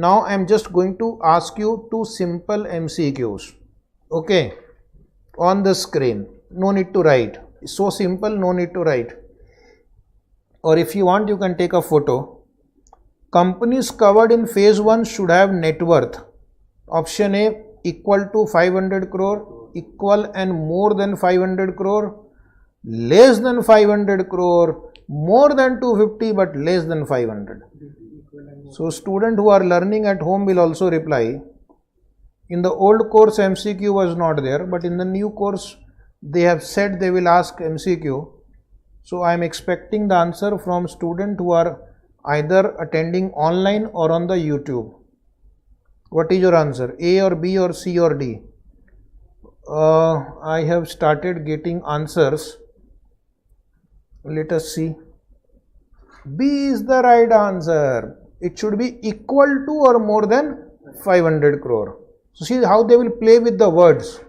Now I am just going to ask you two simple MCQs. Okay, on the screen. No need to write. So simple, no need to write. Or if you want, you can take a photo. Companies covered in phase 1 should have net worth. Option A, equal to 500 crore, equal and more than 500 crore, less than 500 crore, more than 250 but less than 500. So student who are learning at home will also reply. In the old course MCQ was not there, but in the new course they have said they will ask MCQ. So I am expecting the answer from student who are either attending online or on the YouTube. What is your answer? A or B or C or D? I have started getting answers. Let us see. B is the right answer. It should be equal to or more than 500 crore. So see how they will play with the words.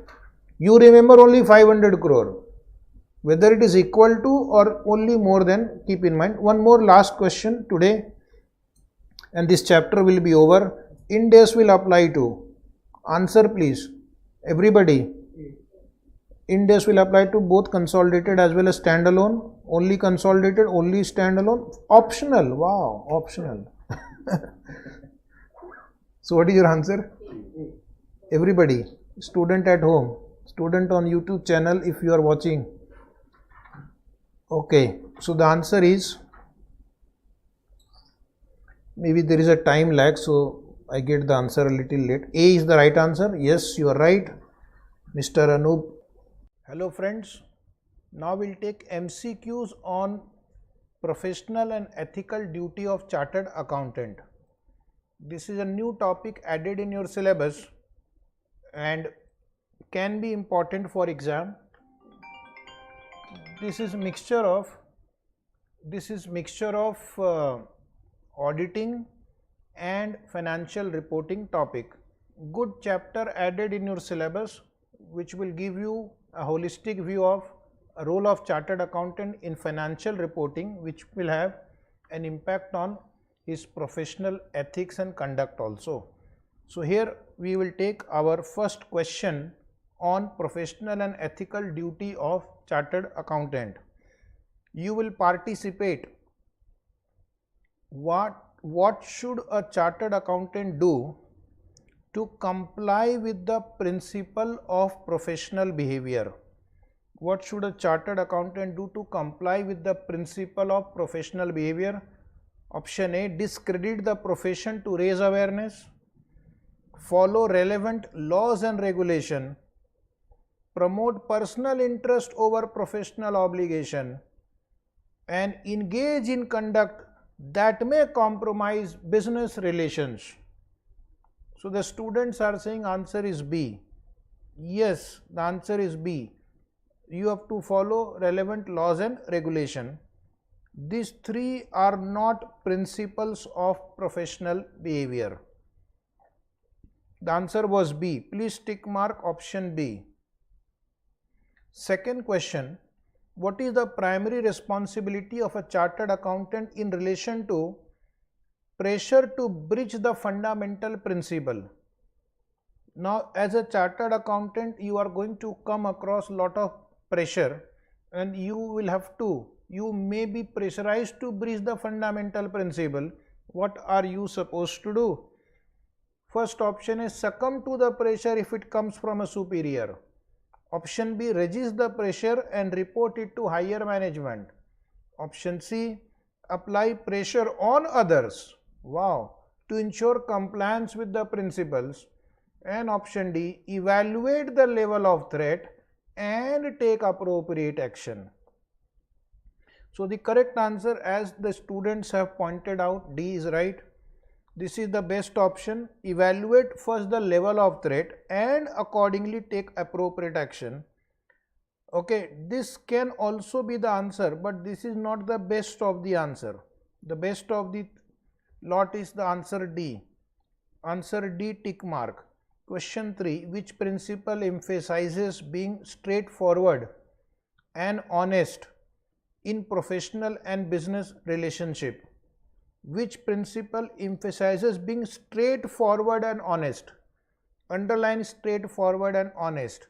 You remember only 500 crore. Whether it is equal to or only more than, keep in mind. One more last question today and this chapter will be over. IND AS will apply to. Answer please. Everybody. IND AS will apply to both consolidated as well as standalone. Only consolidated, only standalone. Optional. Wow, optional. So what is your answer? Everybody. Student at home. Student on YouTube channel if you are watching. Okay. So the answer is, maybe there is a time lag, so I get the answer a little late. A is the right answer. Yes, you are right, Mr. Anup. Hello friends. Now we'll take MCQs on professional and ethical duty of chartered accountant. This is a new topic added in your syllabus and can be important for exam. This is mixture of auditing and financial reporting topic. Good chapter added in your syllabus which will give you a holistic view of a role of chartered accountant in financial reporting, which will have an impact on his professional ethics and conduct also. So here we will take our first question on professional and ethical duty of chartered accountant. You will participate. What should a chartered accountant do to comply with the principle of professional behavior? What should a chartered accountant do to comply with the principle of professional behavior? Option A, discredit the profession to raise awareness, follow relevant laws and regulation, promote personal interest over professional obligation, and engage in conduct that may compromise business relations. So the students are saying answer is B. Yes, the answer is B. You have to follow relevant laws and regulation. These three are not principles of professional behavior. The answer was B. Please tick mark option B. Second question. What is the primary responsibility of a chartered accountant in relation to pressure to breach the fundamental principle? Now, as a chartered accountant, you are going to come across a lot of pressure and you may be pressurized to breach the fundamental principle. What are you supposed to do? First option is succumb to the pressure if it comes from a superior. Option B, resist the pressure and report it to higher management. Option C, apply pressure on others. Wow, to ensure compliance with the principles. And option D, evaluate the level of threat and take appropriate action. So the correct answer, as the students have pointed out, D is right. This is the best option. Evaluate first the level of threat and accordingly take appropriate action. Okay, this can also be the answer, but this is not the best of the answer. The best of the lot is the answer D. Answer D, tick mark. Question 3. Which principle emphasizes being straightforward and honest in professional and business relationship? Which principle emphasizes being straightforward and honest? Underline straightforward and honest.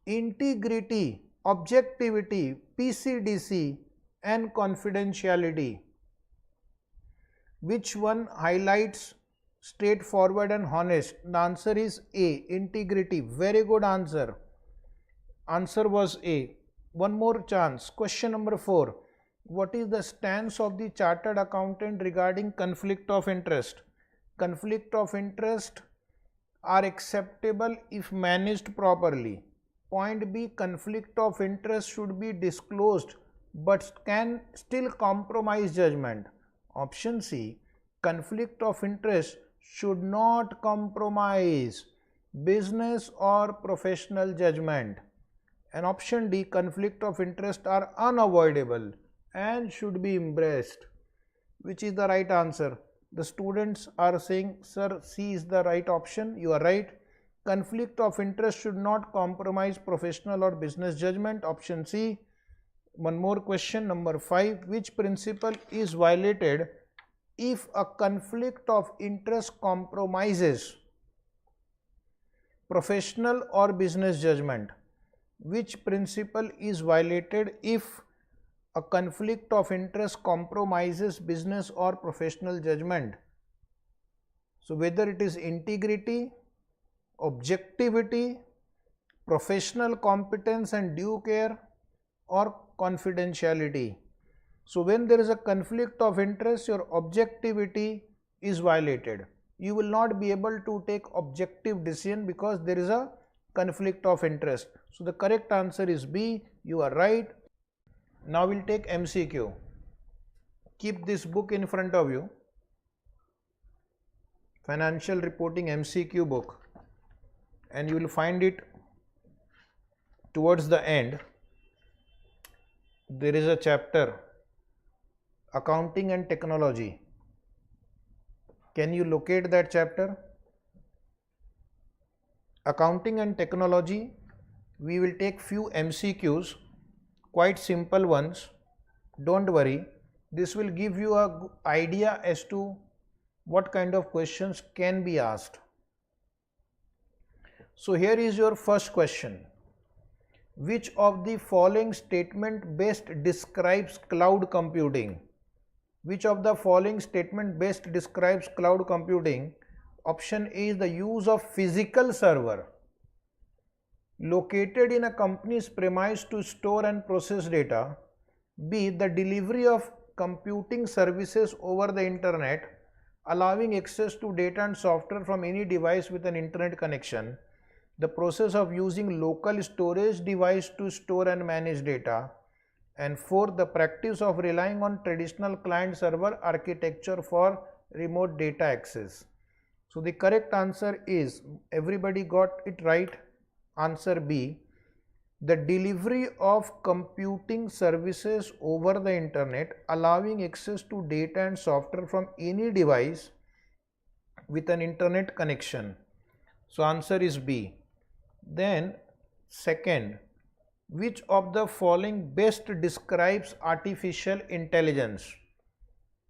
Integrity, objectivity, PCDC and confidentiality. Which one highlights straightforward and honest? The answer is A, integrity. Very good answer. Answer was A. One more chance. Question number 4. What is the stance of the chartered accountant regarding conflict of interest? Conflict of interest are acceptable if managed properly. Point B, conflict of interest should be disclosed but can still compromise judgment. Option C, conflict of interest should not compromise business or professional judgment. And option D, conflict of interest are unavoidable and should be embraced. Which is the right answer? The students are saying, sir, C is the right option. You are right. Conflict of interest should not compromise professional or business judgment. Option C. One more question, number 5. Which principle is violated if a conflict of interest compromises professional or business judgment? Which principle is violated if a conflict of interest compromises business or professional judgment? So whether it is integrity, objectivity, professional competence and due care, or confidentiality. So when there is a conflict of interest, your objectivity is violated. You will not be able to take objective decision because there is a conflict of interest. So the correct answer is B. You are right. Now we'll take MCQ. Keep this book in front of you. Financial Reporting MCQ book. And you will find it towards the end. There is a chapter, Accounting and Technology. Can you locate that chapter? Accounting and Technology. We will take few MCQs, quite simple ones. Don't worry. This will give you an idea as to what kind of questions can be asked. So here is your first question. Which of the following statement best describes cloud computing? Which of the following statement best describes cloud computing? Option A is the use of physical server located in a company's premise to store and process data. B, the delivery of computing services over the internet, allowing access to data and software from any device with an internet connection. The process of using local storage device to store and manage data. And 4, the practice of relying on traditional client-server architecture for remote data access. So the correct answer is, everybody got it right, answer B, the delivery of computing services over the internet, allowing access to data and software from any device with an internet connection. So answer is B. Then second, which of the following best describes artificial intelligence?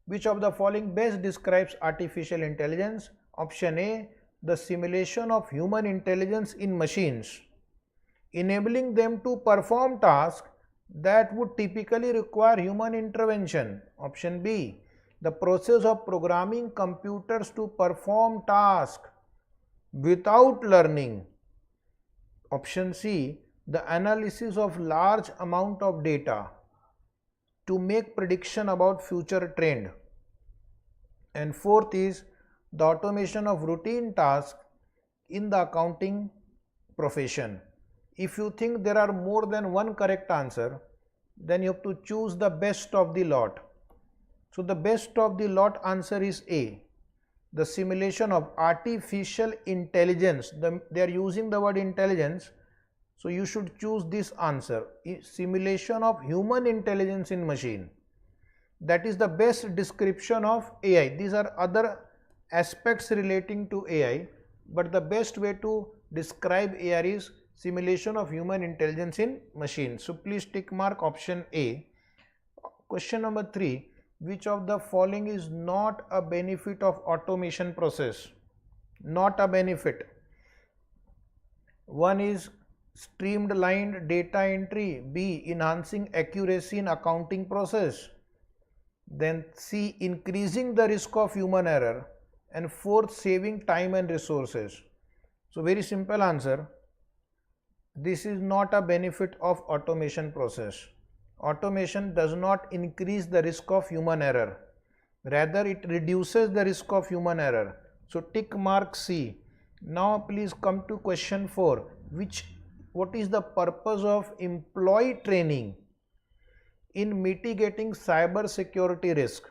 Which of the following best describes artificial intelligence? Option A, the simulation of human intelligence in machines, enabling them to perform tasks that would typically require human intervention. Option B, the process of programming computers to perform tasks without learning. Option C, the analysis of large amount of data to make prediction about future trend. And 4th is the automation of routine tasks in the accounting profession. If you think there are more than one correct answer, then you have to choose the best of the lot. So the best of the lot answer is A, the simulation of artificial intelligence. They are using the word intelligence, so you should choose this answer, simulation of human intelligence in machine. That is the best description of AI. These are other aspects relating to AI, but the best way to describe AI is simulation of human intelligence in machine. So please tick mark option A. Question number 3. which of the following is not a benefit of automation process? Not a benefit. One is streamlined data entry, B, enhancing accuracy in accounting process, then C, increasing the risk of human error, and fourth, saving time and resources. So very simple answer, this is not a benefit of automation process. Automation does not increase the risk of human error, rather it reduces the risk of human error. So tick mark C. Now please come to question 4. What is the purpose of employee training in mitigating cyber security risk?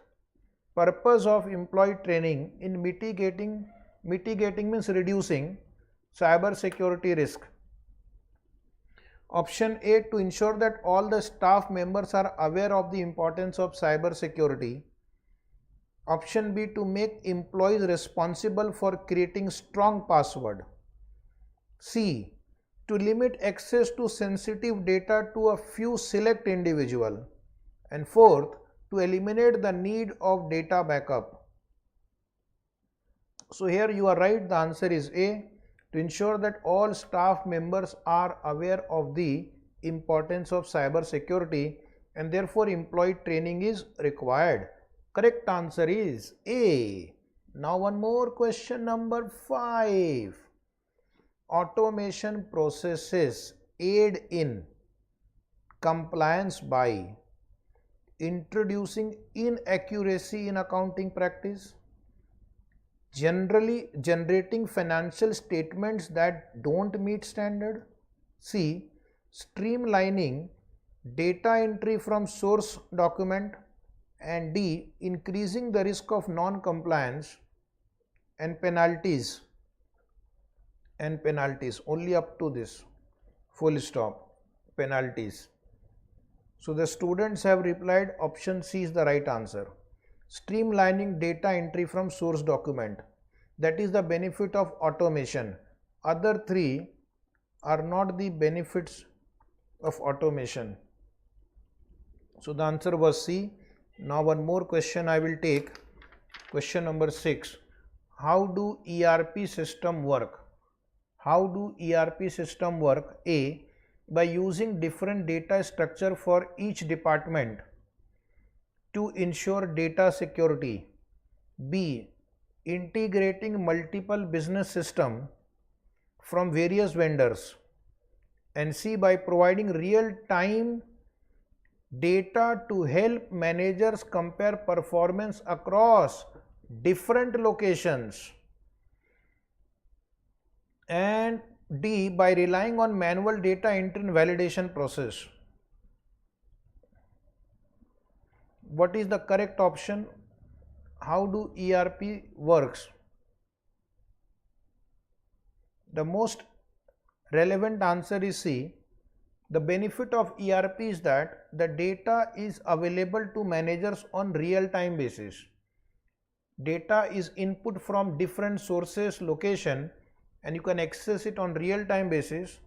Purpose of employee training in mitigating means reducing cyber security risk. Option A, to ensure that all the staff members are aware of the importance of cyber security. Option B, to make employees responsible for creating strong password. C, to limit access to sensitive data to a few select individual. And fourth, to eliminate the need of data backup. So here you are right, the answer is A, to ensure that all staff members are aware of the importance of cyber security and therefore employee training is required. Correct answer is A. Now one more, question number 5. Automation processes aid in compliance by introducing inaccuracy in accounting practice, generally generating financial statements that don't meet standard, C, streamlining data entry from source document, and D, increasing the risk of non-compliance and penalties only up to this, full stop, penalties. So the students have replied option C is the right answer. Streamlining data entry from source document, that is the benefit of automation. Other three are not the benefits of automation. So the answer was C. Now one more question I will take, question number 6. How do ERP system work? How do ERP system work? A, by using different data structure for each department to ensure data security. B, integrating multiple business systems from various vendors. And C, by providing real-time data to help managers compare performance across different locations. And D, by relying on manual data entry and validation process. What is the correct option? How do ERP works? The most relevant answer is C. The benefit of ERP is that the data is available to managers on real-time basis. Data is input from different sources, location, and you can access it on real-time basis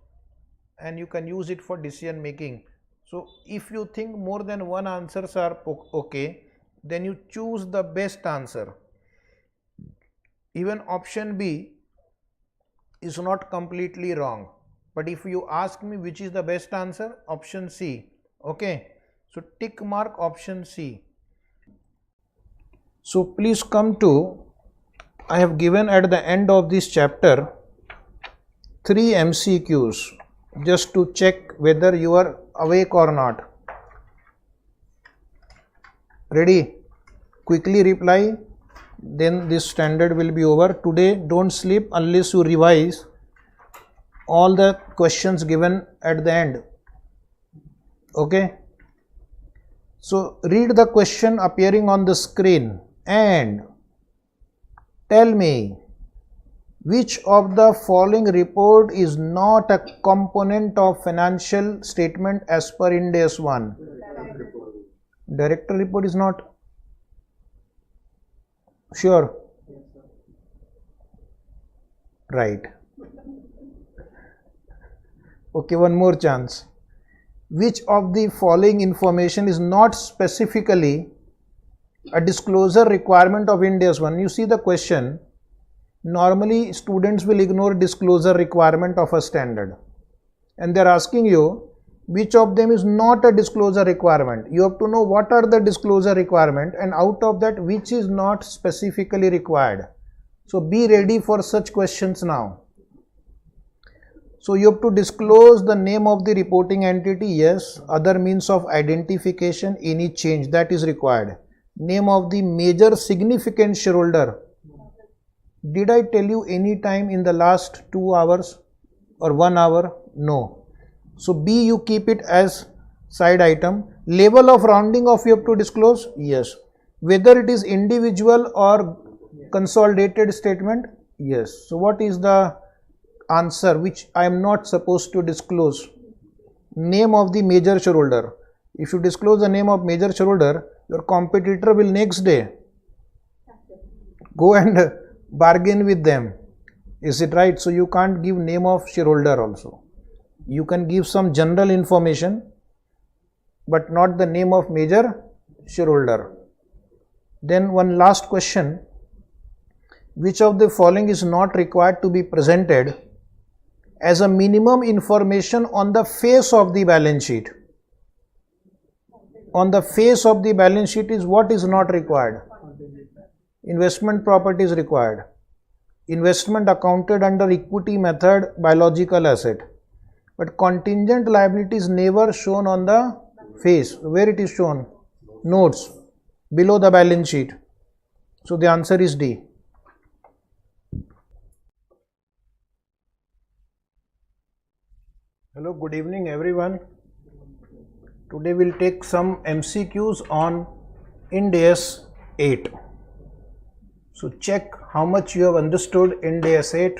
and you can use it for decision making. So if you think more than one answers are okay, then you choose the best answer. Even option B is not completely wrong, but if you ask me which is the best answer, option C. Okay, so tick mark option C. So please come to, I have given at the end of this chapter 3 MCQs just to check whether you are awake or not. Ready? Quickly reply, then this standard will be over. Today don't sleep unless you revise all the questions given at the end. Okay? So read the question appearing on the screen and tell me which of the following report is not a component of financial statement as per IND AS 1? Director report is not? Sure? Right. Okay, one more chance. Which of the following information is not specifically A disclosure requirement of IND AS 1. You see the question. Normally students will ignore disclosure requirement of a standard, and they are asking you which of them is not a disclosure requirement. You have to know what are the disclosure requirement, and out of that which is not specifically required. So be ready for such questions now. So you have to disclose the name of the reporting entity, yes. Other means of identification, any change that is required. Name of the major significant shareholder. Did I tell you any time in the last 2 hours or 1 hour? No. So B, you keep it as side item. Level of rounding off you have to disclose, yes. Whether it is individual or consolidated statement, yes. So what is the answer which I am not supposed to disclose? Name of the major shareholder. If you disclose the name of major shareholder, your competitor will next day go and bargain with them. Is it right? So you can't give name of shareholder also. You can give some general information, but not the name of major shareholder. Then one last question. Which of the following is not required to be presented as a minimum information on the face of the balance sheet? On the face of the balance sheet is what is not required? Investment property is required. Investment accounted under equity method, biological asset. But contingent liability is never shown on the face. Where it is shown? Notes, below the balance sheet. So the answer is D. Hello, good evening everyone. Today we'll take some MCQs on IND AS 8. So check how much you have understood IND AS 8.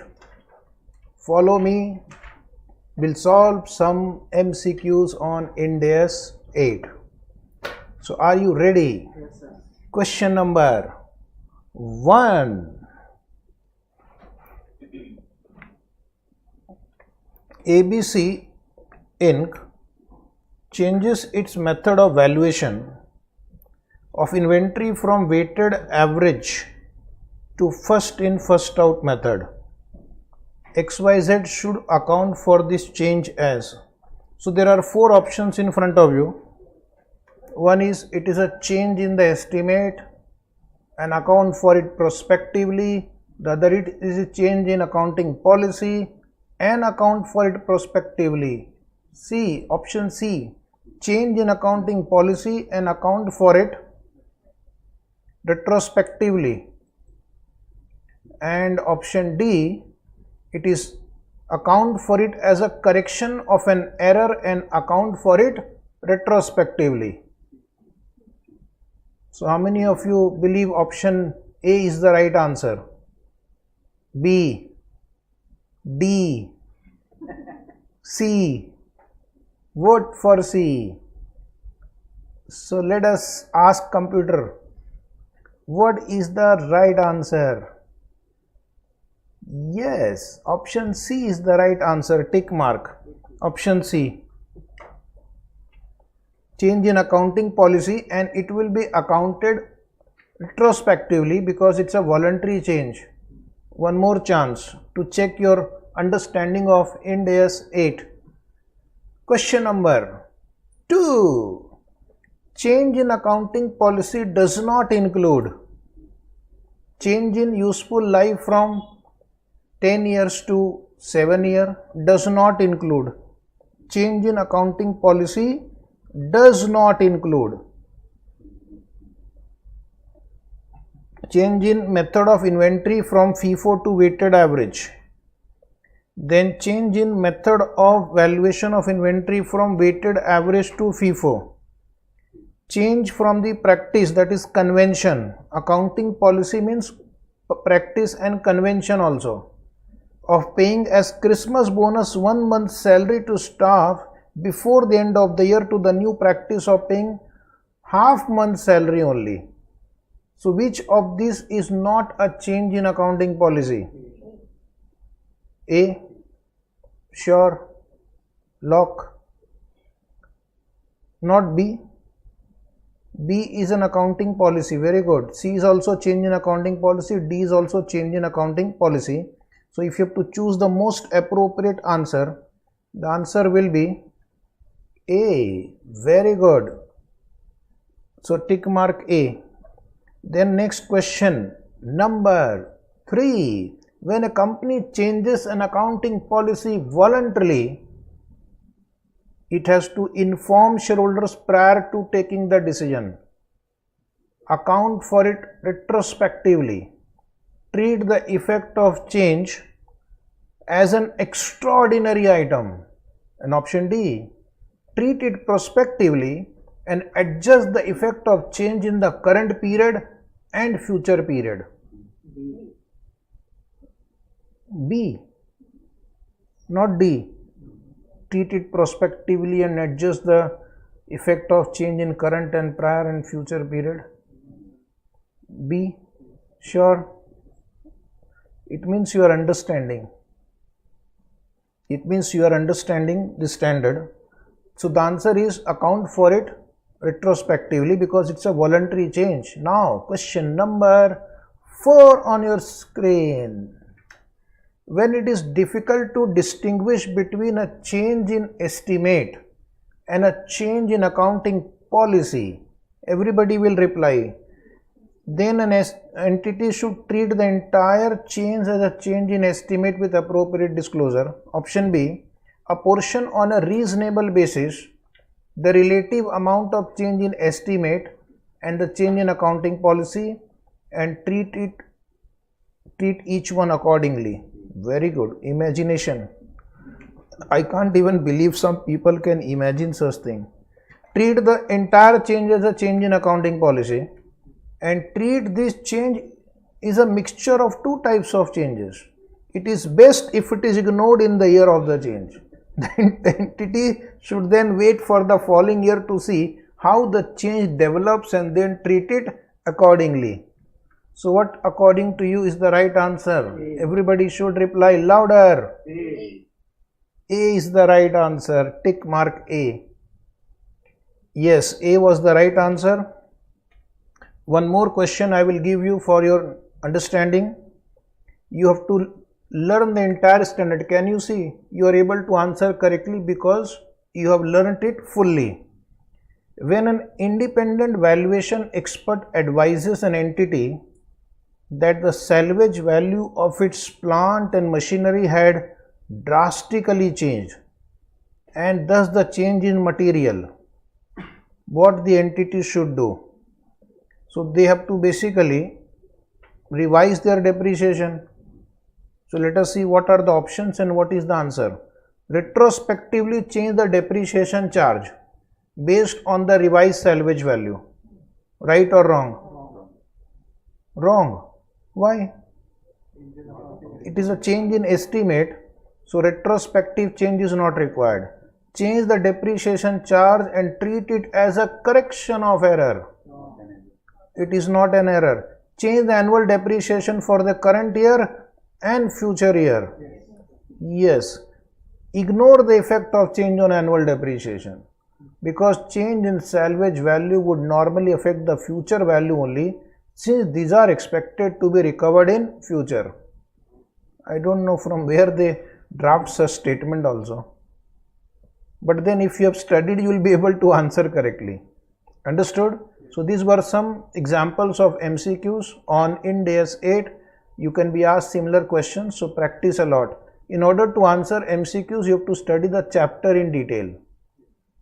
Follow me. We'll solve some MCQs on IND AS 8. So are you ready? Yes, sir. Question number 1. ABC Inc. changes its method of valuation of inventory from weighted average to first in first out method. XYZ should account for this change as. So there are 4 options in front of you. One is it is a change in the estimate and account for it prospectively. The other it is a change in accounting policy and account for it prospectively. C, option C, change in accounting policy and account for it retrospectively. And option D, it is account for it as a correction of an error and account for it retrospectively. So how many of you believe option A is the right answer? B, D, C. Vote for C. So let us ask computer, what is the right answer? Yes, option C is the right answer. Tick mark. Option C. Change in accounting policy, and it will be accounted retrospectively because it's a voluntary change. One more chance to check your understanding of IND AS 8. Question number 2. Change in accounting policy does not include change in useful life from 10 years to 7 years, does not include. Change in accounting policy does not include. Change in method of inventory from FIFO to weighted average. Then change in method of valuation of inventory from weighted average to FIFO. Change from the practice, that is convention. Accounting policy means practice and convention also, of paying as Christmas bonus 1 month salary to staff before the end of the year to the new practice of paying half month salary only. So which of these is not a change in accounting policy? A. Sure. Lock. Not B. B is an accounting policy. Very good. C is also change in accounting policy. D is also change in accounting policy. So if you have to choose the most appropriate answer, the answer will be A. Very good. So tick mark A. Then next question, number 3. When a company changes an accounting policy voluntarily, it has to inform shareholders prior to taking the decision, account for it retrospectively, treat the effect of change as an extraordinary item, and option D, treat it prospectively and adjust the effect of change in the current period and future period. B, not D. Treat it prospectively and adjust the effect of change in current and prior and future period. B, sure. It means you are understanding. It means you are understanding the standard. So the answer is account for it retrospectively because it's a voluntary change. Now question number 4 on your screen. When it is difficult to distinguish between a change in estimate and a change in accounting policy, everybody will reply, then an entity should treat the entire change as a change in estimate with appropriate disclosure. Option B, a portion on a reasonable basis, the relative amount of change in estimate and the change in accounting policy, and treat each one accordingly. Very good. Imagination. I can't even believe some people can imagine such thing. Treat the entire change as a change in accounting policy and treat this change is a mixture of two types of changes. It is best if it is ignored in the year of the change. The entity should then wait for the following year to see how the change develops and then treat it accordingly. So what according to you is the right answer? A. Everybody should reply louder. A. A is the right answer. Tick mark A. Yes, A was the right answer. One more question I will give you for your understanding. You have to learn the entire standard. Can you see? You are able to answer correctly because you have learnt it fully. When an independent valuation expert advises an entity that the salvage value of its plant and machinery had drastically changed and thus the change in material, what the entity should do? So they have to basically revise their depreciation. So let us see what are the options and what is the answer. Retrospectively change the depreciation charge based on the revised salvage value. Right or wrong? Wrong. Why? It is a change in estimate, so retrospective change is not required. Change the depreciation charge and treat it as a correction of error. It is not an error. Change the annual depreciation for the current year and future year. Yes. Ignore the effect of change on annual depreciation because change in salvage value would normally affect the future value only, since these are expected to be recovered in future. I don't know from where they draft such statement also. But then if you have studied, you will be able to answer correctly. Understood? So these were some examples of MCQs on IND AS 8. You can be asked similar questions, so practice a lot. In order to answer MCQs, you have to study the chapter in detail.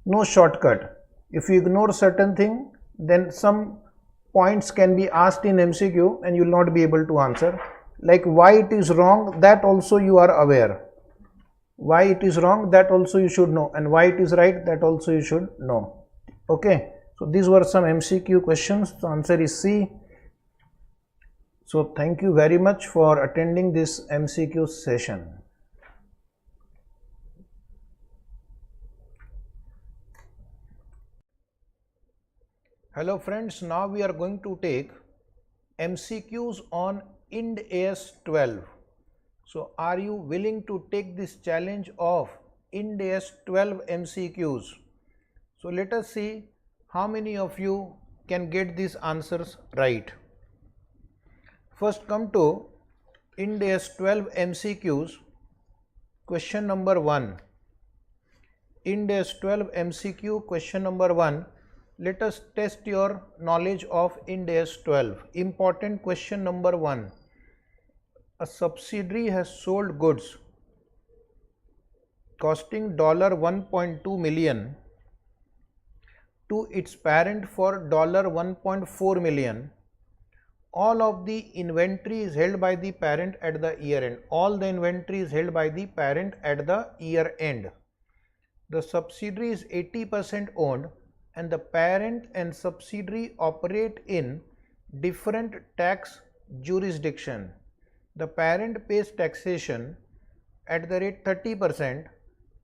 No shortcut. If you ignore certain thing, then some points can be asked in MCQ and you will not be able to answer. Like why it is wrong, that also you are aware. Why it is wrong, that also you should know, and why it is right, that also you should know. Okay, so these were some MCQ questions. The answer is C. So thank you very much for attending this MCQ session. Hello friends, now we are going to take MCQs on IND AS 12. So are you willing to take this challenge of IND AS 12 MCQs? So let us see how many of you can get these answers right. First come to IND AS 12 MCQs. Question number 1. IND AS 12 MCQ question number 1. Let us test your knowledge of IND AS 12. Important question number 1. A subsidiary has sold goods costing $1.2 million to its parent for $1.4 million. All of the inventory is held by the parent at the year end. All the inventory is held by the parent at the year end. The subsidiary is 80% owned and the parent and subsidiary operate in different tax jurisdiction. The parent pays taxation at the rate 30%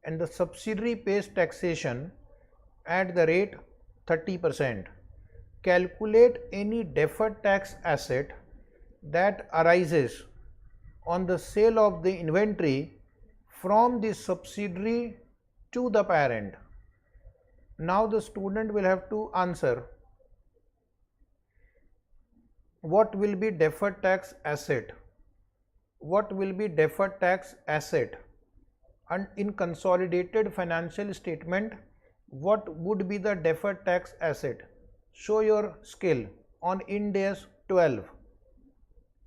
and the subsidiary pays taxation at the rate 30%. Calculate any deferred tax asset that arises on the sale of the inventory from the subsidiary to the parent. Now the student will have to answer what will be deferred tax asset. What will be deferred tax asset? And in consolidated financial statement, what would be the deferred tax asset? Show your skill on IND AS 12.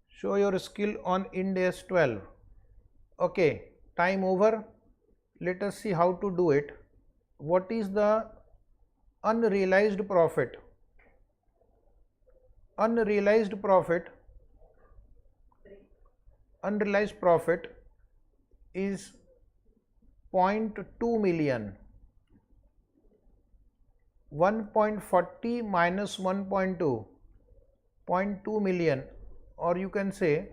Show your skill on IND AS 12. Okay, time over. Let us see how to do it. What is the unrealized profit? Unrealized profit is 0.2 million. 1.40 minus 1.2, 0.2 million, or you can say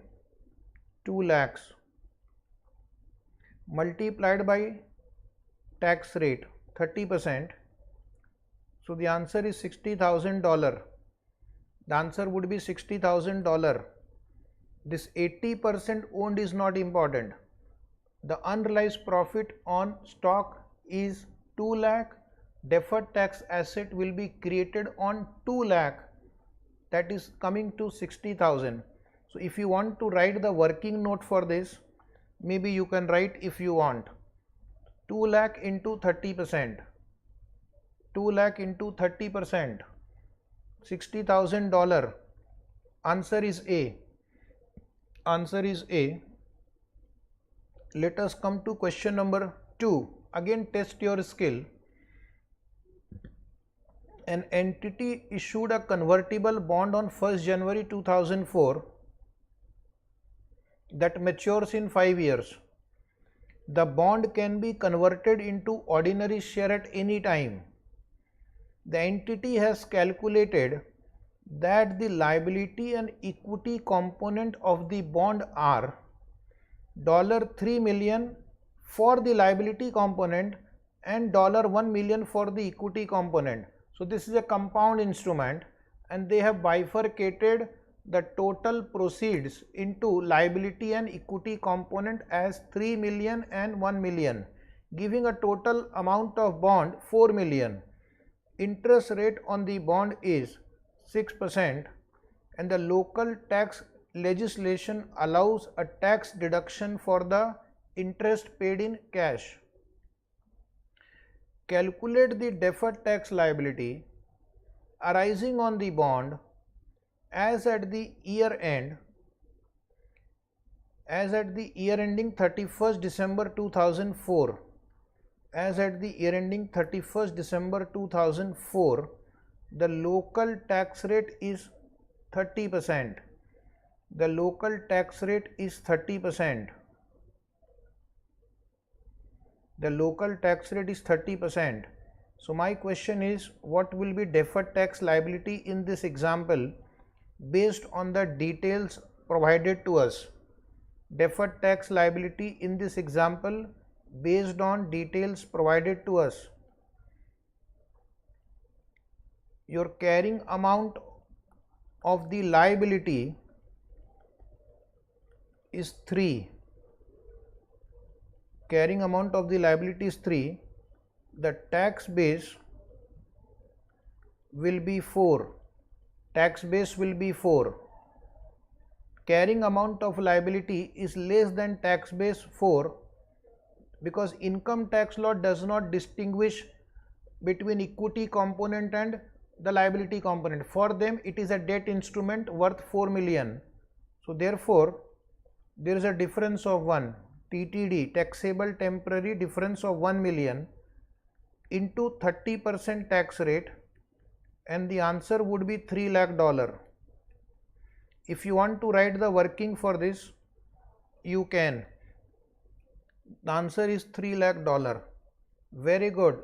2 lakhs multiplied by tax rate 30%. So the answer is $60,000. The answer would be $60,000. This 80% owned is not important. The unrealized profit on stock is 2 lakh. Deferred tax asset will be created on 2 lakh, that is coming to 60,000. So if you want to write the working note for this, maybe you can write, if you want, 2 lakh into 30%. 2 lakh into 30%, $60,000. Answer is A. Answer is A. Let us come to question number 2. Again, test your skill. An entity issued a convertible bond on 1st January 2004 that matures in 5 years. The bond can be converted into ordinary share at any time. The entity has calculated that the liability and equity component of the bond are $3 million for the liability component and $1 million for the equity component. So this is a compound instrument and they have bifurcated the total proceeds into liability and equity component as 3 million and 1 million, giving a total amount of bond 4 million. Interest rate on the bond is 6% and the local tax legislation allows a tax deduction for the interest paid in cash. Calculate the deferred tax liability arising on the bond as at the year end, as at the year ending 31st December 2004. As at the year ending 31st December 2004, the local tax rate is 30%. The local tax rate is 30%. The local tax rate is 30%. So my question is, what will be deferred tax liability in this example based on the details provided to us? Deferred tax liability in this example based on details provided to us. Your carrying amount of the liability is 3. Carrying amount of the liability is 3. The tax base will be 4. tax base will be 4. Carrying amount of liability is less than tax base 4 because income tax law does not distinguish between equity component and the liability component. For them it is a debt instrument worth 4 million. So therefore there is a difference of 1, TTD, taxable temporary difference of 1 million into 30% tax rate, and the answer would be $3 lakh. If you want to write the working for this, you can. The answer is $3 lakh. Very good.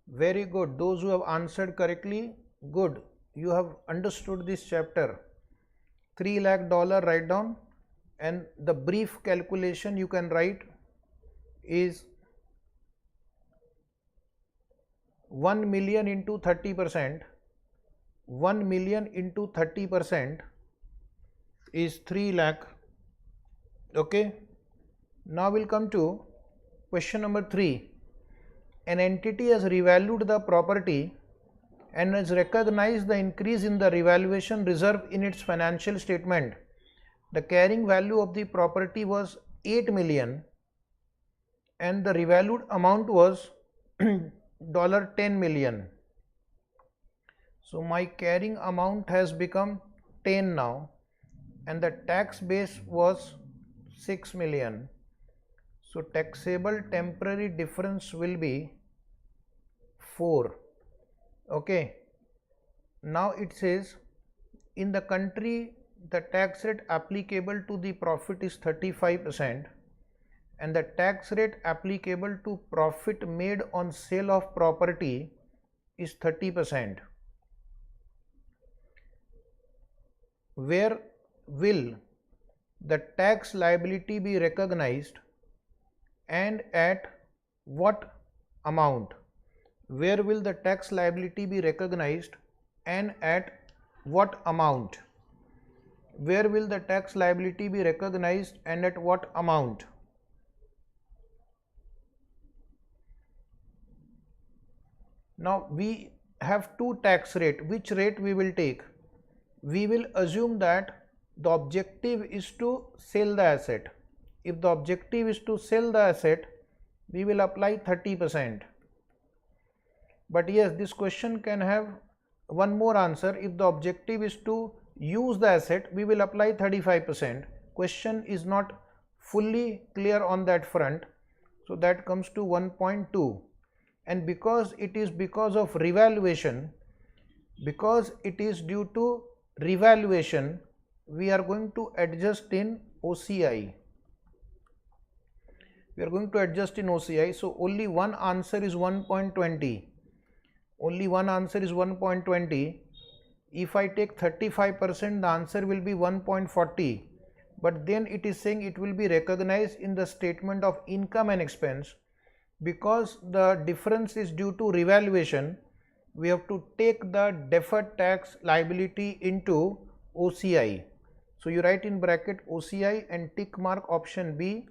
Very good. Those who have answered correctly, good. You have understood this chapter. $3 lakh write down, and the brief calculation you can write is 1 million into 30%. 1 million into 30% is 3 lakh. Okay. Now we'll come to question number 3. An entity has revalued the property and has recognized the increase in the revaluation reserve in its financial statement. The carrying value of the property was 8 million and the revalued amount was $10 million. So my carrying amount has become 10 now, and the tax base was 6 million. So taxable temporary difference will be 4. Okay. Now it says in the country the tax rate applicable to the profit is 35% and the tax rate applicable to profit made on sale of property is 30%. Where will the tax liability be recognized and at what amount? Where will the tax liability be recognized and at what amount? Where will the tax liability be recognized and at what amount? Now we have two tax rate. Which rate we will take? We will assume that the objective is to sell the asset. If the objective is to sell the asset, we will apply 30%. But yes, this question can have one more answer. If the objective is to use the asset, we will apply 35%. Question is not fully clear on that front. So that comes to 1.2. And because it is because of revaluation, because it is due to revaluation, we are going to adjust in OCI. We are going to adjust in OCI. So only one answer is 1.20. Only one answer is 1.20. If I take 35%, the answer will be 1.40. But then it is saying it will be recognized in the statement of income and expense. Because the difference is due to revaluation, we have to take the deferred tax liability into OCI. So you write in bracket OCI and tick mark option B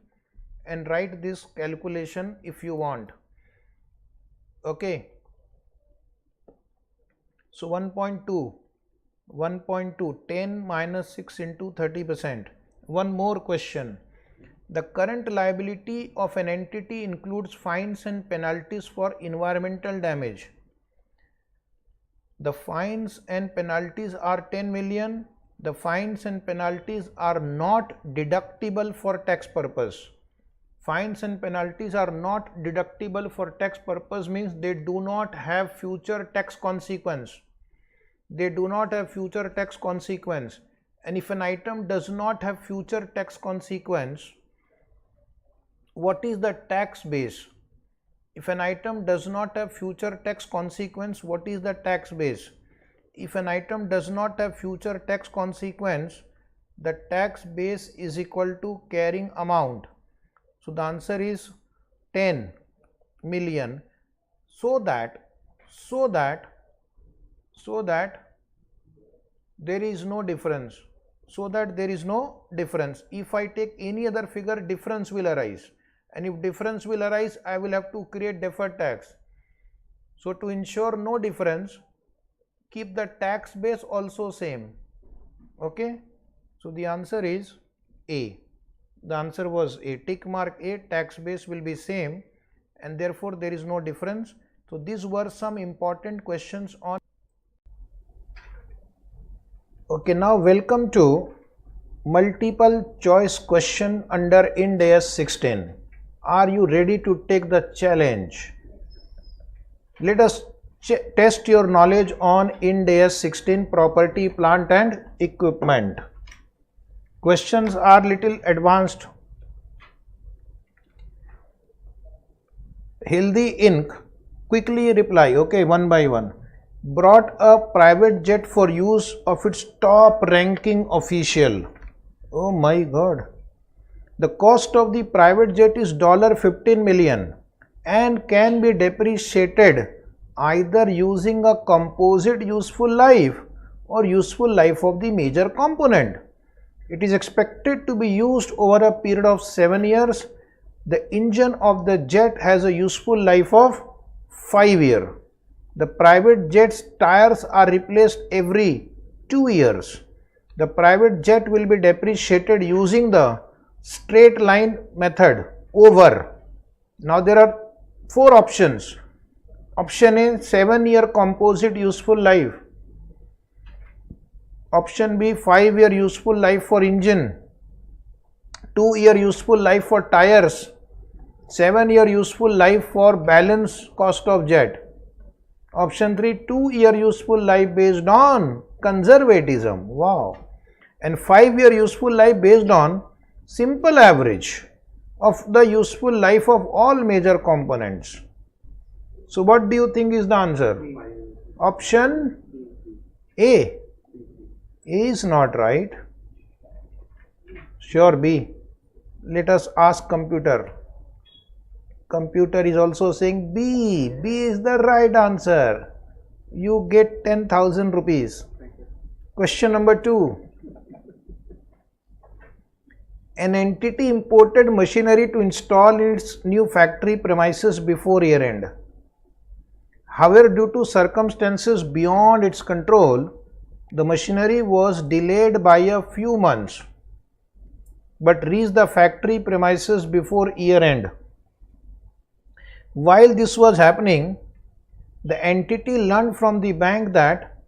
and write this calculation if you want. Okay. So 1.2, 10 minus 6 into 30%. One more question. The current liability of an entity includes fines and penalties for environmental damage. The fines and penalties are 10 million. The fines and penalties are not deductible for tax purpose. Fines and penalties are not deductible for tax purpose means they do not have future tax consequence. They do not have future tax consequence. And if an item does not have future tax consequence, what is the tax base? If an item does not have future tax consequence, what is the tax base? If an item does not have future tax consequence, the tax base is equal to carrying amount. So the answer is 10 million. So that there is no difference. So that there is no difference. If I take any other figure, difference will arise. And if difference will arise, I will have to create deferred tax. So to ensure no difference, keep the tax base also same. Okay, so the answer is A. The answer was A. Tick mark A, tax base will be same and therefore there is no difference. So these were some important questions on. Okay, now welcome to multiple choice question under IND AS 16. Are you ready to take the challenge? Let us test your knowledge on IND AS 16 property, plant and equipment. Questions are little advanced. Healthy Inc. quickly reply, okay, one by one. Brought a private jet for use of its top ranking official. Oh my God. The cost of the private jet is $15 million and can be depreciated either using a composite useful life or useful life of the major component. It is expected to be used over a period of 7 years. The engine of the jet has a useful life of 5 years. The private jet's tires are replaced every 2 years. The private jet will be depreciated using the straight line method over. Now there are 4 options. Option A, 7-year composite useful life. Option B, 5-year useful life for engine. 2-year useful life for tires. 7-year useful life for balance cost of jet. Option 3, 2-year useful life based on conservatism. Wow. And 5-year useful life based on simple average of the useful life of all major components. So what do you think is the answer? Option A. A is not right. Sure, B. Let us ask computer. Computer is also saying B. B is the right answer. You get 10,000 rupees. Question number 2. An entity imported machinery to install its new factory premises before year end. However, due to circumstances beyond its control, the machinery was delayed by a few months but reached the factory premises before year end. While this was happening, the entity learned from the bank that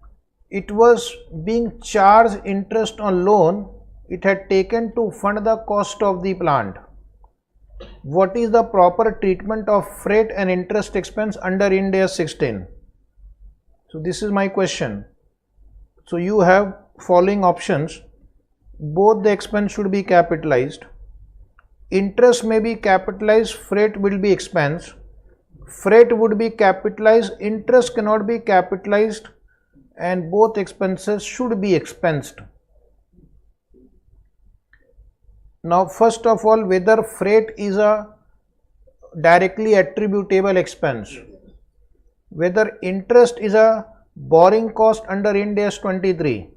it was being charged interest on loan it had taken to fund the cost of the plant. What is the proper treatment of freight and interest expense under IND AS 16? So this is my question. So you have following options. Both the expense should be capitalized. Interest may be capitalized, freight will be expense. Freight would be capitalized, interest cannot be capitalized, and both expenses should be expensed. Now first of all, whether freight is a directly attributable expense, whether interest is a borrowing cost under IND AS 23,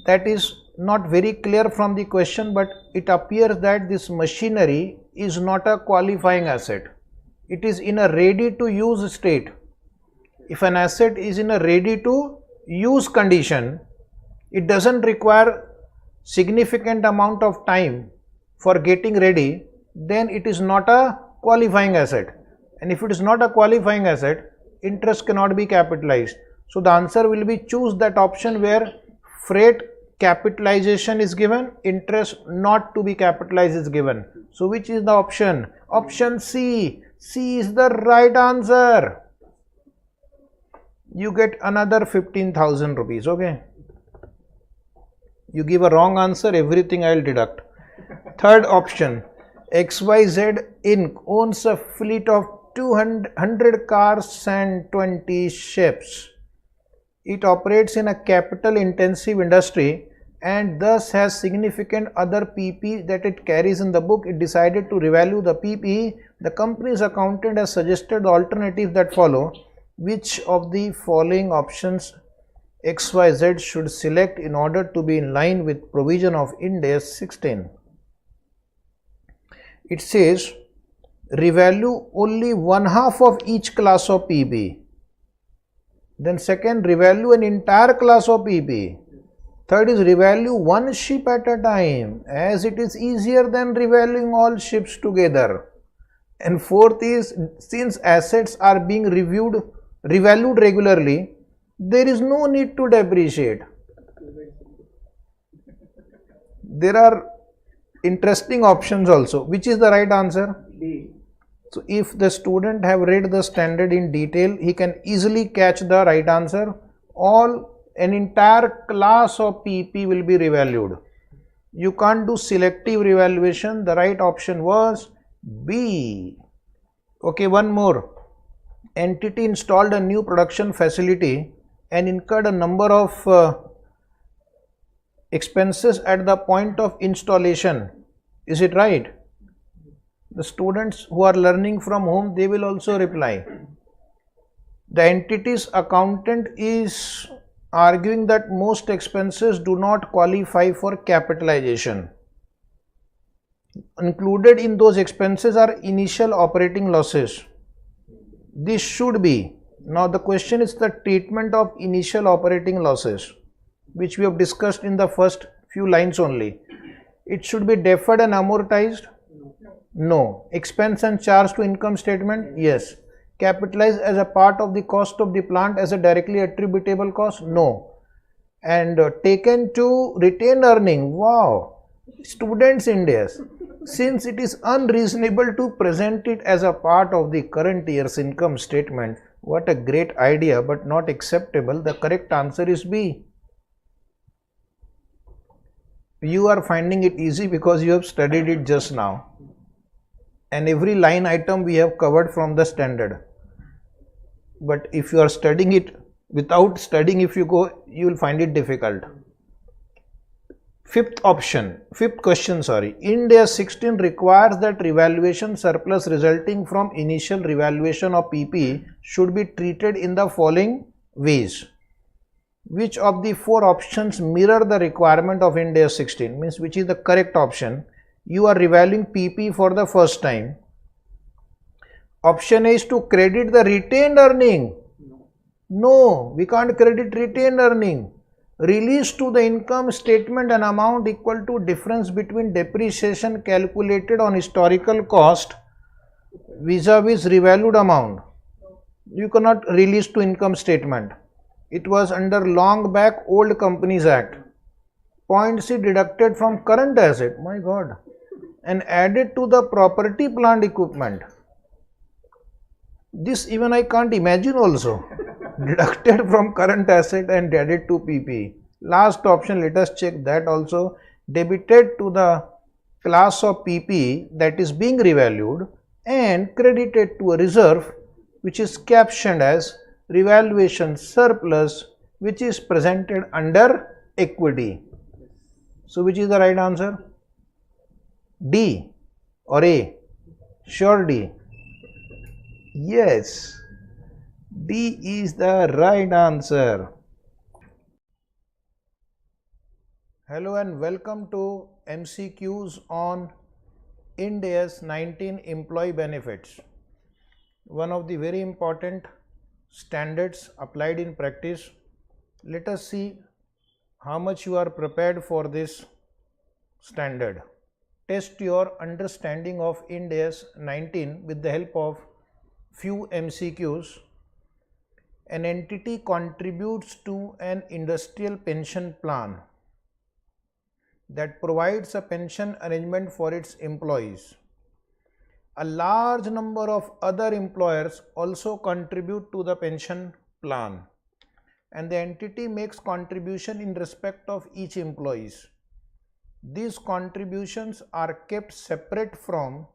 that is not very clear from the question, but it appears that this machinery is not a qualifying asset. It is in a ready to use state. If an asset is in a ready to use condition, it doesn't require significant amount of time for getting ready, then it is not a qualifying asset. And if it is not a qualifying asset, interest cannot be capitalized. So the answer will be choose that option where freight capitalization is given, interest not to be capitalized is given. So which is the option? Option C. C is the right answer. You get another 15,000 rupees. Okay. You give a wrong answer, everything I will deduct. Third option. XYZ Inc. owns a fleet of 200 cars and 20 ships. It operates in a capital intensive industry and thus has significant other PP that it carries in the book. It decided to revalue the PP. The company's accountant has suggested the alternatives that follow. Which of the following options XYZ should select in order to be in line with provision of IND AS 16? It says revalue only one half of each class of PP. Then second, revalue an entire class of PP. Third is revalue one ship at a time, as it is easier than revaluing all ships together. And fourth is, since assets are being revalued regularly, there is no need to depreciate. There are interesting options also. Which is the right answer? D. So if the student have read the standard in detail, he can easily catch the right answer. An entire class of PP will be revalued. You can't do selective revaluation. The right option was B. Okay, one more. Entity installed a new production facility and incurred a number of expenses at the point of installation. Is it right? The students who are learning from home, they will also reply. The entity's accountant is arguing that most expenses do not qualify for capitalization. Included in those expenses are initial operating losses. This should be. Now the question is the treatment of initial operating losses, which we have discussed in the first few lines only. It should be deferred and amortized? No. Expense and charge to income statement? Yes. Capitalized as a part of the cost of the plant as a directly attributable cost? No. And taken to retained earning? Wow! Students IND AS, since it is unreasonable to present it as a part of the current year's income statement, what a great idea, but not acceptable. The correct answer is B. You are finding it easy because you have studied it just now. And every line item we have covered from the standard. But if you are studying it without studying, if you go, you will find it difficult. Fifth question, IND AS 16 requires that revaluation surplus resulting from initial revaluation of PP should be treated in the following ways. Which of the four options mirror the requirement of IND AS 16? Means which is the correct option? You are revaluing PP for the first time. Option A is to credit the retained earning. No, we can't credit retained earning. Release to the income statement an amount equal to difference between depreciation calculated on historical cost vis-a-vis revalued amount. You cannot release to income statement. It was under long back old Companies Act. Point C deducted from current asset. My God. And added to the property plant equipment. This even I can't imagine also. Deducted from current asset and added to PP. Last option, let us check that also. Debited to the class of PP that is being revalued and credited to a reserve which is captioned as revaluation surplus, which is presented under equity. So which is the right answer? D or A? Sure D. Yes, D is the right answer. Hello and welcome to MCQs on IND AS 19 employee benefits. One of the very important standards applied in practice. Let us see how much you are prepared for this standard. Test your understanding of IND AS 19 with the help of few MCQs. An entity contributes to an industrial pension plan that provides a pension arrangement for its employees. A large number of other employers also contribute to the pension plan, and the entity makes contribution in respect of each employee. These contributions are kept separate from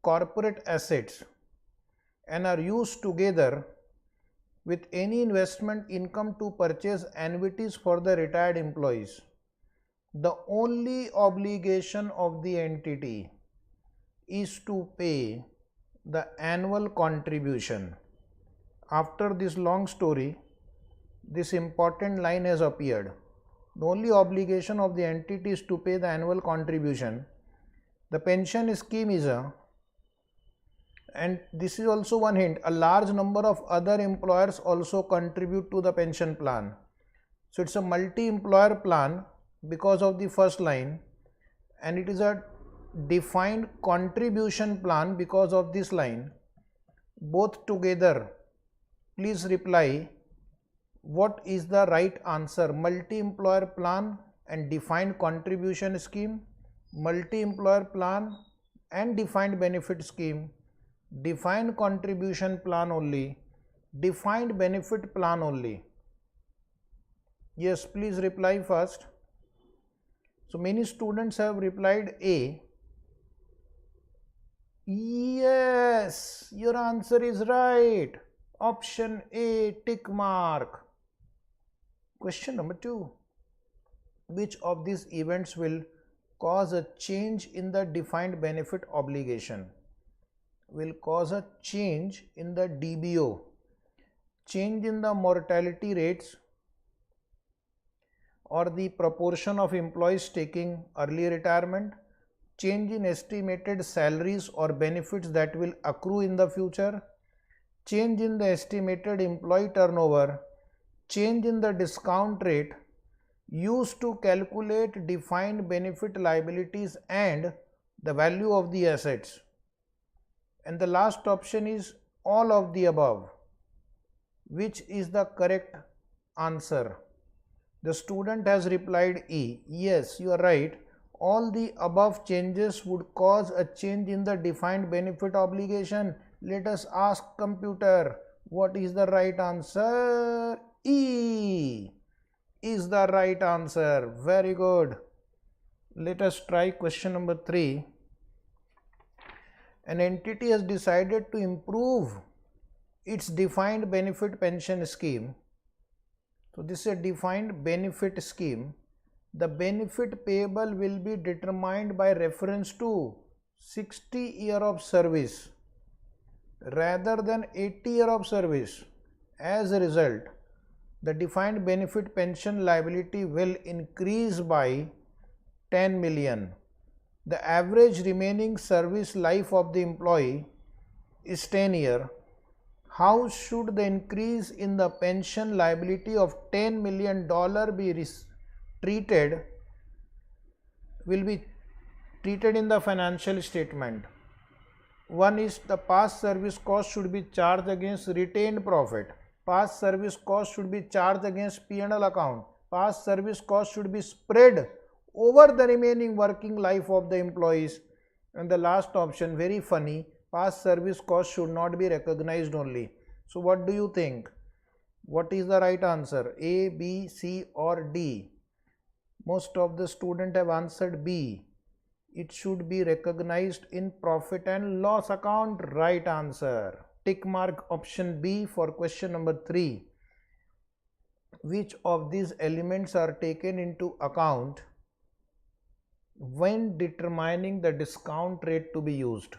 corporate assets and are used together with any investment income to purchase annuities for the retired employees. The only obligation of the entity is to pay the annual contribution. After this long story, this important line has appeared. The only obligation of the entity is to pay the annual contribution. The pension scheme is a And this is also one hint, a large number of other employers also contribute to the pension plan. So it's a multi-employer plan because of the first line, and it is a defined contribution plan because of this line. Both together, please reply what is the right answer. Multi-employer plan and defined contribution scheme, multi-employer plan and defined benefit scheme, defined contribution plan only, defined benefit plan only. Yes, please reply first. So many students have replied A. Yes, your answer is right. Option A, tick mark. Question number 2. Which of these events will cause a change in the defined benefit obligation? Will cause a change in the DBO. Change in the mortality rates or the proportion of employees taking early retirement, change in estimated salaries or benefits that will accrue in the future, change in the estimated employee turnover, change in the discount rate used to calculate defined benefit liabilities and the value of the assets. And the last option is all of the above. Which is the correct answer? The student has replied E. Yes, you are right. All the above changes would cause a change in the defined benefit obligation. Let us ask computer, what is the right answer? E is the right answer. Very good. Let us try question number 3. An entity has decided to improve its defined benefit pension scheme. So this is a defined benefit scheme. The benefit payable will be determined by reference to 60 year of service rather than 80 year of service. As a result, the defined benefit pension liability will increase by 10 million. The average remaining service life of the employee is 10 years. How should the increase in the pension liability of $10 million be treated? Will be treated in the financial statement. One is the past service cost should be charged against retained profit. Past service cost should be charged against P&L account. Past service cost should be spread over the remaining working life of the employees. And the last option, very funny, past service cost should not be recognized only. So what do you think? What is the right answer? A, B, C or D? Most of the students have answered B. It should be recognized in profit and loss account. Right answer. Tick mark option B for question number 3. Which of these elements are taken into account when determining the discount rate to be used?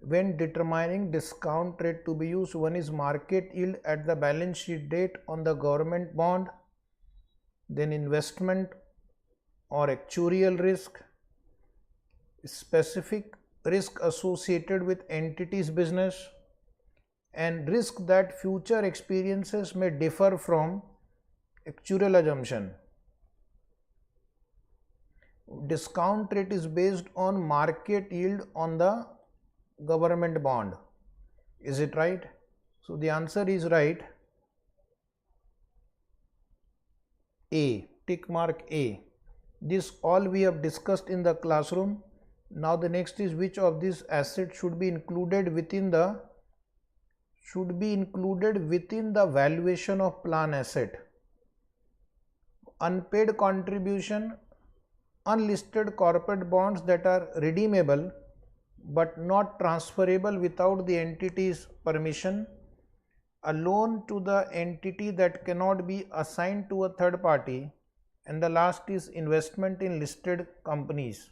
When determining discount rate to be used, one is market yield at the balance sheet date on the government bond, then investment or actuarial risk, specific risk associated with entity's business, and risk that future experiences may differ from actuarial assumption. Discount rate is based on market yield on the government bond. Is it right? So the answer is right. A, tick mark A. This all we have discussed in the classroom. Now the next is which of these assets should be included within the valuation of plan asset. Unpaid contribution, unlisted corporate bonds that are redeemable but not transferable without the entity's permission, a loan to the entity that cannot be assigned to a third party, and the last is investment in listed companies.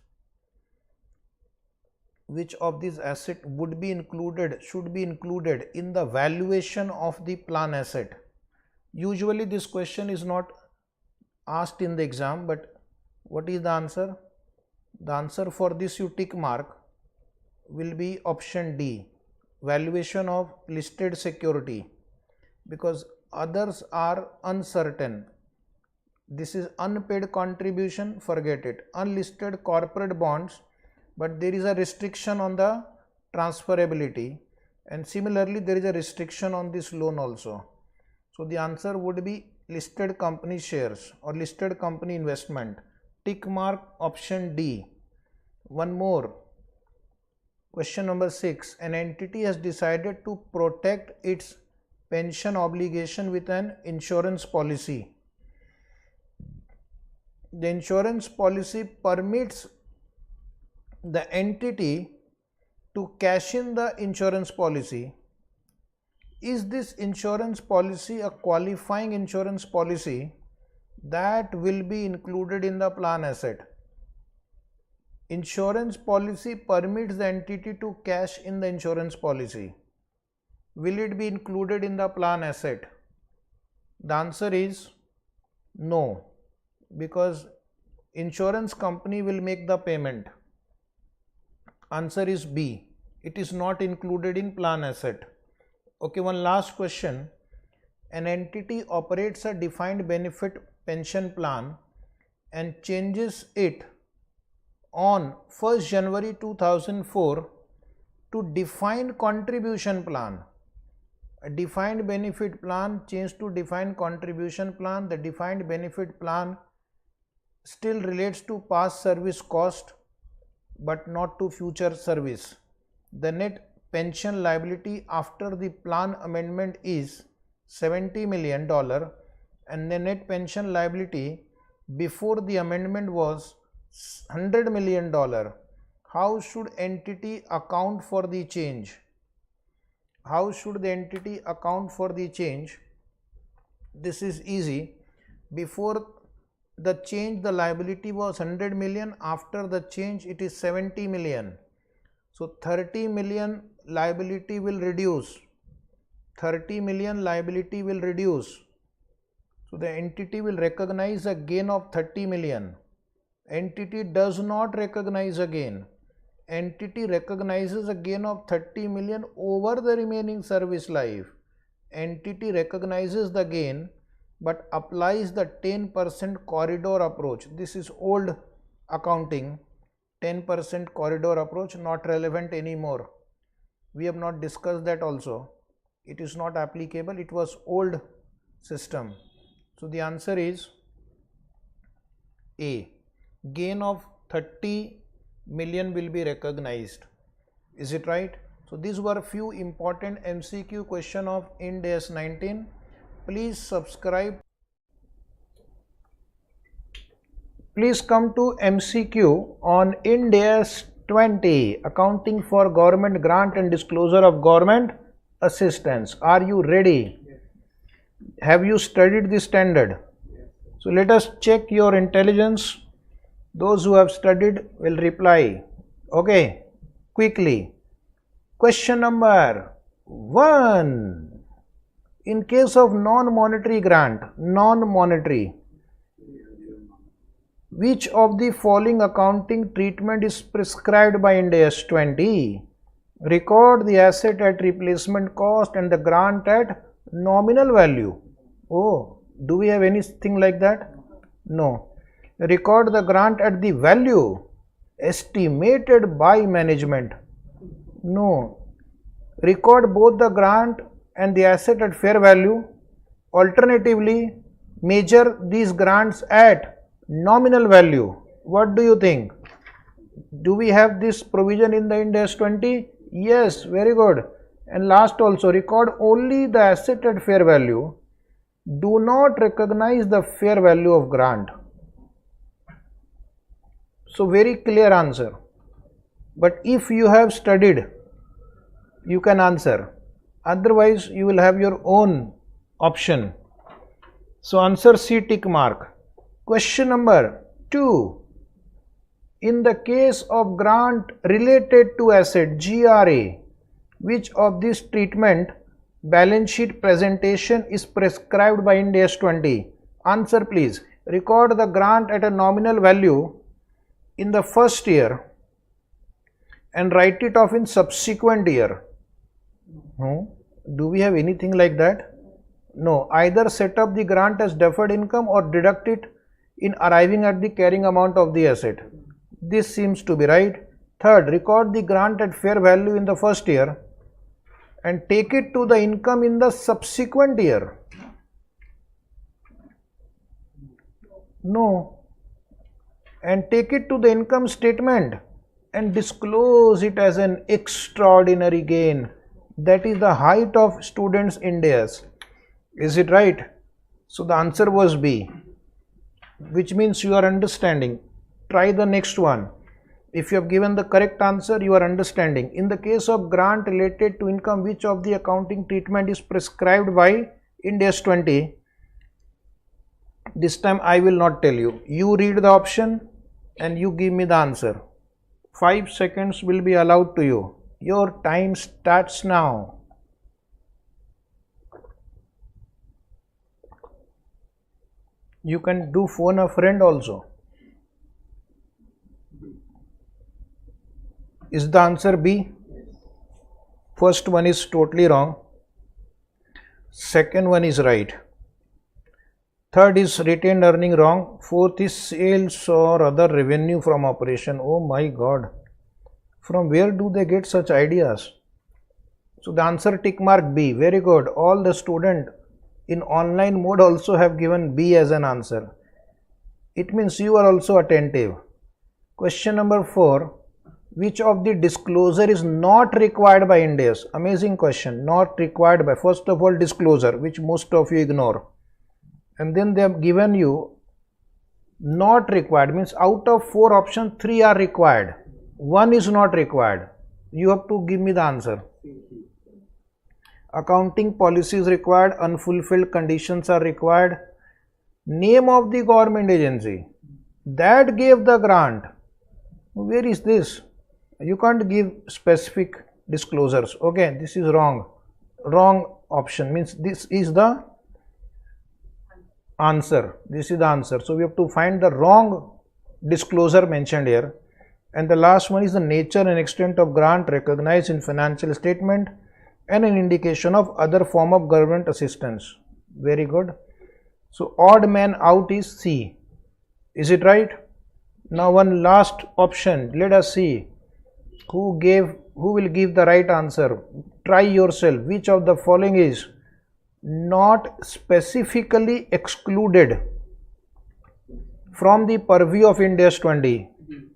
Which of these assets should be included in the valuation of the plan asset? Usually this question is not asked in the exam, but what is the answer? The answer for this you tick mark. will be option D, valuation of listed security, because others are uncertain. This is unpaid contribution, forget it. Unlisted corporate bonds, but there is a restriction on the transferability, and similarly there is a restriction on this loan also. So the answer would be listed company shares or listed company investment. Tick mark option D. One more. Question number 6. An entity has decided to protect its pension obligation with an insurance policy. The insurance policy permits the entity to cash in the insurance policy. Is this insurance policy a qualifying insurance policy that will be included in the plan asset? Insurance policy permits the entity to cash in the insurance policy. Will it be included in the plan asset? The answer is no, because insurance company will make the payment. Answer is B. It is not included in plan asset. Okay, one last question. An entity operates a defined benefit pension plan and changes it on 1st January 2004 to defined contribution plan. A defined benefit plan changed to defined contribution plan. The defined benefit plan still relates to past service cost but not to future service. The net pension liability after the plan amendment is $70 million and the net pension liability before the amendment was $100 million. How should entity account for the change? How should the entity account for the change? This is easy. Before the change the liability was 100 million, after the change it is 70 million. So 30 million liability will reduce. 30 million liability will reduce. So the entity will recognize a gain of 30 million. Entity does not recognize a gain. Entity recognizes a gain of 30 million over the remaining service life. Entity recognizes the gain but applies the 10% corridor approach. This is old accounting. 10% corridor approach, not relevant anymore. We have not discussed that also. It is not applicable. It was old system. So the answer is A. Gain of 30 million will be recognized. Is it right? So these were few important MCQ question of IND AS 19. Please subscribe. Please come to MCQ on IND AS 20, accounting for government grant and disclosure of government assistance. Are you ready? Yes. Have you studied the standard? Yes. So let us check your intelligence. Those who have studied will reply. Okay, quickly. Question number 1. In case of non-monetary grant, non-monetary, which of the following accounting treatment is prescribed by IND AS 20? Record the asset at replacement cost and the grant at nominal value. Oh, do we have anything like that? No. Record the grant at the value estimated by management. No. Record both the grant and the asset at fair value. Alternatively, measure these grants at nominal value. What do you think? Do we have this provision in the IND AS 20? Yes, very good. And last also, record only the asset at fair value. Do not recognize the fair value of grant. So very clear answer. But if you have studied, you can answer. Otherwise, you will have your own option. So answer C, tick mark. Question number 2. In the case of grant related to asset GRA, which of this treatment balance sheet presentation is prescribed by IND AS 20? Answer please. Record the grant at a nominal value in the first year and write it off in subsequent year. No. Do we have anything like that? No. Either set up the grant as deferred income or deduct it in arriving at the carrying amount of the asset. This seems to be right. Third, record the grant at fair value in the first year and take it to the income in the subsequent year. No. And take it to the income statement and disclose it as an extraordinary gain. That is the height of students' IND AS. Is it right? So the answer was B, which means you are understanding. Try the next one. If you have given the correct answer, you are understanding. In the case of grant related to income, which of the accounting treatment is prescribed by IND AS 20? This time I will not tell you. You read the option and you give me the answer. 5 seconds will be allowed to you. Your time starts now. You can do phone a friend also. Is the answer B? First one is totally wrong. Second one is right. Third is retained earning wrong. Fourth is sales or other revenue from operation. Oh my God. From where do they get such ideas? So the answer tick mark B. Very good. All the students in online mode also have given B as an answer. It means you are also attentive. Question number 4. Which of the disclosure is not required by IND AS? Amazing question. Not required by, first of all, disclosure, which most of you ignore. And then they have given you not required, means out of 4 options, 3 are required. 1 is not required. You have to give me the answer. Accounting policy is required, unfulfilled conditions are required. Name of the government agency that gave the grant. Where is this? You can't give specific disclosures. Okay, this is wrong. Wrong option, means this is the answer. This is the answer. So we have to find the wrong disclosure mentioned here. And the last one is the nature and extent of grant recognized in financial statement and an indication of other form of government assistance. Very good. So odd man out is C. Is it right? Now one last option. Let us see who will give the right answer. Try yourself. Which of the following is not specifically excluded from the purview of IND AS 20?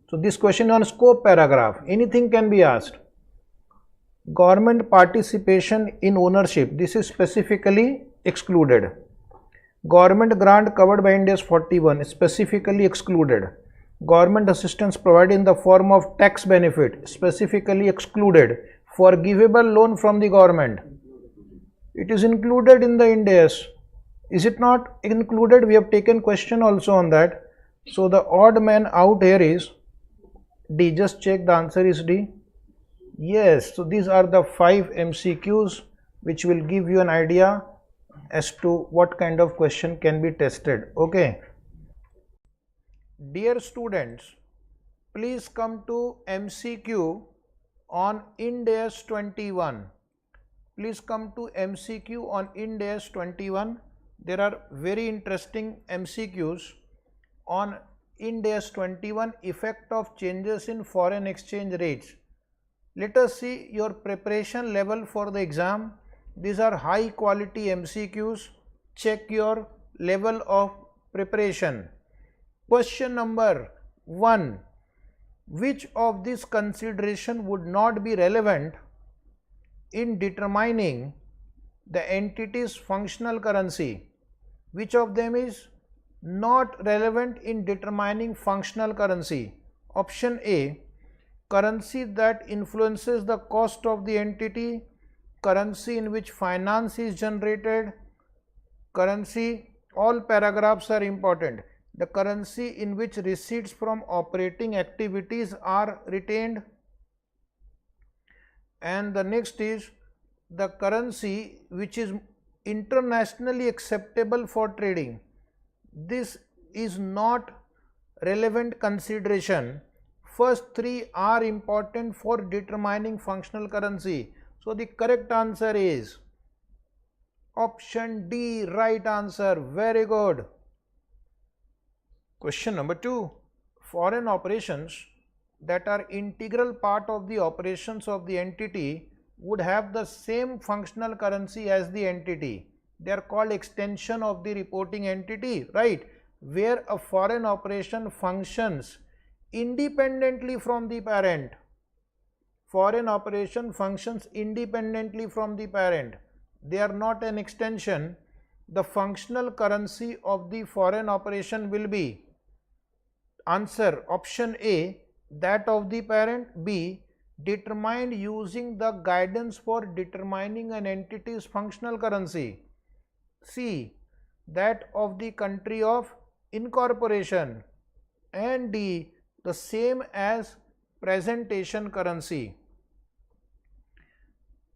So this question on scope paragraph, anything can be asked. Government participation in ownership, this is specifically excluded. Government grant covered by IND AS 41, specifically excluded. Government assistance provided in the form of tax benefit, specifically excluded. Forgivable loan from the government, it is included in the IND AS. Is it not included? We have taken question also on that. So the odd man out here is D. Just check, the answer is D. Yes. So these are the 5 MCQs which will give you an idea as to what kind of question can be tested. Okay. Dear students, please come to MCQ on IND AS 21. Please come to MCQ on IND AS 21. There are very interesting MCQs on IND AS 21, effect of changes in foreign exchange rates. Let us see your preparation level for the exam. These are high quality MCQs. Check your level of preparation. Question number 1. Which of these consideration would not be relevant in determining the entity's functional currency? Which of them is not relevant in determining functional currency? Option A, currency that influences the cost of the entity, currency in which finance is generated, currency, all paragraphs are important. The currency in which receipts from operating activities are retained, and the next is the currency which is internationally acceptable for trading. This is not relevant consideration first three are important for determining functional currency. So the correct answer is option D, right answer. Very good. Question number 2. Foreign operations that are integral part of the operations of the entity would have the same functional currency as the entity. They are called extension of the reporting entity, right? Where a foreign operation functions independently from the parent. Foreign operation functions independently from the parent. They are not an extension. The functional currency of the foreign operation will be answer option A, that of the parent. B, determined using the guidance for determining an entity's functional currency. C, that of the country of incorporation. And D, the same as presentation currency.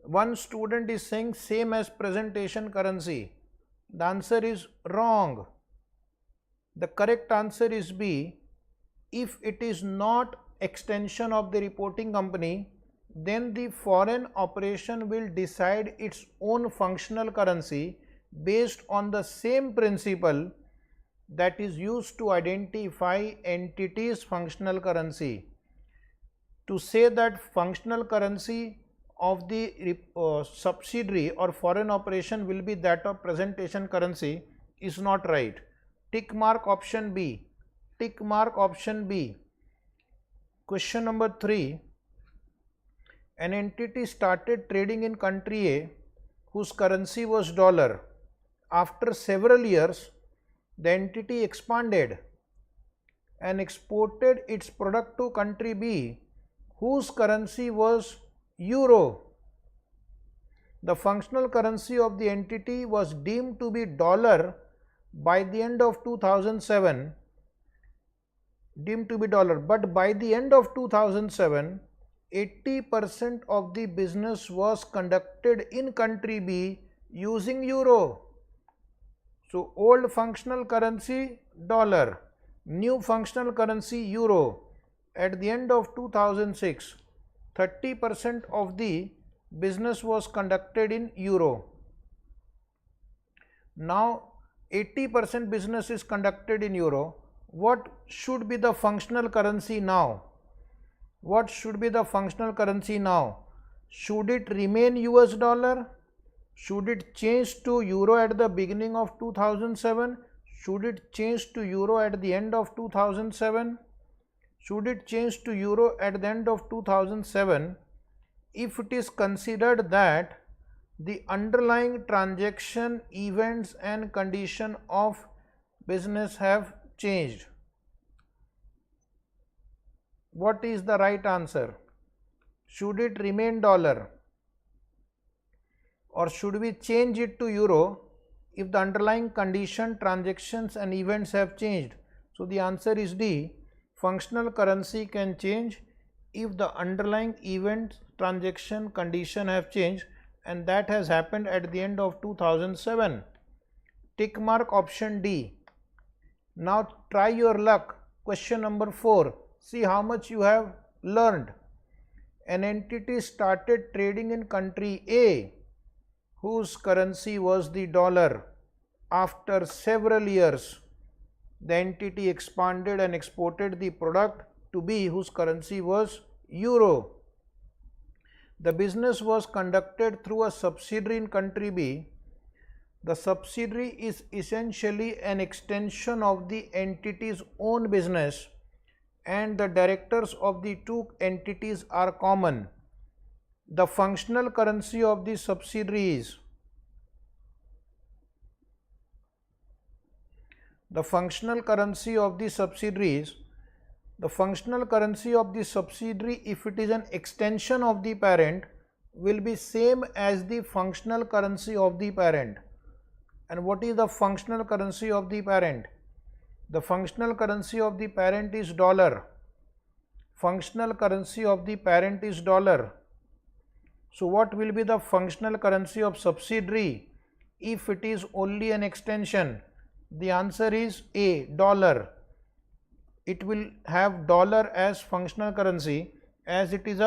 One student is saying same as presentation currency. The answer is wrong. The correct answer is B. If it is not extension of the reporting company, then the foreign operation will decide its own functional currency based on the same principle that is used to identify entities' functional currency. To say that functional currency of the subsidiary or foreign operation will be that of presentation currency is not right. Tick mark option B. Tick mark option B. Question number 3. An entity started trading in country A whose currency was dollar. After several years, the entity expanded and exported its product to country B whose currency was euro. The functional currency of the entity was deemed to be dollar by the end of 2007. But by the end of 2007, 80% of the business was conducted in country B using euro. So old functional currency dollar, new functional currency euro. At the end of 2006, 30% of the business was conducted in euro. Now 80% business is conducted in euro. What should be the functional currency now? What should be the functional currency now? Should it remain US dollar? Should it change to euro at the beginning of 2007? Should it change to euro at the end of 2007? Should it change to euro at the end of 2007? If it is considered that the underlying transaction, events and condition of business have changed. What is the right answer? Should it remain dollar or should we change it to euro if the underlying condition, transactions and events have changed? So the answer is D. Functional currency can change if the underlying event, transaction, condition have changed, and that has happened at the end of 2007. Tick mark option D. Now try your luck. Question number 4. See how much you have learned. An entity started trading in country A whose currency was the dollar. After several years, the entity expanded and exported the product to B whose currency was euro. The business was conducted through a subsidiary in country B. The subsidiary is essentially an extension of the entity's own business and the directors of the two entities are common. The functional currency of the subsidiary is the functional currency of the subsidiaries. The functional currency of the subsidiary, if it is an extension of the parent, will be same as the functional currency of the parent. And what is the functional currency of the parent? The functional currency of the parent is dollar. Functional currency of the parent is dollar. So what will be the functional currency of subsidiary if it is only an extension? The answer is A, dollar. it will have dollar as functional currency, as it is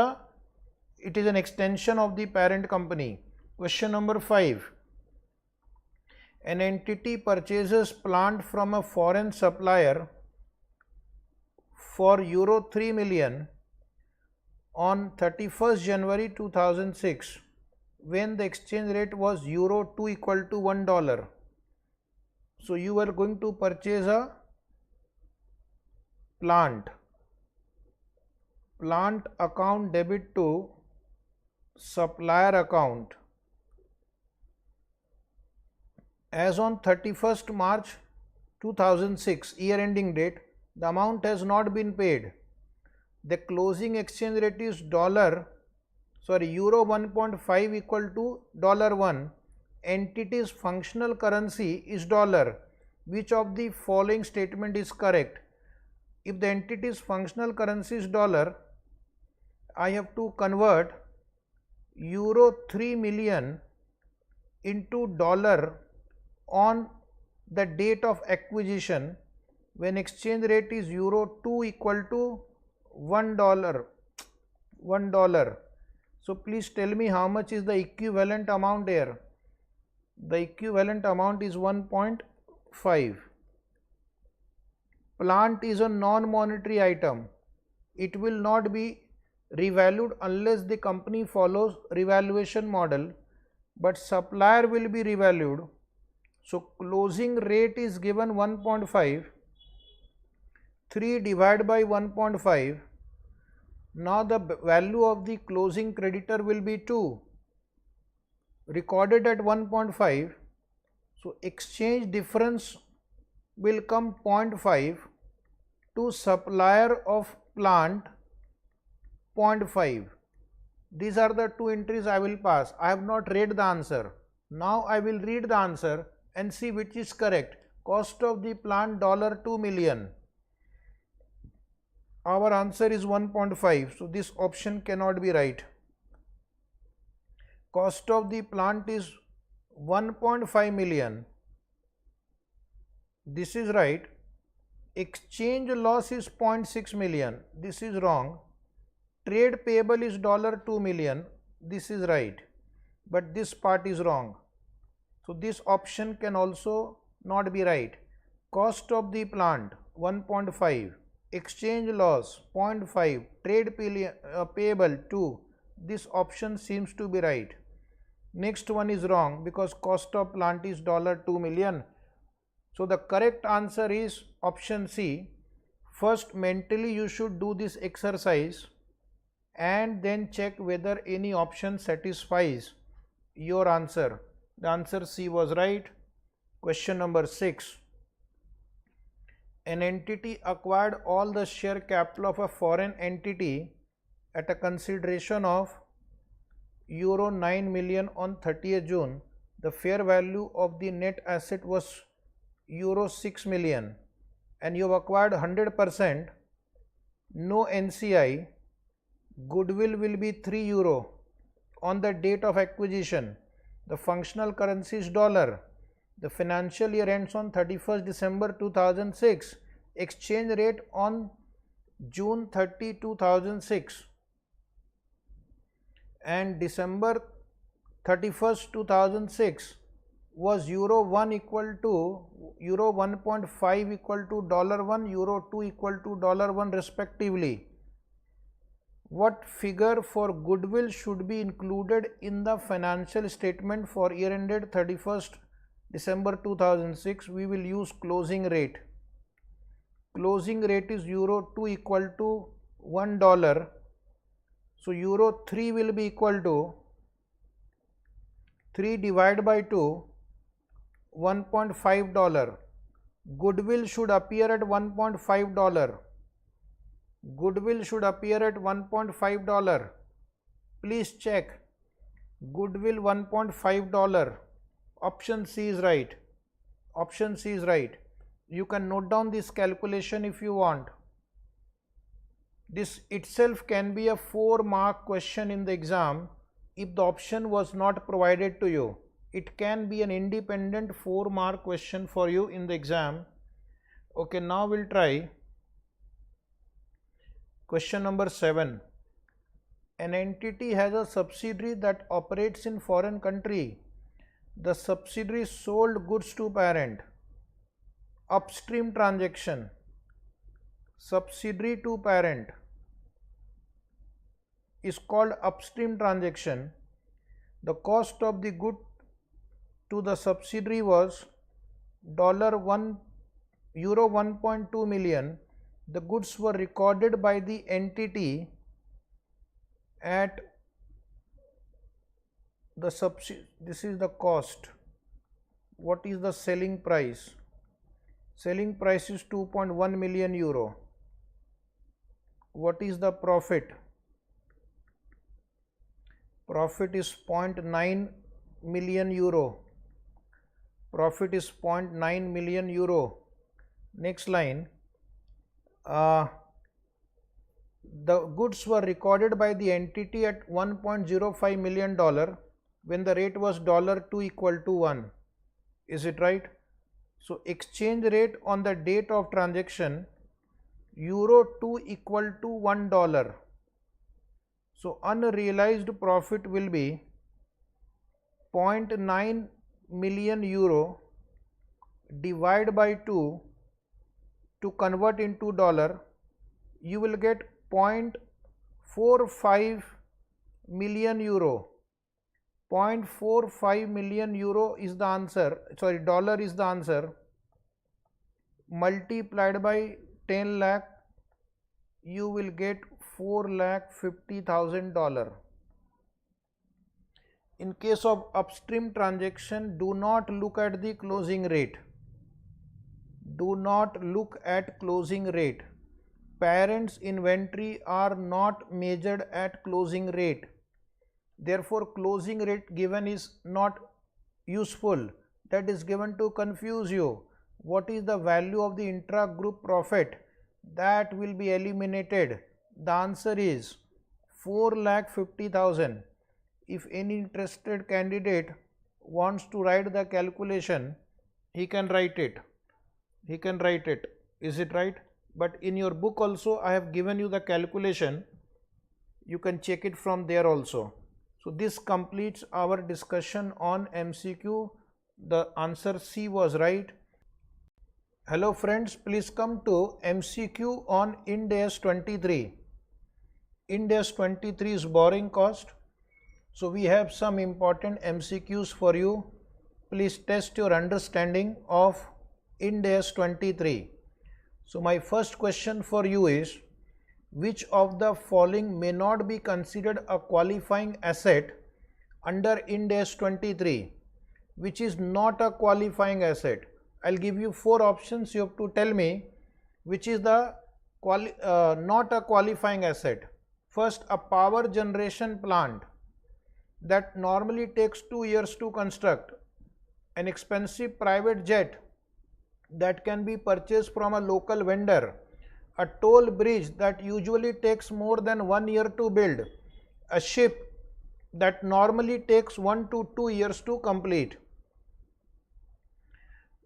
an extension of the parent company. Question number 5. An entity purchases plant from a foreign supplier for euro 3 million on 31st January 2006 when the exchange rate was euro 2 equal to $1. So you are going to purchase a plant account debit to supplier account. As on 31st March 2006 year ending date, the amount has not been paid. The closing exchange rate is euro 1.5 equal to $1. Entity's functional currency is dollar. Which of the following statement is correct? If the entity's functional currency is dollar, I have to convert euro 3 million into dollar on the date of acquisition when exchange rate is euro 2 equal to $1. So please tell me how much is the equivalent amount here. The equivalent amount is 1.5. Plant is a non-monetary item. It will not be revalued unless the company follows revaluation model, but supplier will be revalued. So closing rate is given 1.5. 3 divided by 1.5. Now the value of the closing creditor will be 2, recorded at 1.5. So exchange difference will come 0.5 to supplier of plant 0.5. These are the two entries I will pass. I have not read the answer. Now I will read the answer and see which is correct. Cost of the plant $2 million. Our answer is 1.5. So this option cannot be right. Cost of the plant is 1.5 million. This is right. Exchange loss is 0.6 million. This is wrong. Trade payable is $2 million. This is right. But this part is wrong. So this option can also not be right. Cost of the plant 1.5. Exchange loss 0.5. Trade payable 2. This option seems to be right. Next one is wrong because cost of plant is $2 million. So the correct answer is option C. First, mentally you should do this exercise and then check whether any option satisfies your answer. The answer C was right. Question number 6. An entity acquired all the share capital of a foreign entity at a consideration of euro 9 million on 30th June. The fair value of the net asset was euro 6 million and you have acquired 100%. No NCI. Goodwill will be 3 euro on the date of acquisition. The functional currency is dollar. The financial year ends on 31st December 2006. Exchange rate on June 30, 2006 and December 31st, 2006 was euro 1 equal to euro 1.5 equal to $1, euro 2 equal to $1 respectively. What figure for goodwill should be included in the financial statement for year ended 31st December 2006? We will use closing rate. Closing rate is euro 2 equal to $1. So euro 3 will be equal to 3 divided by 2, $1.5. Goodwill should appear at $1.5. Goodwill should appear at $1.5. Please check. Goodwill $1.5. Option C is right. Option C is right. You can note down this calculation if you want. This itself can be a 4-mark question in the exam if the option was not provided to you. It can be an independent 4-mark question for you in the exam. Okay, now we'll try. Question number 7. An entity has a subsidiary that operates in foreign country. The subsidiary sold goods to parent. Upstream transaction. Subsidiary to parent is called upstream transaction. The cost of the good to the subsidiary was euro 1.2 million. The goods were recorded by the entity at the subsidiary. This is the cost. What is the selling price? Selling price is 2.1 million euro. What is the profit? Profit is 0.9 million euro. Profit is 0.9 million euro. Next line. The goods were recorded by the entity at $1.05 million when the rate was $2 equal to 1. Is it right? So exchange rate on the date of transaction, euro 2 equal to $1. So unrealized profit will be 0.9 million euro divided by 2 to convert into dollar. You will get 0.45 million euro. 0.45 million euro is the answer, sorry, dollar is the answer. Multiplied by 10 lakh, you will get $4,50,000. In case of upstream transaction, do not look at the closing rate. Do not look at closing rate. Parent's inventory are not measured at closing rate. Therefore, closing rate given is not useful. That is given to confuse you. What is the value of the intra-group profit? That will be eliminated. The answer is 4,50,000. If any interested candidate wants to write the calculation, he can write it. Is it right? But in your book also I have given you the calculation. You can check it from there also. So this completes our discussion on MCQ. The answer C was right. Hello friends, please come to MCQ on IND AS 23. IND AS 23 is borrowing cost. So we have some important MCQs for you. Please test your understanding of IND AS 23. So my first question for you is, which of the following may not be considered a qualifying asset under IND AS 23? Which is not a qualifying asset? I'll give you 4 options. You have to tell me which is the not a qualifying asset. First, a power generation plant that normally takes 2 years to construct. An expensive private jet that can be purchased from a local vendor. A toll bridge that usually takes more than 1 year to build. A ship that normally takes 1 to 2 years to complete.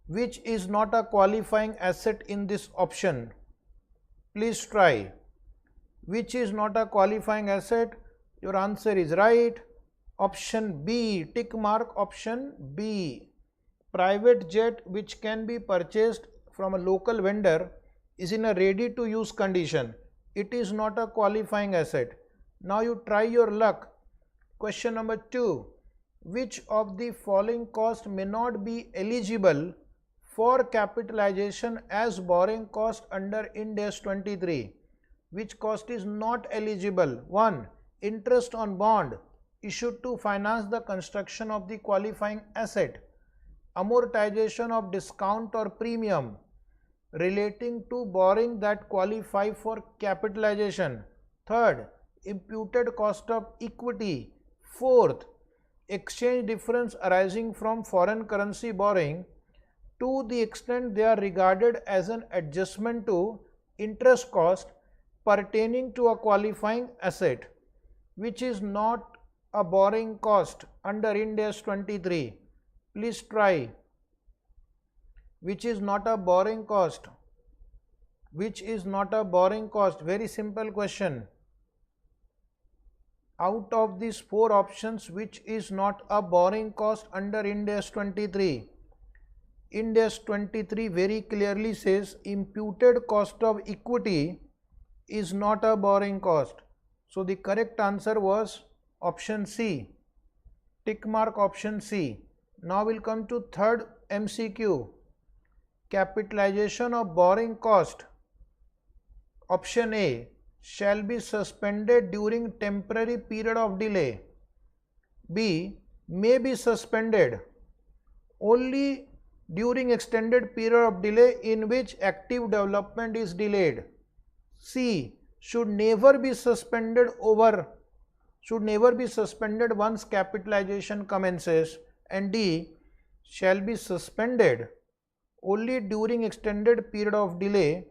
Which is not a qualifying asset in this option? Please try. Which is not a qualifying asset? Your answer is right. Option B, tick mark option B. Private jet which can be purchased from a local vendor is in a ready to use condition. It is not a qualifying asset. Now you try your luck. Question number 2. Which of the following cost may not be eligible for capitalization as borrowing cost under IND AS 23? Which cost is not eligible? 1. Interest on bond issued to finance the construction of the qualifying asset. Amortization of discount or premium relating to borrowing that qualify for capitalization. 3rd, imputed cost of equity. 4th, exchange difference arising from foreign currency borrowing to the extent they are regarded as an adjustment to interest cost pertaining to a qualifying asset. Which is not a borrowing cost under IND AS 23? Please try. Which is not a borrowing cost? which is not a borrowing cost? Very simple question. Out of these 4 options, which is not a borrowing cost under IND AS 23? IND AS 23 very clearly says imputed cost of equity is not a borrowing cost. So the correct answer was option C. Tick mark option C. Now we'll come to third MCQ. Capitalization of borrowing cost. Option A shall be suspended during temporary period of delay. B may be suspended only during extended period of delay in which active development is delayed. C should never be suspended once capitalization commences, and D shall be suspended only during extended period of delay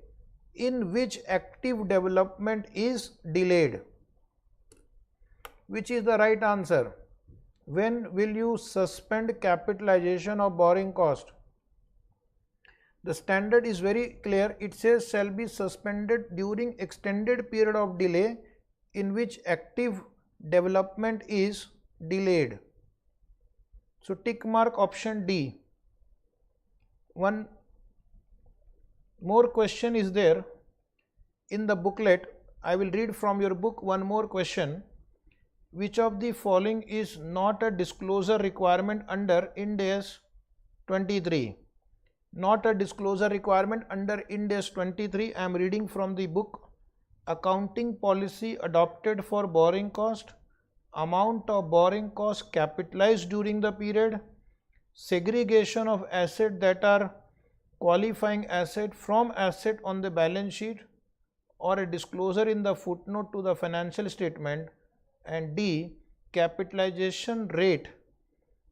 in which active development is delayed. Which is the right answer? When will you suspend capitalization of borrowing cost? The standard is very clear. It says shall be suspended during extended period of delay in which active development is delayed. So tick mark option D. One more question is there in the booklet. I will read from your book one more question. Which of the following is not a disclosure requirement under IND AS 23? Not a disclosure requirement under IND AS 23. I am reading from the book. Accounting policy adopted for borrowing cost, amount of borrowing cost capitalized during the period, segregation of assets that are qualifying asset from asset on the balance sheet, or a disclosure in the footnote to the financial statement, and D capitalization rate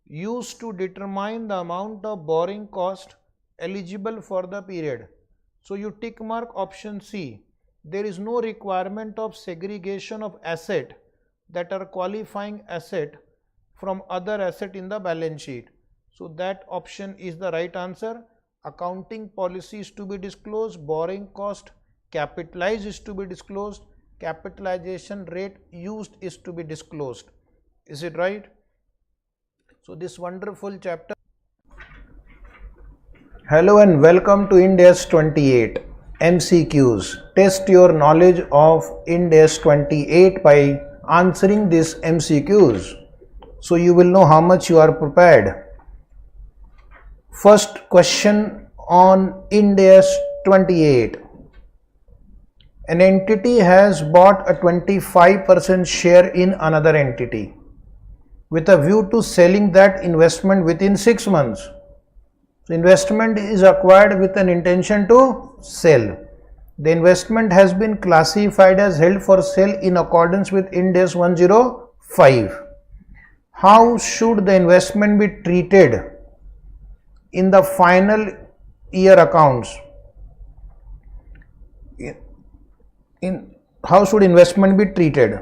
used to determine the amount of borrowing cost eligible for the period. So you tick mark option C. There is no requirement of segregation of asset that are qualifying asset from other asset in the balance sheet. So that option is the right answer. Accounting policy is to be disclosed, borrowing cost capitalized is to be disclosed, capitalization rate used is to be disclosed. Is it right? So this wonderful chapter. Hello and welcome to IND AS 28 MCQs. Test your knowledge of IND AS 28 by answering these MCQs, so you will know how much you are prepared. First question on IND AS 28. An entity has bought a 25% share in another entity with a view to selling that investment within 6 months. So investment is acquired with an intention to sell. The investment has been classified as held for sale in accordance with IND AS 105. How should the investment be treated in the final year accounts? How should investment be treated?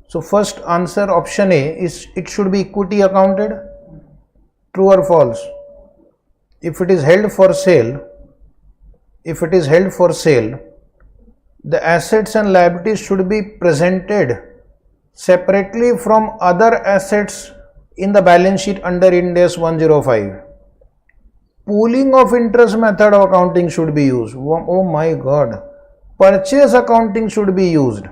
So first answer option A is it should be equity accounted. True or false? If it is held for sale, the assets and liabilities should be presented separately from other assets in the balance sheet under IND AS 105. Pooling of interest method of accounting should be used. Oh my God. Purchase accounting should be used.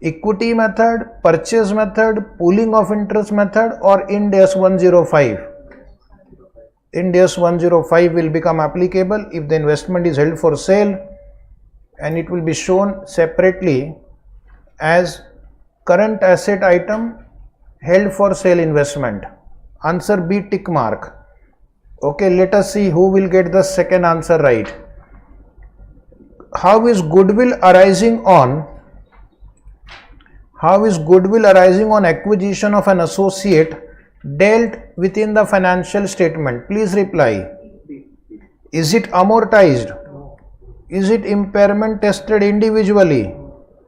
Equity method, purchase method, pooling of interest method, or IND AS 105. IND AS 105 will become applicable if the investment is held for sale, and it will be shown separately as current asset item held for sale investment. Answer B, tick mark. Okay, let us see who will get the second answer right. How is goodwill arising on acquisition of an associate dealt within the financial statement? Please reply. Is it amortized? Is it impairment tested individually?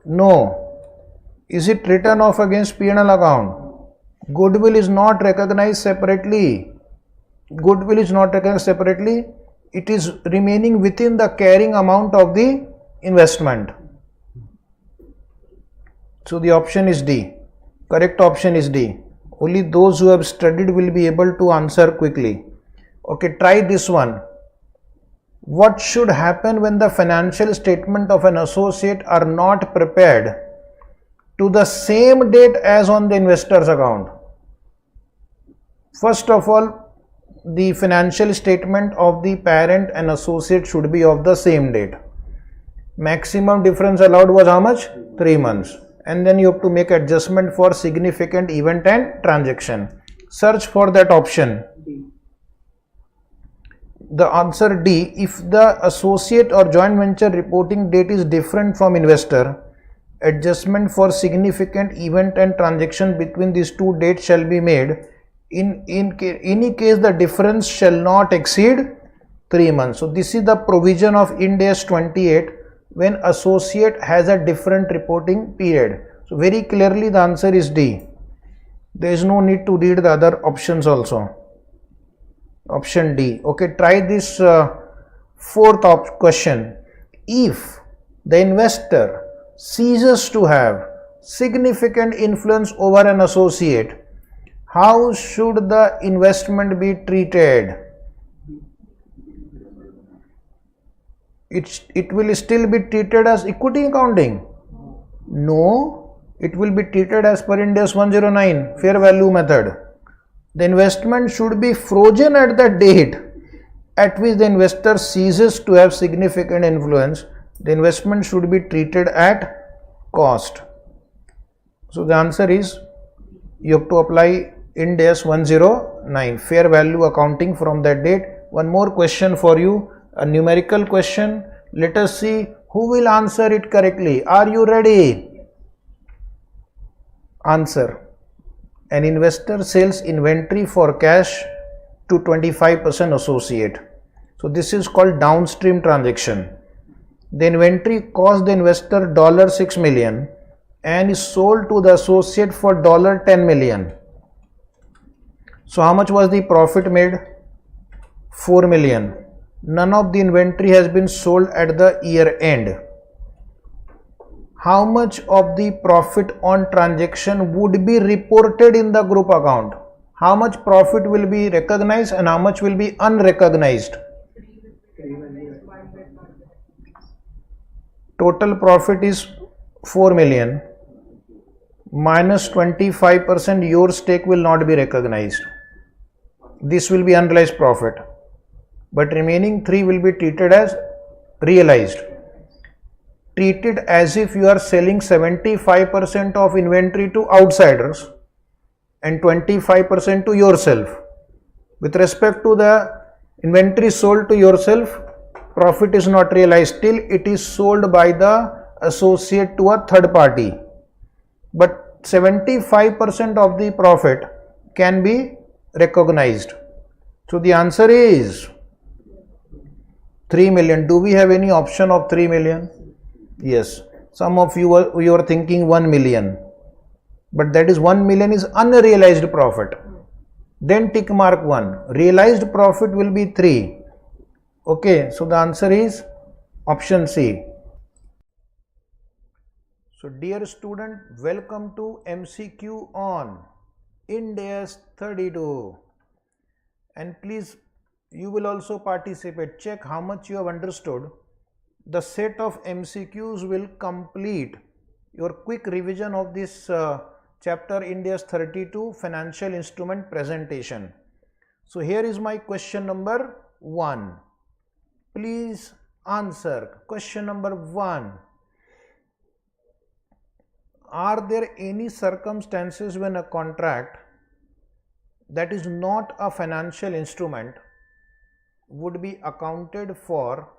No. Is it written off against P&L account? Goodwill is not recognized separately. it is remaining within the carrying amount of the investment. So the option is D. Correct option is D. Only those who have studied will be able to answer quickly. Okay, try this one. What should happen when the financial statement of an associate are not prepared to the same date as on the investor's account? First of all, the financial statement of the parent and associate should be of the same date. Maximum difference allowed was how much? 3 months. And then you have to make adjustment for significant event and transaction. Search for that option. The answer D. If the associate or joint venture reporting date is different from investor, adjustment for significant event and transaction between these two dates shall be made. In any case, the difference shall not exceed 3 months. So this is the provision of IND AS 28 when associate has a different reporting period. So very clearly the answer is D. There is no need to read the other options also. Option D. Okay, try this fourth question. If the investor ceases to have significant influence over an associate, how should the investment be treated? It will still be treated as equity accounting? No, it will be treated as per IND AS 109 fair value method. The investment should be frozen at the date at which the investor ceases to have significant influence. The investment should be treated at cost. So the answer is you have to apply IND AS 109 fair value accounting from that date. One more question for you, a numerical question. Let us see who will answer it correctly. Are you ready? Answer. An investor sells inventory for cash to 25% associate. So this is called downstream transaction. The inventory cost the investor $6 million and is sold to the associate for $10 million. So how much was the profit made? 4 million. None of the inventory has been sold at the year end. How much of the profit on transaction would be reported in the group account? How much profit will be recognized and how much will be unrecognized? Total profit is 4 million. Minus 25%, your stake will not be recognized. This will be unrealized profit. But remaining 3 will be treated as realized. Treat it as if you are selling 75% of inventory to outsiders and 25% to yourself. With respect to the inventory sold to yourself, profit is not realized till it is sold by the associate to a third party. But 75% of the profit can be recognized. So the answer is 3 million. Do we have any option of 3 million? Yes. Some of you are thinking 1 million. But that is 1 million is unrealized profit. Then tick mark 1. Realized profit will be 3. Okay. So the answer is option C. So dear student, welcome to MCQ on IND AS 32. And please, you will also participate. Check how much you have understood. The set of MCQs will complete your quick revision of this chapter IND AS 32 financial instrument presentation. So here is my question number 1. Please answer. Question number 1. Are there any circumstances when a contract that is not a financial instrument would be accounted for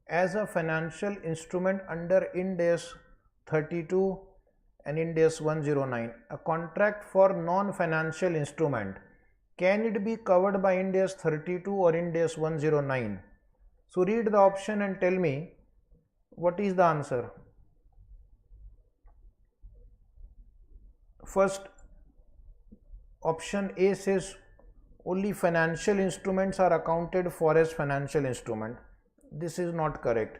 as a financial instrument under IND AS 32 and IND AS 109? A contract for non-financial instrument, can it be covered by IND AS 32 or IND AS 109? So read the option and tell me what is the answer. First, option A says only financial instruments are accounted for as financial instrument. This is not correct.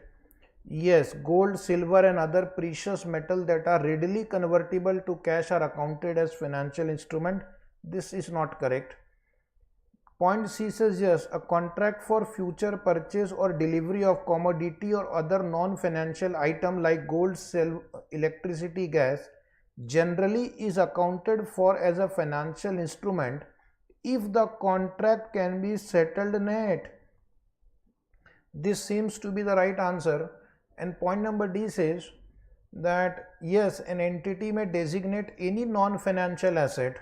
Yes, gold, silver and other precious metal that are readily convertible to cash are accounted as financial instrument. This is not correct. Point C says yes, a contract for future purchase or delivery of commodity or other non-financial item like gold, silver, electricity, gas generally is accounted for as a financial instrument if the contract can be settled net. This seems to be the right answer. And point number D says that yes, an entity may designate any non-financial asset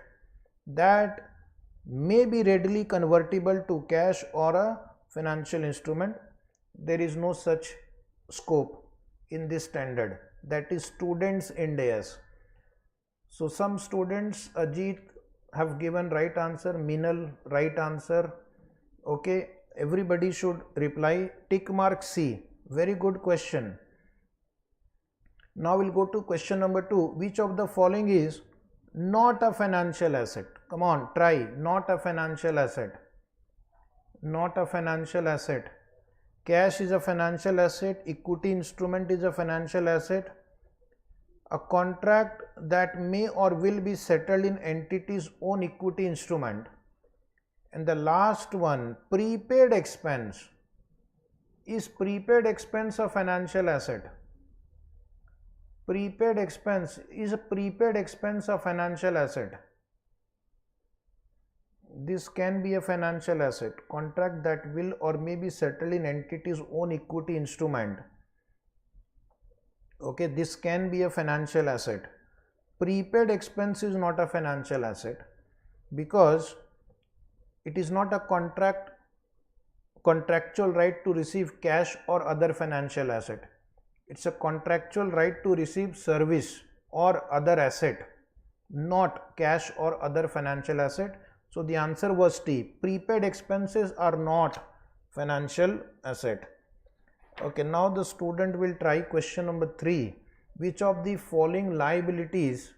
that may be readily convertible to cash or a financial instrument. There is no such scope in this standard, that is students IND AS. So some students, Ajit, have given right answer, Minal right answer. Okay, everybody should reply. Tick mark C. Very good question. Now we'll go to question number 2. Which of the following is not a financial asset? Come on, try. Not a financial asset. Not a financial asset. Cash is a financial asset. Equity instrument is a financial asset. A contract that may or will be settled in entity's own equity instrument. And the last one, prepaid expense. Is prepaid expense a financial asset? Prepaid expense, is a prepaid expense a financial asset? This can be a financial asset. Contract that will or may be settled in entity's own equity instrument. Okay, this can be a financial asset. Prepaid expense is not a financial asset because it is not a contractual right to receive cash or other financial asset. It's a contractual right to receive service or other asset, not cash or other financial asset. So the answer was T. Prepaid expenses are not financial asset. Okay, now the student will try question number 3. Which of the following liabilities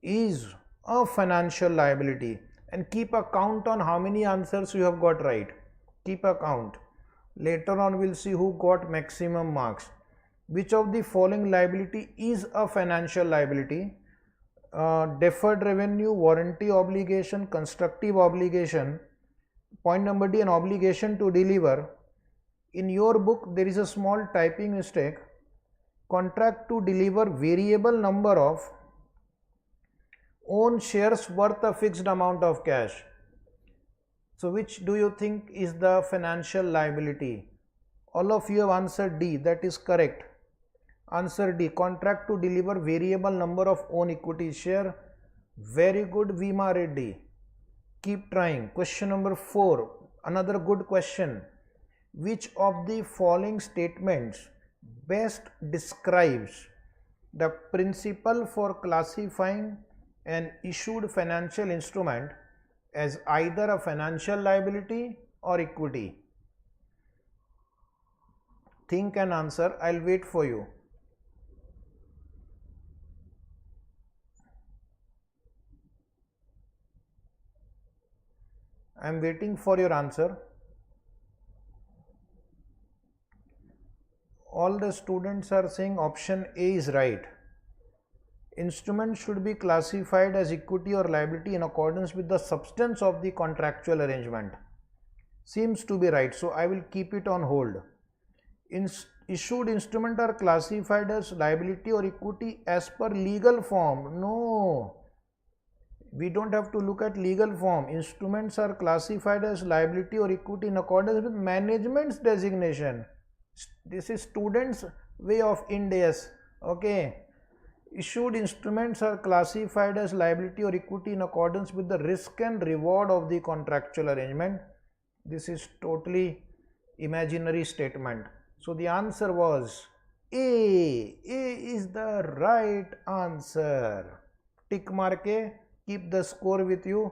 is a financial liability? And keep a count on how many answers you have got right. Keep a count. Later on we'll see who got maximum marks. Which of the following liability is a financial liability? Deferred revenue, warranty obligation, constructive obligation. Point number D, an obligation to deliver. In your book there is a small typing mistake. Contract to deliver variable number of own shares worth a fixed amount of cash. So which do you think is the financial liability? All of you have answered D, that is correct. Answer D, contract to deliver variable number of own equity share. Very good, Vima Reddy. Keep trying. Question number 4, another good question. Which of the following statements best describes the principle for classifying an issued financial instrument as either a financial liability or equity? Think and answer. I'll wait for you. I'm waiting for your answer. All the students are saying option A is right. Instrument should be classified as equity or liability in accordance with the substance of the contractual arrangement. Seems to be right, so I will keep it on hold. Issued instruments are classified as liability or equity as per legal form. No, we don't have to look at legal form. Instruments are classified as liability or equity in accordance with management's designation. This is students' way of IND AS. Okay. Issued instruments are classified as liability or equity in accordance with the risk and reward of the contractual arrangement. This is totally imaginary statement. So the answer was A. A is the right answer. Tick mark A. Keep the score with you.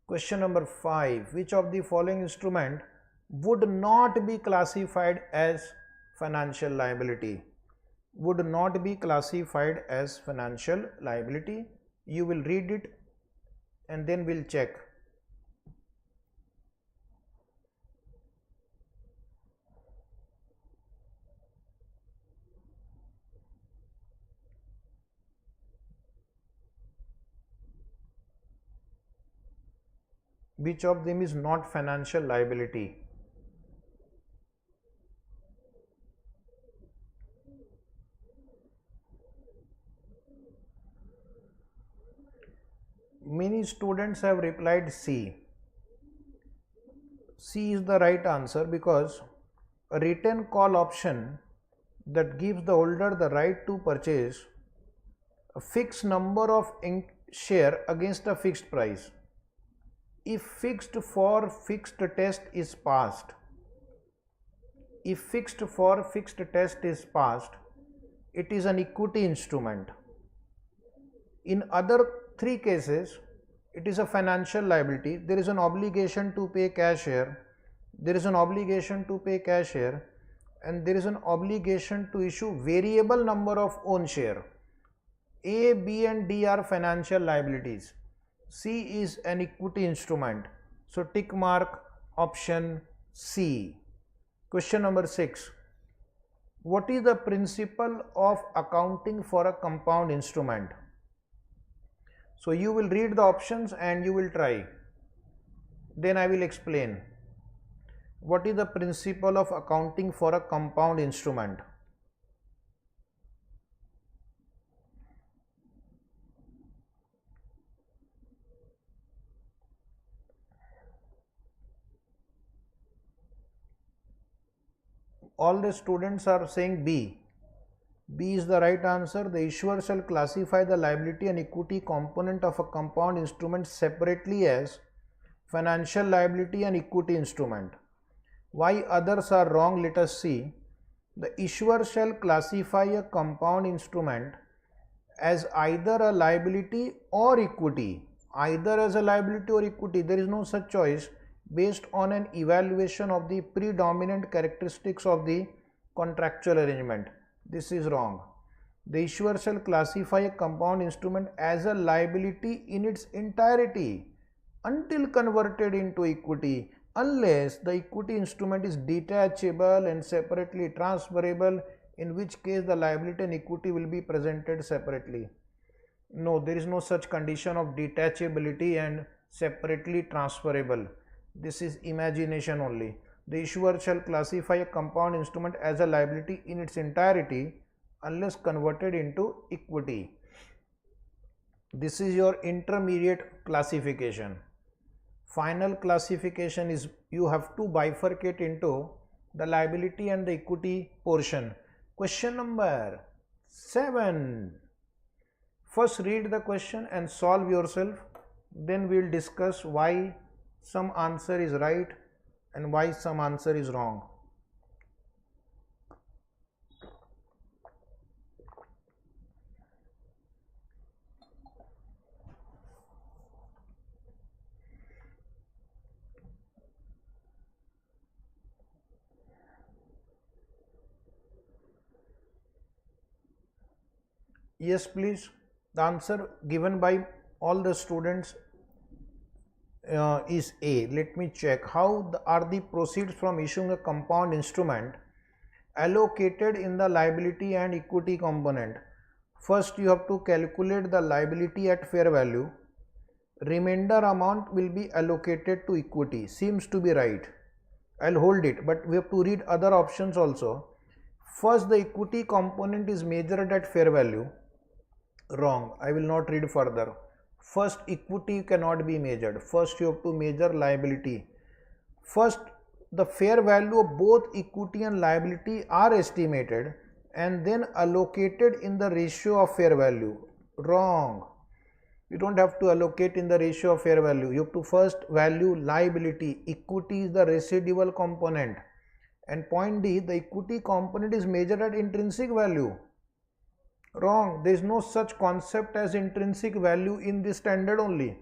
Question number 5. Which of the following instrument would not be classified as financial liability? Would not be classified as financial liability. You will read it and then we'll check. Which of them is not financial liability? Many students have replied C. C is the right answer because a return call option that gives the holder the right to purchase a fixed number of share against a fixed price. If fixed for fixed test is passed, it is an equity instrument. In other three cases, it is a financial liability. There is an obligation to pay cash here, and there is an obligation to issue variable number of own share. A, B and D are financial liabilities. C is an equity instrument. So tick mark option C. Question number 6. What is the principle of accounting for a compound instrument? So you will read the options and you will try. Then I will explain. What is the principle of accounting for a compound instrument? All the students are saying B. B is the right answer. The issuer shall classify the liability and equity component of a compound instrument separately as financial liability and equity instrument. Why others are wrong? Let us see. The issuer shall classify a compound instrument as either a liability or equity. Either as a liability or equity. There is no such choice based on an evaluation of the predominant characteristics of the contractual arrangement. This is wrong. The issuer shall classify a compound instrument as a liability in its entirety until converted into equity, unless the equity instrument is detachable and separately transferable, in which case the liability and equity will be presented separately. No, there is no such condition of detachability and separately transferable. This is imagination only. The issuer shall classify a compound instrument as a liability in its entirety unless converted into equity. This is your intermediate classification. Final classification is you have to bifurcate into the liability and the equity portion. Question number 7. First read the question and solve yourself. Then we will discuss why some answer is right and why some answer is wrong. Yes, please. The answer given by all the students is A. Let me check. How are the proceeds from issuing a compound instrument allocated in the liability and equity component? First, you have to calculate the liability at fair value. Remainder amount will be allocated to equity. Seems to be right. I'll hold it, but we have to read other options also. First, the equity component is measured at fair value. Wrong. I will not read further. First, equity cannot be measured. First, you have to measure liability. First, the fair value of both equity and liability are estimated and then allocated in the ratio of fair value. Wrong. You don't have to allocate in the ratio of fair value. You have to first value liability. Equity is the residual component. And point D, the equity component is measured at intrinsic value. Wrong. There is no such concept as intrinsic value in this standard only.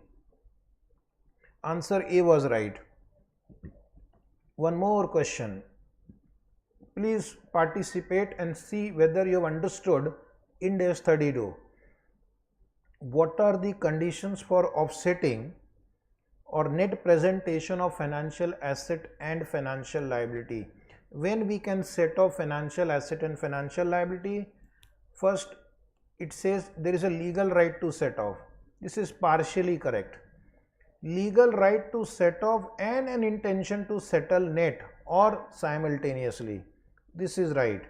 Answer A was right. One more question. Please participate and see whether you have understood IND AS 32. What are the conditions for offsetting or net presentation of financial asset and financial liability? When we can set off financial asset and financial liability? First, it says there is a legal right to set off. This is partially correct. legal right to set off and an intention to settle net or simultaneously. This is right.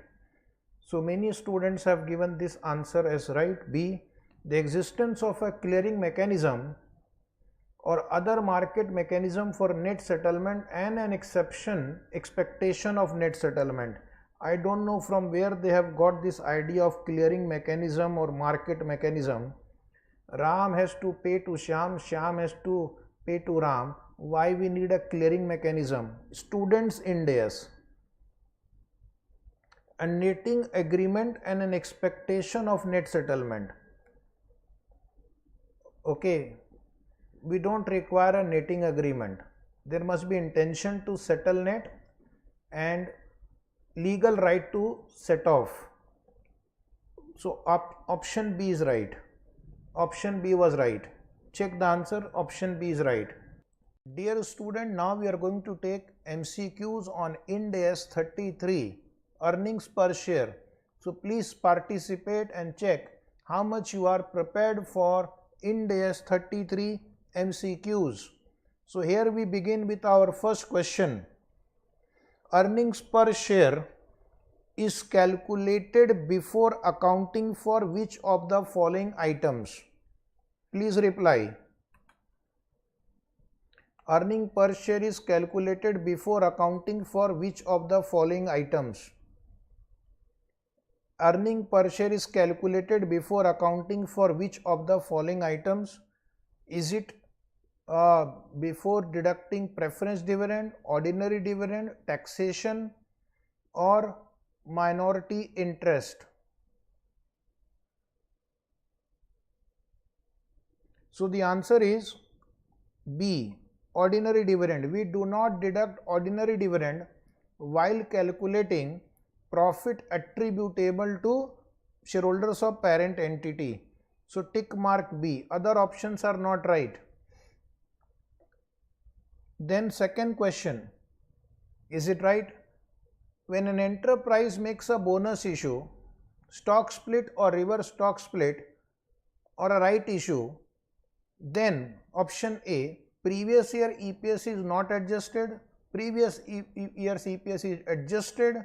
So many students have given this answer as right. B, the existence of a clearing mechanism or other market mechanism for net settlement and an expectation of net settlement. I don't know from where they have got this idea of clearing mechanism or market mechanism. Ram has to pay to Shyam, Shyam has to pay to Ram. Why we need a clearing mechanism? Students IND AS. A netting agreement and an expectation of net settlement. Okay, we don't require a netting agreement. There must be intention to settle net and legal right to set off. So option B is right. Option B was right. Check the answer. Option B is right. Dear student, now we are going to take MCQs on IND AS 33, earnings per share. So please participate and check how much you are prepared for IND AS 33 MCQs. So here we begin with our first question. Earnings per share is calculated before accounting for which of the following items? Please reply. Earning per share is calculated before accounting for which of the following items? Earning per share is calculated before accounting for which of the following items? Is it before deducting preference dividend, ordinary dividend, taxation, or minority interest? So the answer is B, ordinary dividend. We do not deduct ordinary dividend while calculating profit attributable to shareholders of parent entity. So tick mark B. Other options are not right. Then second question, is it right? When an enterprise makes a bonus issue, stock split or reverse stock split, or a right issue, then option A, previous year EPS is not adjusted, previous year's EPS is adjusted,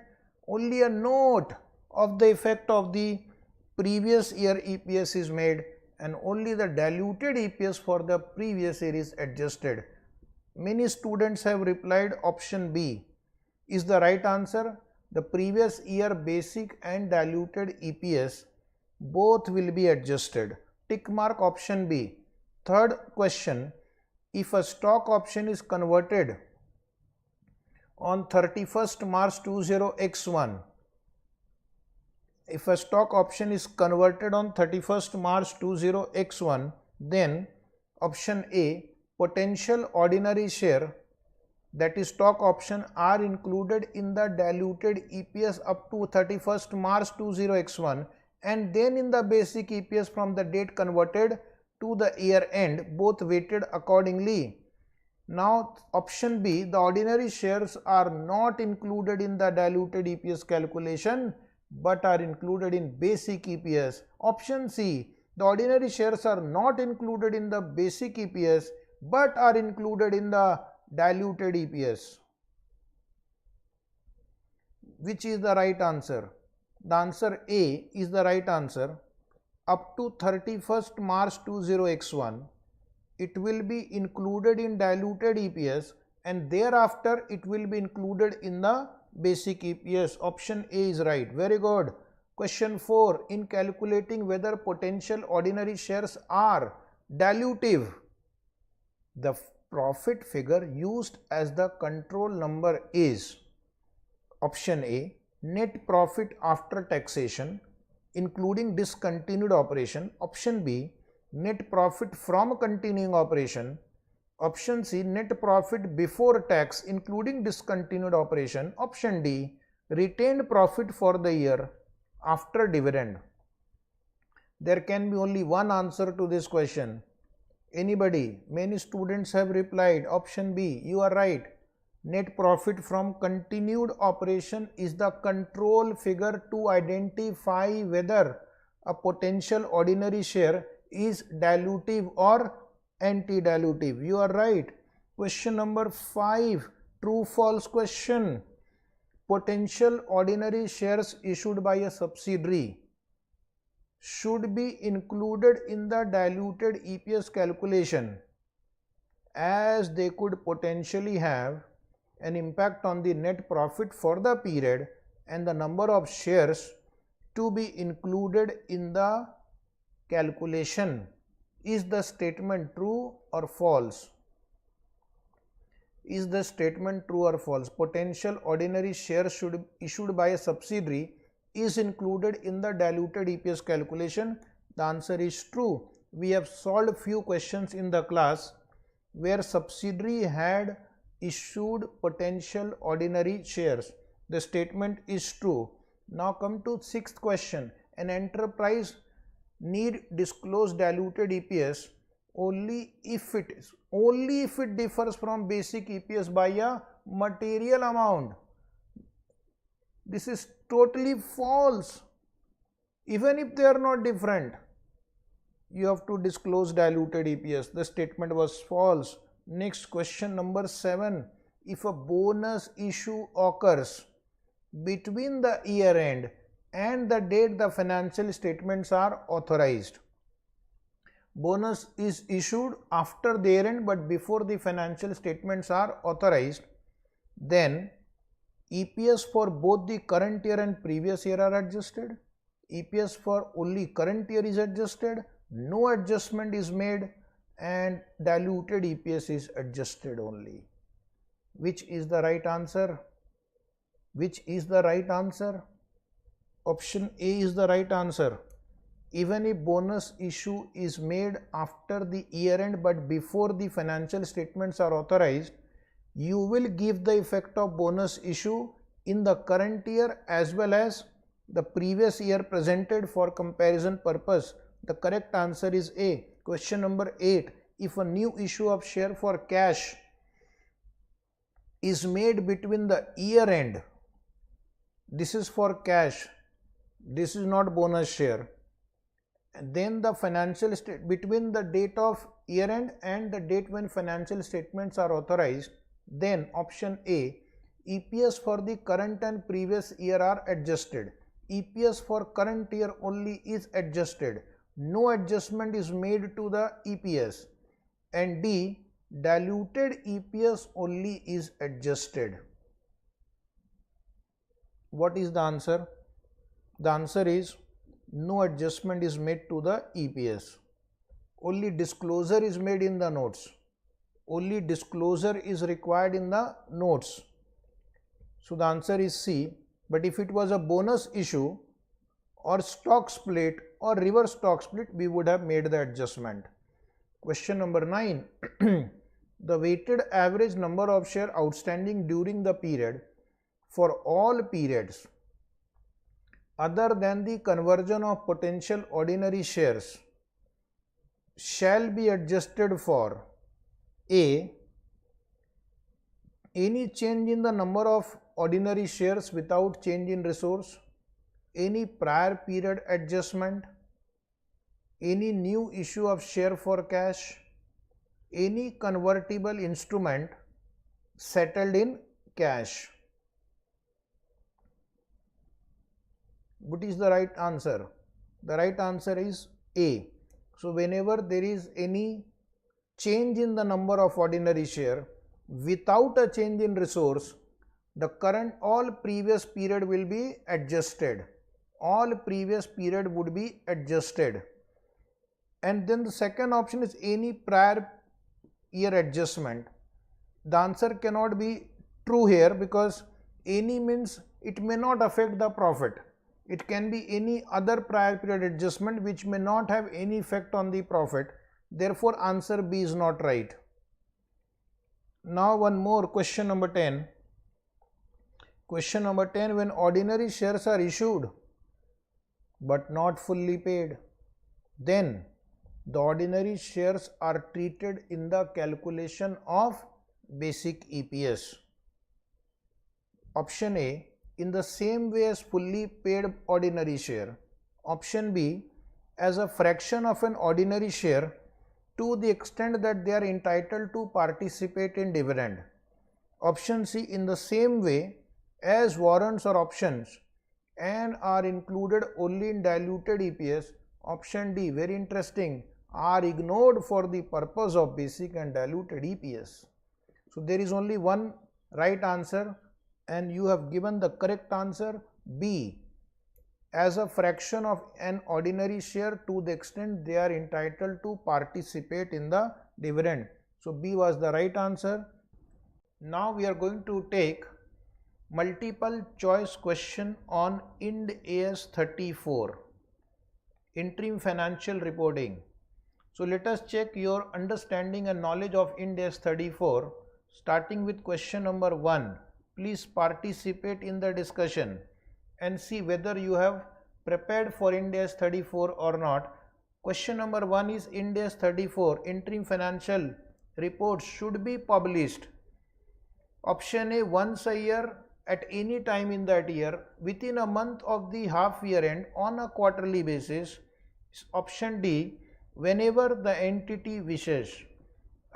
only a note of the effect of the previous year EPS is made, and only the diluted EPS for the previous year is adjusted. Many students have replied option B is the right answer. The previous year basic and diluted EPS both will be adjusted. Tick mark option B. Third question, if a stock option is converted on 31st March 20x1, if a stock option is converted on 31st March 20x1, then option A, potential ordinary share, that is stock option, are included in the diluted EPS up to 31st March 20x1 and then in the basic EPS from the date converted to the year end, both weighted accordingly. Now option B, the ordinary shares are not included in the diluted EPS calculation but are included in basic EPS. Option C, the ordinary shares are not included in the basic EPS but are included in the diluted EPS. Which is the right answer? The answer A is the right answer. Up to 31st March 20x1, it will be included in diluted EPS and thereafter it will be included in the basic EPS. Option A is right. Very good. Question 4. In calculating whether potential ordinary shares are dilutive, the profit figure used as the control number is option A, net profit after taxation including discontinued operation. Option B, net profit from continuing operation. Option C, net profit before tax including discontinued operation. Option D, retained profit for the year after dividend. There can be only one answer to this question. Anybody? Many students have replied option B. You are right. Net profit from continued operation is the control figure to identify whether a potential ordinary share is dilutive or Anti-dilutive. You are right. Question number 5. True false question. Potential ordinary shares issued by a subsidiary should be included in the diluted EPS calculation, as they could potentially have an impact on the net profit for the period, and the number of shares to be included in the calculation. Is the statement true or false? Is the statement true or false? Potential ordinary shares should issued by a subsidiary is included in the diluted EPS calculation. The answer is true. We have solved few questions in the class where subsidiary had issued potential ordinary shares. The statement is true. Now come to 6th question. An enterprise need disclose diluted EPS only if it differs from basic EPS by a material amount. This is totally false. Even if they are not different, you have to disclose diluted EPS. The statement was false. Next question number 7. If a bonus issue occurs between the year end and the date the financial statements are authorized, bonus is issued after the year end but before the financial statements are authorized, then EPS for both the current year and previous year are adjusted. EPS for only current year is adjusted, no adjustment is made, and diluted EPS is adjusted only. Which is the right answer? Which is the right answer? Option A is the right answer. Even if bonus issue is made after the year end but before the financial statements are authorized, you will give the effect of bonus issue in the current year as well as the previous year presented for comparison purpose. The correct answer is A. Question number 8. If a new issue of share for cash is made between the year end, this is for cash, this is not bonus share, and then the financial between the date of year end and the date when financial statements are authorized, then option A, EPS for the current and previous year are adjusted. EPS for current year only is adjusted, no adjustment is made to the EPS. And D, diluted EPS only is adjusted. What is the answer? The answer is no adjustment is made to the EPS. Only disclosure is made in the notes. Only disclosure is required in the notes. So the answer is C. But if it was a bonus issue or stock split or reverse stock split, we would have made the adjustment. Question number 9. The weighted average number of shares outstanding during the period for all periods other than the conversion of potential ordinary shares shall be adjusted for A, any change in the number of ordinary shares without change in resource, any prior period adjustment, any new issue of share for cash, any convertible instrument settled in cash. What is the right answer? The right answer is A. So whenever there is any change in the number of ordinary share without a change in resource, the current all previous period will be adjusted. All previous period would be adjusted. And then the second option is any prior year adjustment. The answer cannot be true here because any means it may not affect the profit. It can be any other prior period adjustment which may not have any effect on the profit. Therefore, answer B is not right. Now one more, question number 10. Question number 10, when ordinary shares are issued but not fully paid, then the ordinary shares are treated in the calculation of basic EPS. Option A, in the same way as fully paid ordinary share. Option B, as a fraction of an ordinary share to the extent that they are entitled to participate in dividend. Option C, in the same way as warrants or options and are included only in diluted EPS. Option D, very interesting, are ignored for the purpose of basic and diluted EPS. So there is only one right answer and you have given the correct answer, B, as a fraction of an ordinary share to the extent they are entitled to participate in the dividend. So B was the right answer. Now we are going to take multiple choice question on IND AS 34, Interim Financial Reporting. So let us check your understanding and knowledge of IND AS 34, starting with question number 1. Please participate in the discussion and see whether you have prepared for IND AS 34 or not. Question number 1 is IND AS 34, Interim Financial Reports should be published. Option A, once a year at any time in that year within a month of the half year end on a quarterly basis. Option D, whenever the entity wishes.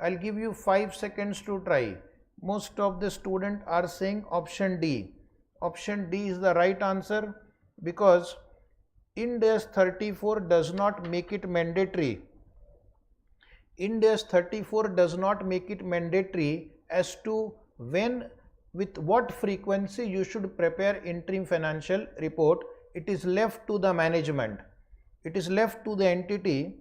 I'll give you 5 seconds to try. Most of the students are saying option D. Option D is the right answer because IND AS 34 does not make it mandatory. IND AS 34 does not make it mandatory as to when, with what frequency you should prepare interim financial report. It is left to the management. It is left to the entity,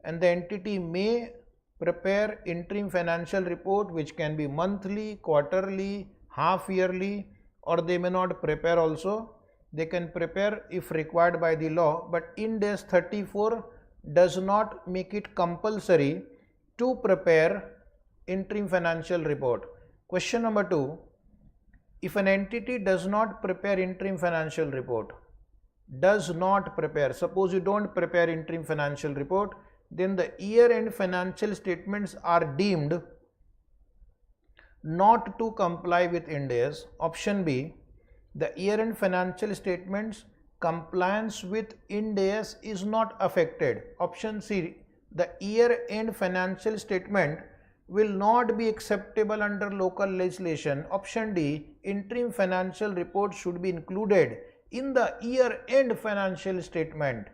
and the entity may prepare interim financial report which can be monthly, quarterly, half yearly, or they may not prepare also. They can prepare if required by the law, but IND AS 34 does not make it compulsory to prepare interim financial report. Question number 2. If an entity does not prepare interim financial report, suppose you don't prepare interim financial report, then the year-end financial statements are deemed not to comply with IND AS. Option B, the year-end financial statements compliance with IND AS is not affected. Option C, the year-end financial statement will not be acceptable under local legislation. Option D, interim financial report should be included in the year-end financial statement.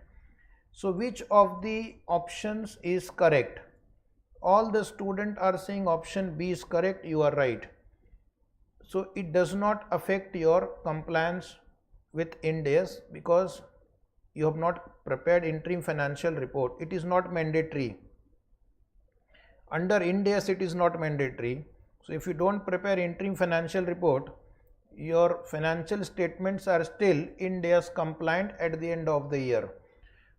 So which of the options is correct? All the students are saying option B is correct. You are right. So it does not affect your compliance with IND AS because you have not prepared interim financial report. It is not mandatory. Under IND AS it is not mandatory. So if you don't prepare interim financial report, your financial statements are still IND AS compliant at the end of the year.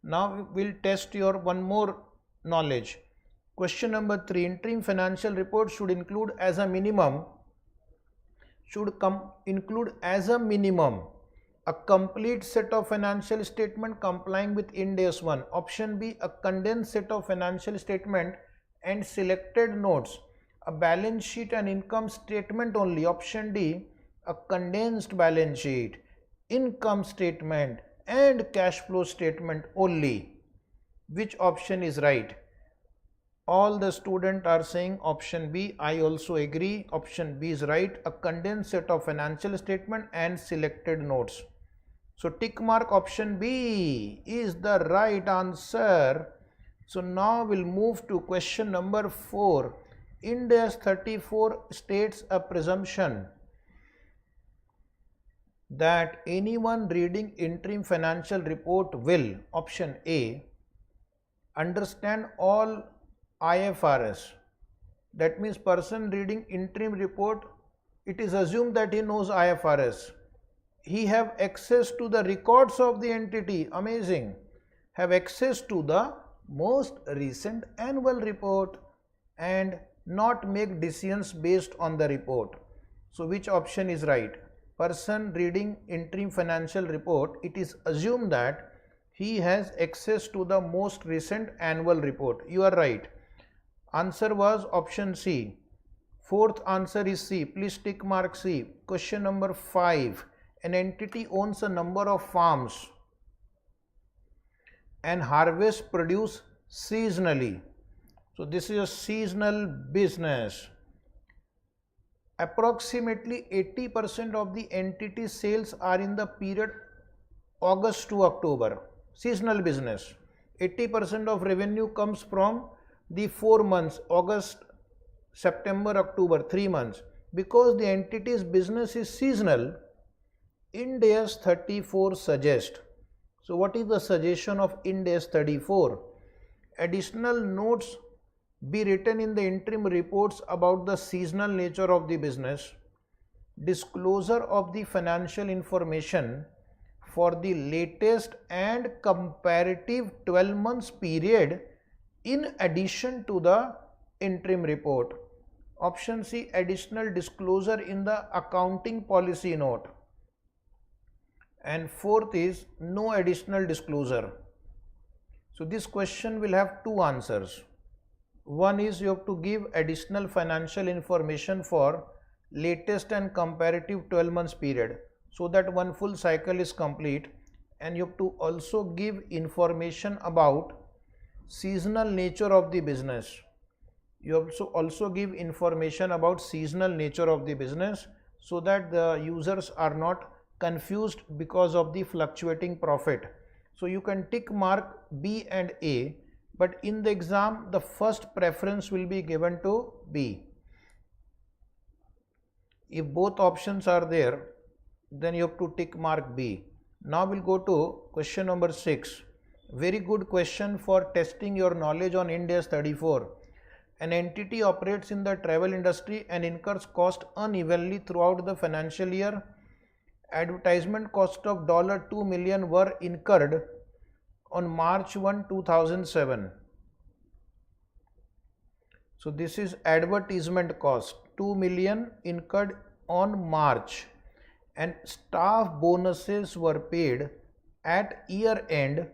Now we will test your one more knowledge. Question number 3. Interim financial report should include as a minimum a complete set of financial statement complying with IND AS 1. Option B, a condensed set of financial statement and selected notes, a balance sheet and income statement only. Option D, a condensed balance sheet, income statement and cash flow statement only. Which option is right? All the students are saying option B. I also agree. Option B is right. A condensed set of financial statement and selected notes. So tick mark option B is the right answer. So now we'll move to question number 4. IND AS 34 states a presumption that anyone reading interim financial report will, option A, understand all IFRS. That means person reading interim report, it is assumed that he knows IFRS. He have access to the records of the entity. Amazing. Have access to the most recent annual report and not make decisions based on the report. So which option is right? Person reading interim financial report, it is assumed that he has access to the most recent annual report. You are right. Answer was option C. Fourth answer is C. Please tick mark C. Question number 5. An entity owns a number of farms and harvests produce seasonally. So this is a seasonal business. Approximately 80% of the entity sales are in the period August to October. Seasonal business. 80% of revenue comes from the 4 months, August, September, October, 3 months. Because the entity's business is seasonal, IND AS 34 suggests. So what is the suggestion of IND AS 34? Additional notes be written in the interim reports about the seasonal nature of the business, disclosure of the financial information for the latest and comparative 12 months period in addition to the interim report. Option C, additional disclosure in the accounting policy note. And fourth is no additional disclosure. So this question will have two answers. One is you have to give additional financial information for latest and comparative 12 months period, so that one full cycle is complete, and you have to also give information about seasonal nature of the business. You also give information about seasonal nature of the business, so that the users are not confused because of the fluctuating profit. So you can tick mark B and A, but in the exam the first preference will be given to B. If both options are there, then you have to tick mark B. Now we'll go to question number 6. Very good question for testing your knowledge on IND AS 34. An entity operates in the travel industry and incurs cost unevenly throughout the financial year. Advertisement cost of $2 million were incurred on March 1, 2007. So this is advertisement cost, 2 million incurred on March, and staff bonuses were paid at year end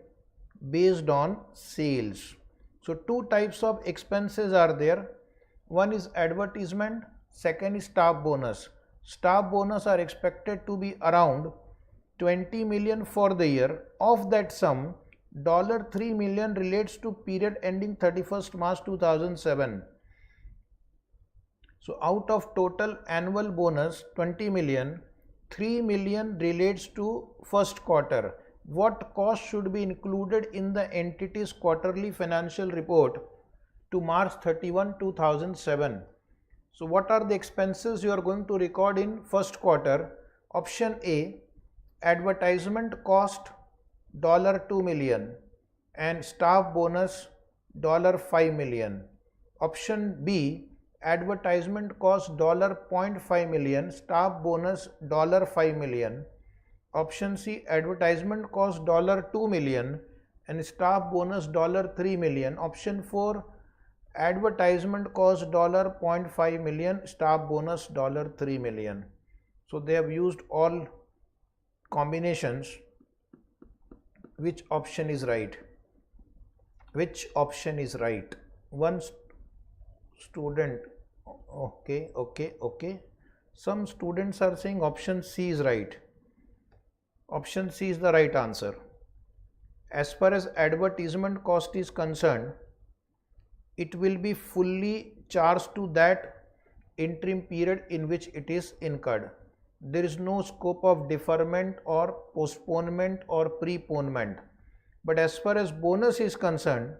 based on sales. So two types of expenses are there. One is advertisement, second is staff bonus. Staff bonus are expected to be around 20 million for the year. Of that sum, $3 million relates to period ending 31st March 2007. So out of total annual bonus 20 million, 3 million relates to first quarter. What cost should be included in the entity's quarterly financial report to March 31, 2007? So what are the expenses you are going to record in first quarter? Option A, advertisement cost $2 million and staff bonus $5 million. Option B, advertisement cost $0.5 million, staff bonus $5 million. Option C, advertisement cost $2 million and staff bonus $3 million. Option 4, advertisement cost $0.5 million, staff bonus $3 million. So they have used all combinations. Which option is right? Which option is right? One student, okay. Some students are saying option C is right. Option C is the right answer. As far as advertisement cost is concerned, it will be fully charged to that interim period in which it is incurred. There is no scope of deferment or postponement or preponement. But as far as bonus is concerned,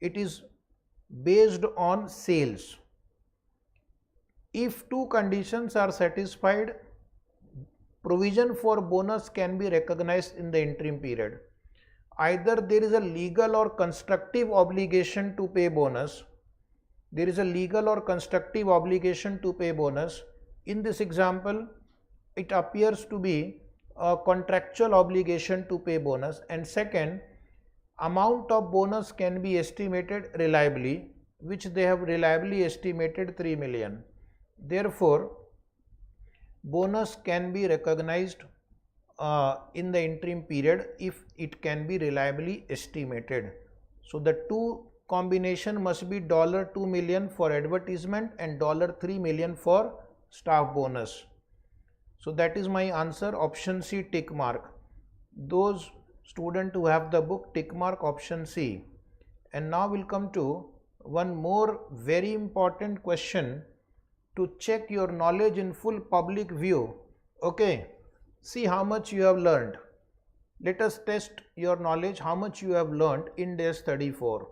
it is based on sales. If two conditions are satisfied, provision for bonus can be recognized in the interim period. Either there is a legal or constructive obligation to pay bonus. There is a legal or constructive obligation to pay bonus. In this example, it appears to be a contractual obligation to pay bonus. And second, amount of bonus can be estimated reliably, which they have reliably estimated 3 million. Therefore, bonus can be recognized in the interim period if it can be reliably estimated. So the two combination must be $2 million for advertisement and $3 million for staff bonus. So that is my answer, option C, tick mark. Those students who have the book, tick mark option C. And now we'll come to one more very important question to check your knowledge in full public view. Okay, see how much you have learned. Let us test your knowledge, how much you have learned in IND AS 34.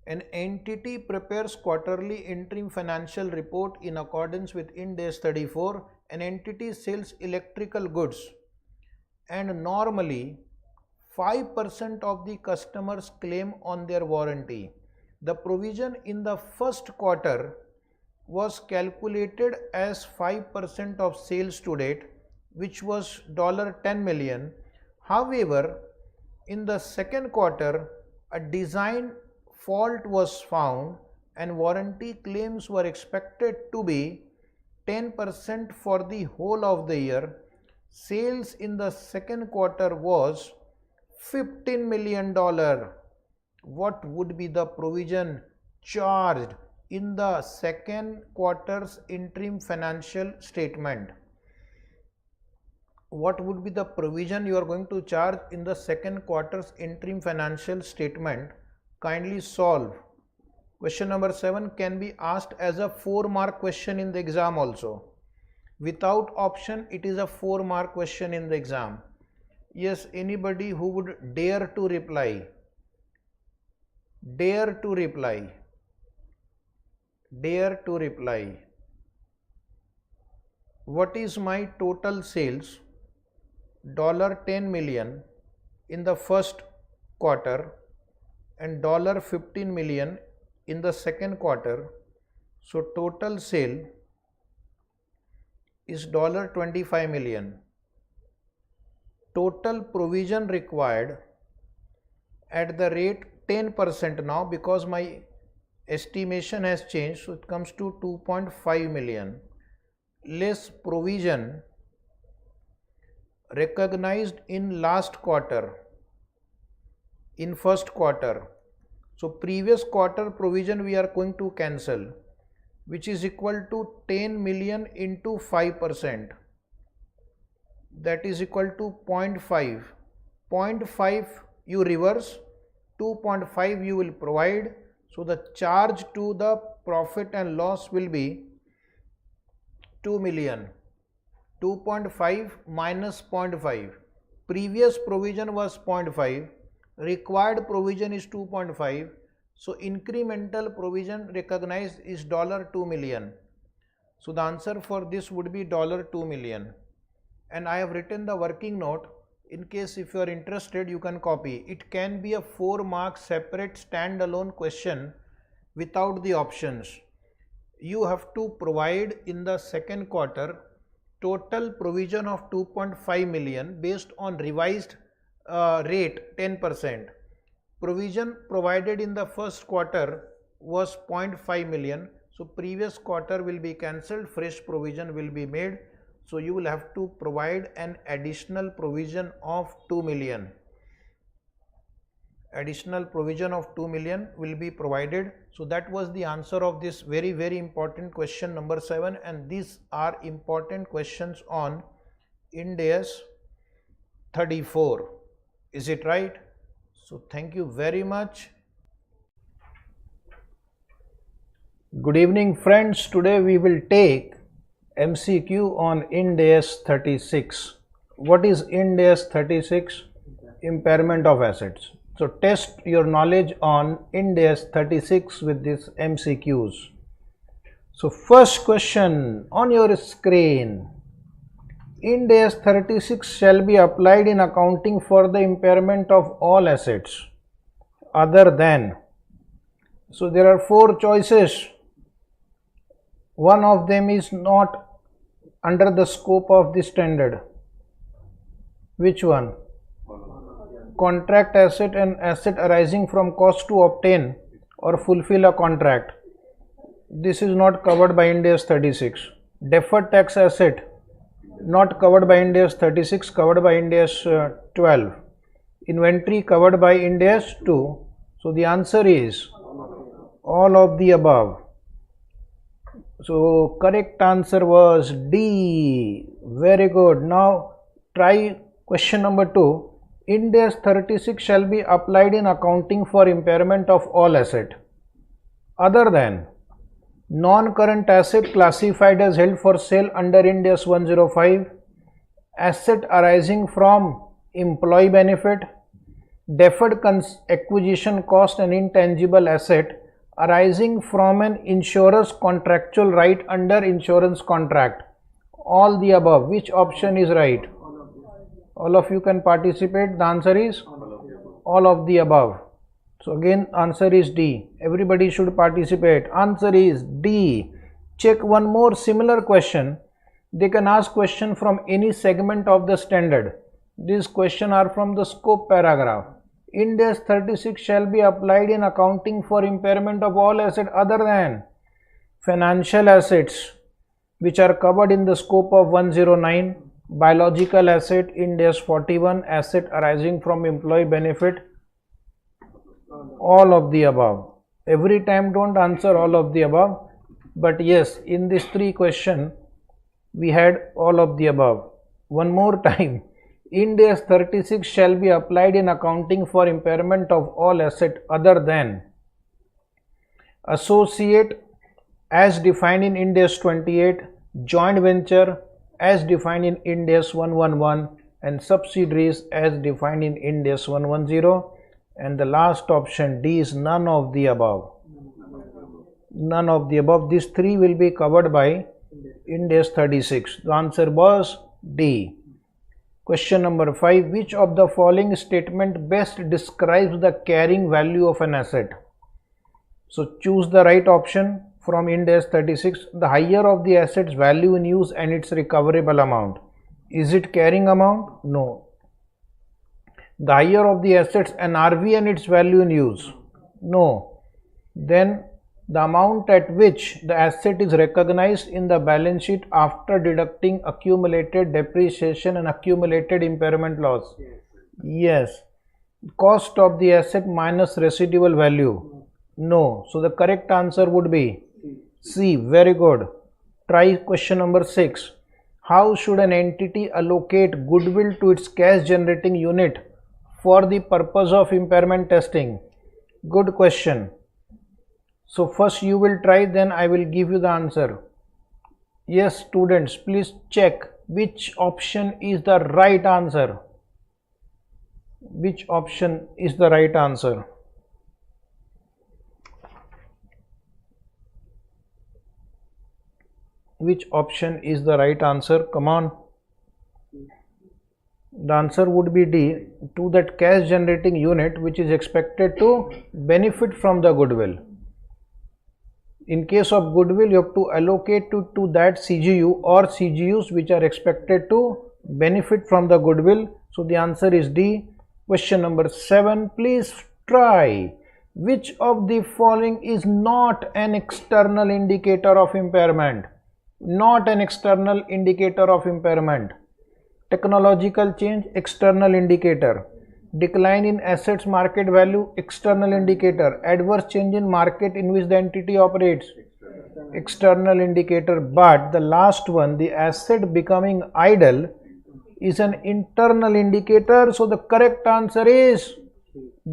An entity prepares quarterly interim financial report in accordance with IND AS 34. An entity sells electrical goods and normally 5% of the customers claim on their warranty. The provision in the first quarter was calculated as 5% of sales to date, which was $10 million. However, in the second quarter, a design fault was found and warranty claims were expected to be 10% for the whole of the year. Sales in the second quarter was $15 million. What would be the provision charged in the second quarter's interim financial statement? What would be the provision you are going to charge in the second quarter's interim financial statement? Kindly solve. Question number 7 can be asked as a 4-mark question in the exam also. Without option, it is a 4-mark question in the exam. Yes, anybody who would dare to reply? Dare to reply. Dare to reply. What is my total sales? $10 million in the first quarter and $15 million in the second quarter. So total sale is $25 million. Total provision required at the rate 10% now, because my estimation has changed, so it comes to 2.5 million less provision recognized in last quarter, in first quarter. So previous quarter provision we are going to cancel, which is equal to 10 million into 5%. That is equal to 0.5. 0.5 you reverse, 2.5 you will provide. So the charge to the profit and loss will be 2 million. 2.5 minus 0.5. Previous provision was 0.5. Required provision is 2.5. So incremental provision recognized is $2 million. So the answer for this would be $2 million. And I have written the working note. In case if you are interested, you can copy. It can be a 4-mark separate standalone question without the options. You have to provide in the second quarter total provision of 2.5 million based on revised rate 10%. Provision provided in the first quarter was 0.5 million. So previous quarter will be cancelled, fresh provision will be made. So you will have to provide an additional provision of 2 million. Additional provision of 2 million will be provided. So that was the answer of this very, very important question number 7. And these are important questions on IND AS 34. Is it right? So thank you very much. Good evening friends. Today we will take MCQ on IND AS 36. What is IND AS 36? Impairment of assets. So test your knowledge on IND AS 36 with these MCQs. So first question on your screen. IND AS 36 shall be applied in accounting for the impairment of all assets other than. So there are 4 choices. One of them is not under the scope of the standard. Which one? Contract asset and asset arising from cost to obtain or fulfill a contract. This is not covered by IND AS 36. Deferred tax asset not covered by IND AS 36, covered by IND AS 12. Inventory covered by IND AS 2. So the answer is all of the above. So correct answer was D. Very good. Now try question number 2. IND AS 36 shall be applied in accounting for impairment of all asset other than non-current asset classified as held for sale under IND AS 105, asset arising from employee benefit, deferred acquisition cost and intangible asset arising from an insurer's contractual right under insurance contract. All the above. Which option is right? All of you can participate. The answer is all of the above. So again, answer is D. Everybody should participate. Answer is D. Check one more similar question. They can ask question from any segment of the standard. These questions are from the scope paragraph. IND AS 36 shall be applied in accounting for impairment of all assets other than financial assets which are covered in the scope of 109, biological asset IND AS 41, asset arising from employee benefit, all of the above. Every time don't answer all of the above, but yes, in this 3 question we had all of the above. One more time. IND AS 36 shall be applied in accounting for impairment of all asset other than associate as defined in IND AS 28, joint venture as defined in IND AS 111 and subsidiaries as defined in IND AS 110, and the last option D is none of the above. None of the above. These 3 will be covered by IND AS 36. The answer was D. Question number 5. Which of the following statement best describes the carrying value of an asset? So choose the right option from IND AS 36. The higher of the asset's value in use and its recoverable amount. Is it carrying amount? No. The higher of the assets NRV and its value in use? No. Then the amount at which the asset is recognized in the balance sheet after deducting accumulated depreciation and accumulated impairment loss? Yes. Cost of the asset minus residual value? No. So the correct answer would be C. Very good. Try question number 6. How should an entity allocate goodwill to its cash generating unit for the purpose of impairment testing? Good question. So first you will try, then I will give you the answer. Yes, students, please check which option is the right answer. Which option is the right answer? Which option is the right answer? Come on. The answer would be D, to that cash generating unit which is expected to benefit from the goodwill. In case of goodwill, you have to allocate to that CGU or CGUs which are expected to benefit from the goodwill. So the answer is D. Question number 7. Please try. Which of the following is not an external indicator of impairment? Not an external indicator of impairment. Technological change, external indicator. Decline in assets market value, external indicator. Adverse change in market in which the entity operates, external indicator. But the last one, the asset becoming idle, is an internal indicator. So the correct answer is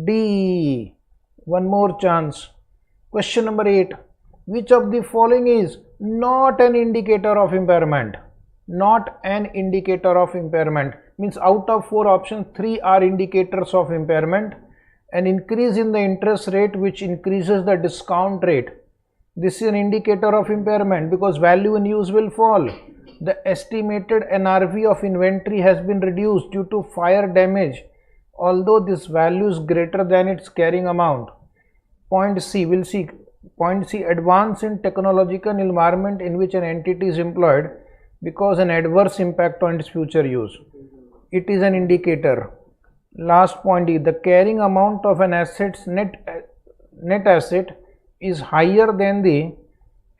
D. One more chance. Question number 8. Which of the following is not an indicator of impairment? Not an indicator of impairment means out of 4 options, 3 are indicators of impairment. An increase in the interest rate which increases the discount rate. This is an indicator of impairment because value in use will fall. The estimated NRV of inventory has been reduced due to fire damage, although this value is greater than its carrying amount. Point C, we'll see. Point C, advance in technological environment in which an entity is employed because an adverse impact on its future use. It is an indicator. Last point is the carrying amount of an asset's net asset is higher than the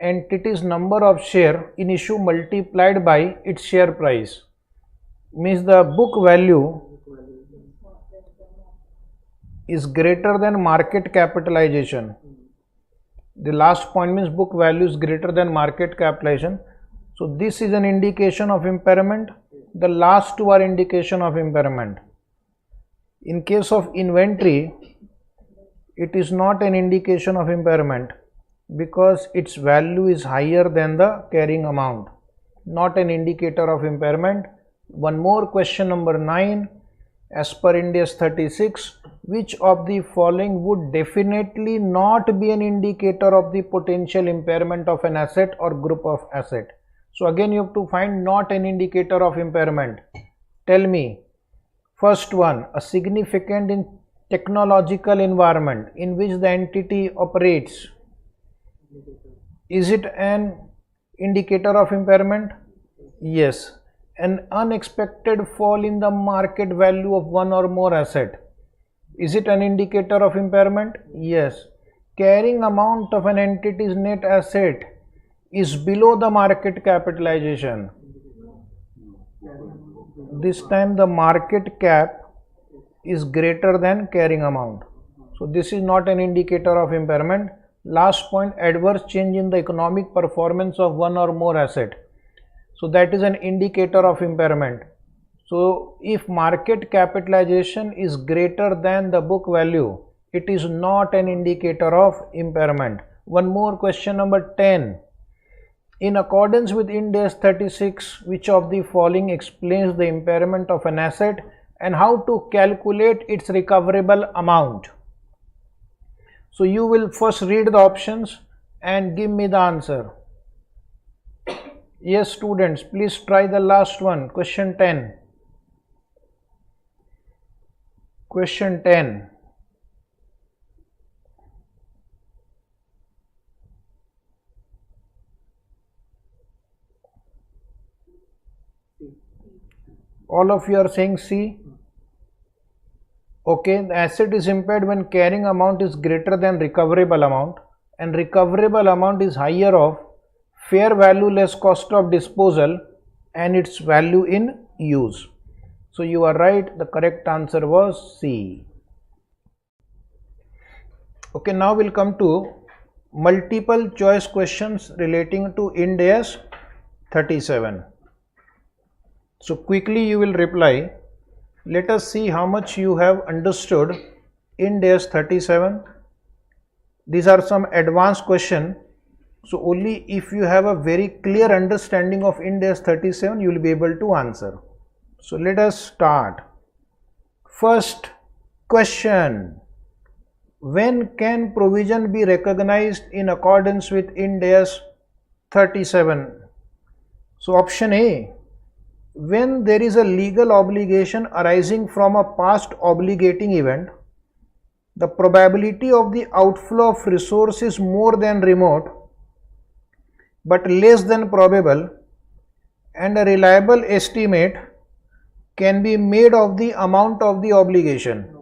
entity's number of share in issue multiplied by its share price. Means the book value is greater than market capitalization. The last point means book value is greater than market capitalization. So this is an indication of impairment. The last 2 are indication of impairment. In case of inventory, it is not an indication of impairment because its value is higher than the carrying amount, not an indicator of impairment. One more question, number 9. As per IND AS 36, which of the following would definitely not be an indicator of the potential impairment of an asset or group of asset? So again you have to find not an indicator of impairment. Tell me. First one, a significant in technological environment in which the entity operates. Is it an indicator of impairment? Yes. An unexpected fall in the market value of one or more asset. Is it an indicator of impairment? Yes. Carrying amount of an entity's net asset is below the market capitalization. This time the market cap is greater than carrying amount. So this is not an indicator of impairment. Last point, adverse change in the economic performance of one or more asset. So that is an indicator of impairment. So if market capitalization is greater than the book value, it is not an indicator of impairment. One more question, number 10. In accordance with IND AS 36, which of the following explains the impairment of an asset and how to calculate its recoverable amount? So you will first read the options and give me the answer. Yes, students, please try the last one. Question 10. Question 10. All of you are saying C. Okay, the asset is impaired when carrying amount is greater than recoverable amount and recoverable amount is higher of fair value less cost of disposal and its value in use. So you are right, the correct answer was C. Okay, now we'll come to multiple choice questions relating to IND AS 37. So quickly you will reply. Let us see how much you have understood IND AS 37. These are some advanced questions. So only if you have a very clear understanding of IND AS 37, you will be able to answer. So let us start. First question. When can provision be recognized in accordance with IND AS 37? So option A. When there is a legal obligation arising from a past obligating event, the probability of the outflow of resource is more than remote but less than probable, and a reliable estimate can be made of the amount of the obligation.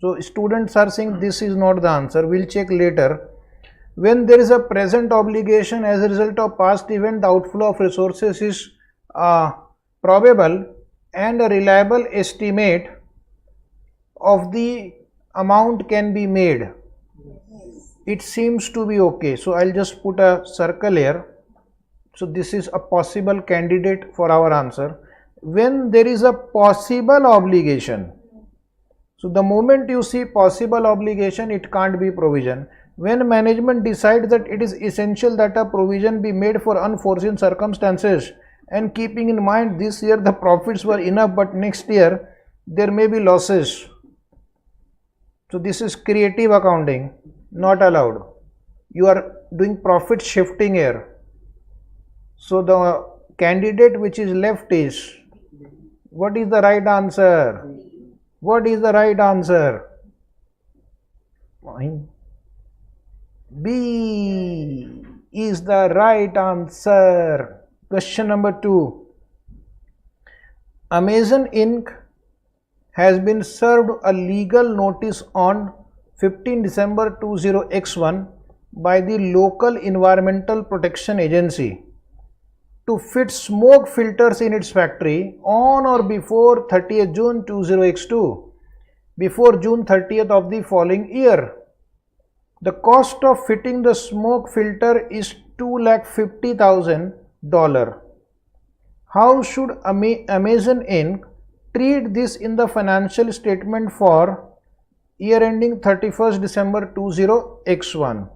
So students are saying this is not the answer. We'll check later. When there is a present obligation as a result of past event, the outflow of resources is probable and a reliable estimate of the amount can be made. It seems to be okay. So I'll just put a circle here. So this is a possible candidate for our answer. When there is a possible obligation, so the moment you see possible obligation, it can't be provision. When management decides that it is essential that a provision be made for unforeseen circumstances, and keeping in mind this year the profits were enough but next year there may be losses. So this is creative accounting, not allowed. You are doing profit shifting here. So the candidate which is left is, what is the right answer? What is the right answer? B is the right answer. Question number 2. Amazon Inc. has been served a legal notice on 15 December 20x1 by the local Environmental Protection Agency to fit smoke filters in its factory on or before 30th June 20x2, before June 30th of the following year. The cost of fitting the smoke filter is $250,000. How should Amazon Inc. treat this in the financial statement for year ending 31st December 20x1.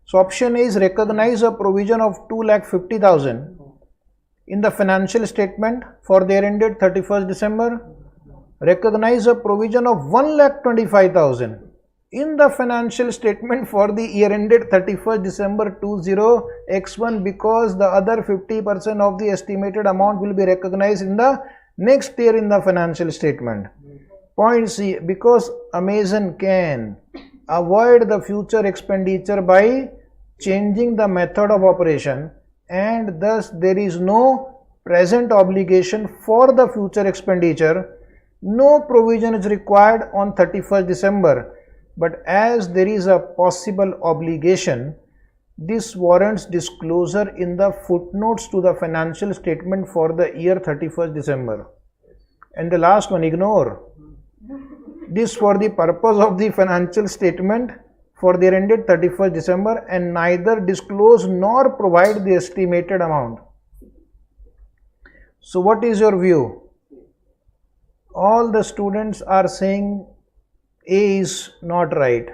So option A is recognize a provision of 2,50,000 in the financial statement for the year ended 31st December. Recognize a provision of 1,25,000 in the financial statement for the year ended 31st December 20x1, because the other 50% of the estimated amount will be recognized in the next year in the financial statement. Point C, because Amazon can avoid the future expenditure by changing the method of operation, and thus there is no present obligation for the future expenditure, no provision is required on 31st December. But as there is a possible obligation, this warrants disclosure in the footnotes to the financial statement for the year 31st December. And the last one, ignore this for the purpose of the financial statement for the year ended 31st December, and neither disclose nor provide the estimated amount. So what is your view? All the students are saying A is not right,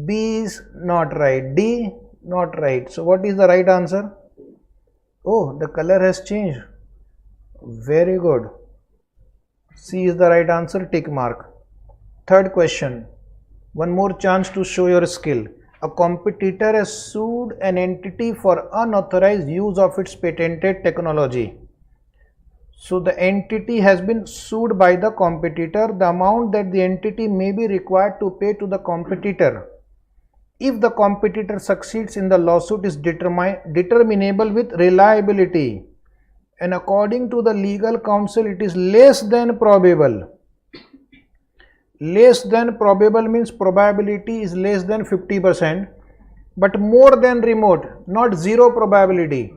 B is not right, D not right. So what is the right answer? Oh, the color has changed. Very good. C is the right answer, tick mark. Third question. One more chance to show your skill. A competitor has sued an entity for unauthorized use of its patented technology. So the entity has been sued by the competitor. The amount that the entity may be required to pay to the competitor, if the competitor succeeds in the lawsuit, is determinable with reliability, and according to the legal counsel it is less than probable. Less than probable means probability is less than 50%, but more than remote, not zero probability,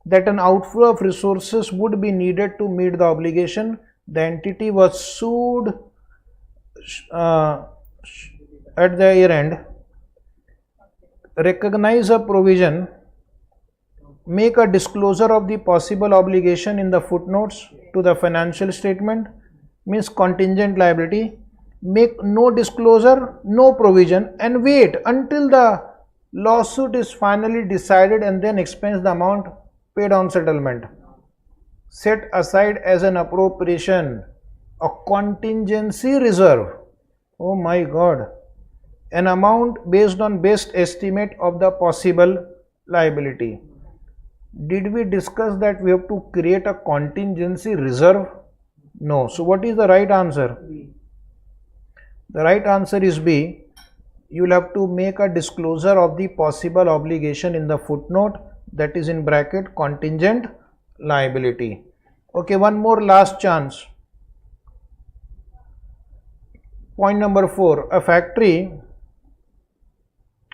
that an outflow of resources would be needed to meet the obligation. The entity was sued at the year end. Recognize a provision, make a disclosure of the possible obligation in the footnotes to the financial statement, means contingent liability. Make no disclosure, no provision, and wait until the lawsuit is finally decided and then expense the amount paid on settlement. Set aside as an appropriation a contingency reserve. Oh my God. An amount based on best estimate of the possible liability. Did we discuss that we have to create a contingency reserve? No. So what is the right answer? The right answer is B. You will have to make a disclosure of the possible obligation in the footnote, that is in bracket contingent liability. Okay, one more last chance. Point number 4. A factory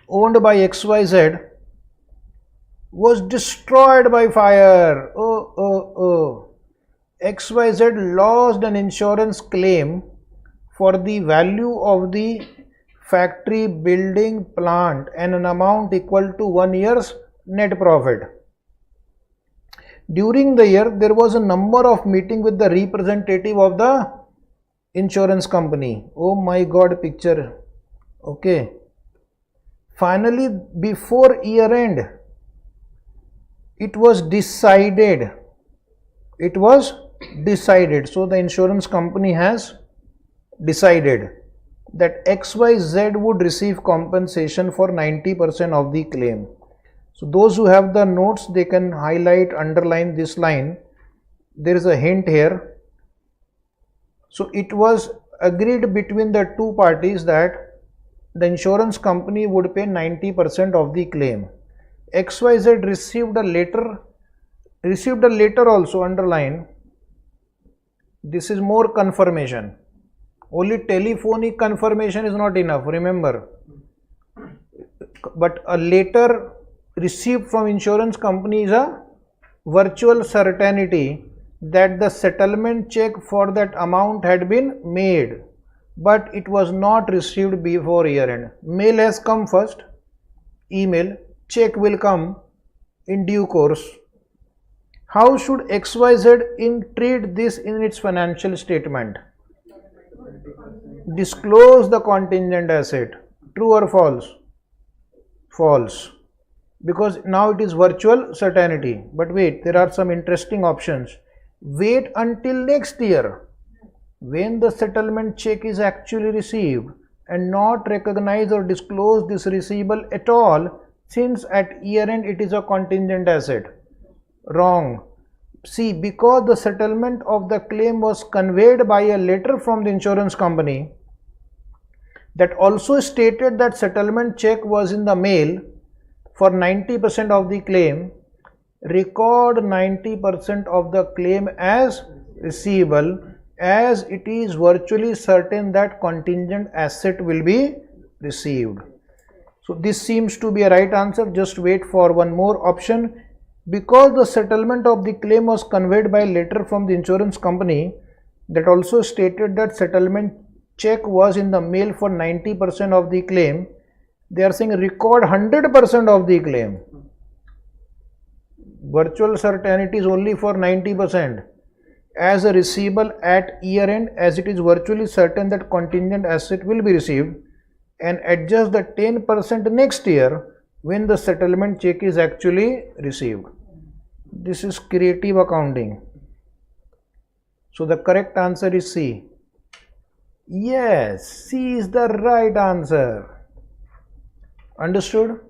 owned by XYZ was destroyed by fire. XYZ lost an insurance claim for the value of the factory building plant and an amount equal to 1 year's net profit. During the year, there was a number of meetings with the representative of the insurance company. Oh my God, picture. Okay. Finally, before year end, it was decided. So the insurance company has decided that XYZ would receive compensation for 90% of the claim. So those who have the notes, they can highlight, underline this line. There is a hint here. So it was agreed between the two parties that the insurance company would pay 90% of the claim. XYZ received a letter also, underline. This is more confirmation. Only telephonic confirmation is not enough, remember. But a letter received from insurance company is a virtual certainty that the settlement check for that amount had been made, but it was not received before year end. Mail has come first, email, check will come in due course. How should XYZ treat this in its financial statement? Disclose the contingent asset. True or false? False. Because now it is virtual certainty. But wait, there are some interesting options. Wait until next year, when the settlement check is actually received, and not recognize or disclose this receivable at all, since at year end it is a contingent asset. Wrong. See, because the settlement of the claim was conveyed by a letter from the insurance company that also stated that settlement check was in the mail for 90% of the claim, record 90% of the claim as receivable, as it is virtually certain that contingent asset will be received. So this seems to be a right answer. Just wait for one more option. Because the settlement of the claim was conveyed by letter from the insurance company that also stated that settlement check was in the mail for 90% of the claim, they are saying record 100% of the claim. Virtual certainty is only for 90%. As a receivable at year end, as it is virtually certain that contingent asset will be received, and adjust the 10% next year when the settlement check is actually received. This is creative accounting. So the correct answer is C. Yes, C is the right answer. Understood?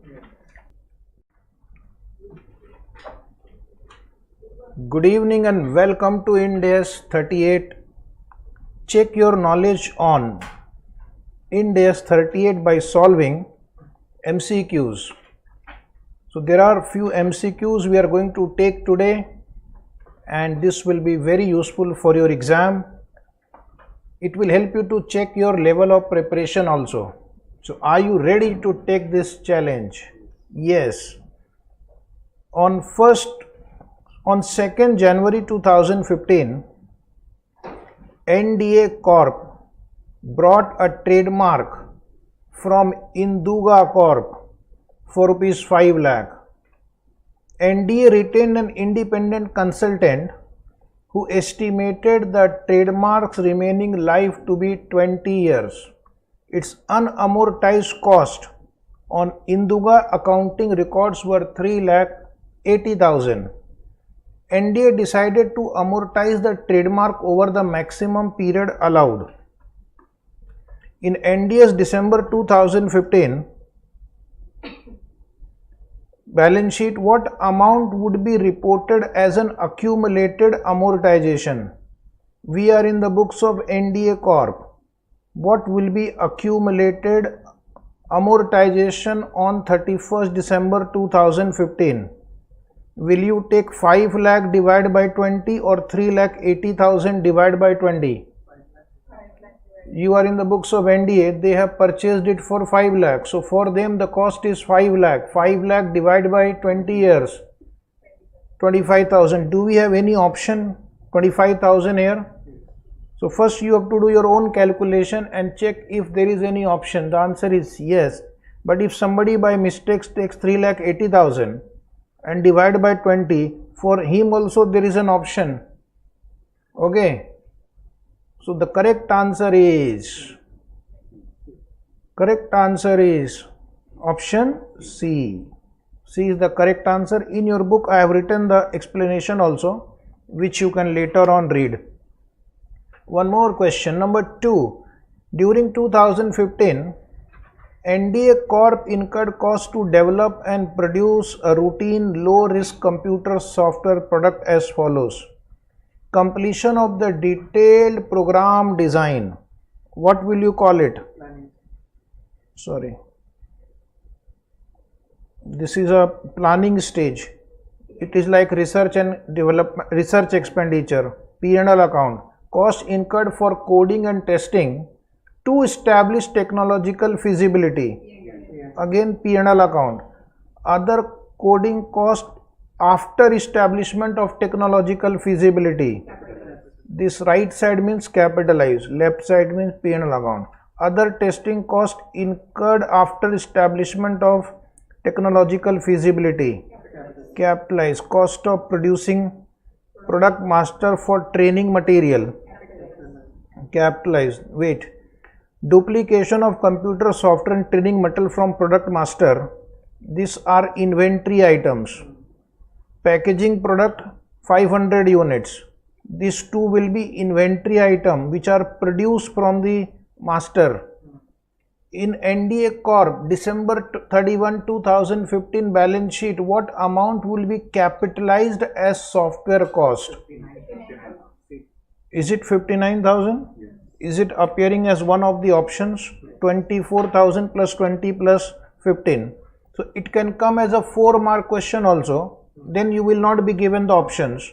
Good evening and welcome to IND AS 38. Check your knowledge on IND AS 38 by solving MCQs. So there are few MCQs we are going to take today, and this will be very useful for your exam. It will help you to check your level of preparation also. So are you ready to take this challenge? Yes. On 2nd January 2015, NDA Corp brought a trademark from Induga Corp for rupees 5 lakh. NDA retained an independent consultant who estimated the trademark's remaining life to be 20 years. Its unamortized cost on Induga accounting records were 3,80,000. NDA decided to amortize the trademark over the maximum period allowed. In NDA's December 2015 balance sheet, what amount would be reported as an accumulated amortization? We are in the books of NDA Corp. What will be accumulated amortization on 31st December 2015? Will you take 5 lakh divided by 20 or 3,80,000 divided by 20? You are in the books of NDA, they have purchased it for 5 lakh. So for them the cost is 5 lakh. 5 lakh divided by 20 years, 25,000. Do we have any option? 25,000 here. So first you have to do your own calculation and check if there is any option. The answer is yes. But if somebody by mistake takes 3,80,000 and divide by 20, for him also there is an option. Okay. So the correct answer is option C. C is the correct answer. In your book I have written the explanation also, which you can later on read. One more question, number 2. During 2015, NDA Corp incurred costs to develop and produce a routine low-risk computer software product as follows. Completion of the detailed program design. What will you call it? Sorry. This is a planning stage. It is like research and development, research expenditure, P&L account. Cost incurred for coding and testing to establish technological feasibility. Again P&L account. Other coding cost after establishment of technological feasibility. This right side means capitalized, left side means P&L account. Other testing cost incurred after establishment of technological feasibility. Capitalized. Cost of producing Product master for training material, capitalized. Wait. Duplication of computer software and training material from product master. These are inventory items. Packaging product 500 units. These two will be inventory item which are produced from the master. In NDA Corp December 31, 2015 balance sheet, what amount will be capitalized as software cost? Is it 59,000? Is it appearing as one of the options? 24,000 plus 20 plus 15. So it can come as a 4-mark question also. Then you will not be given the options.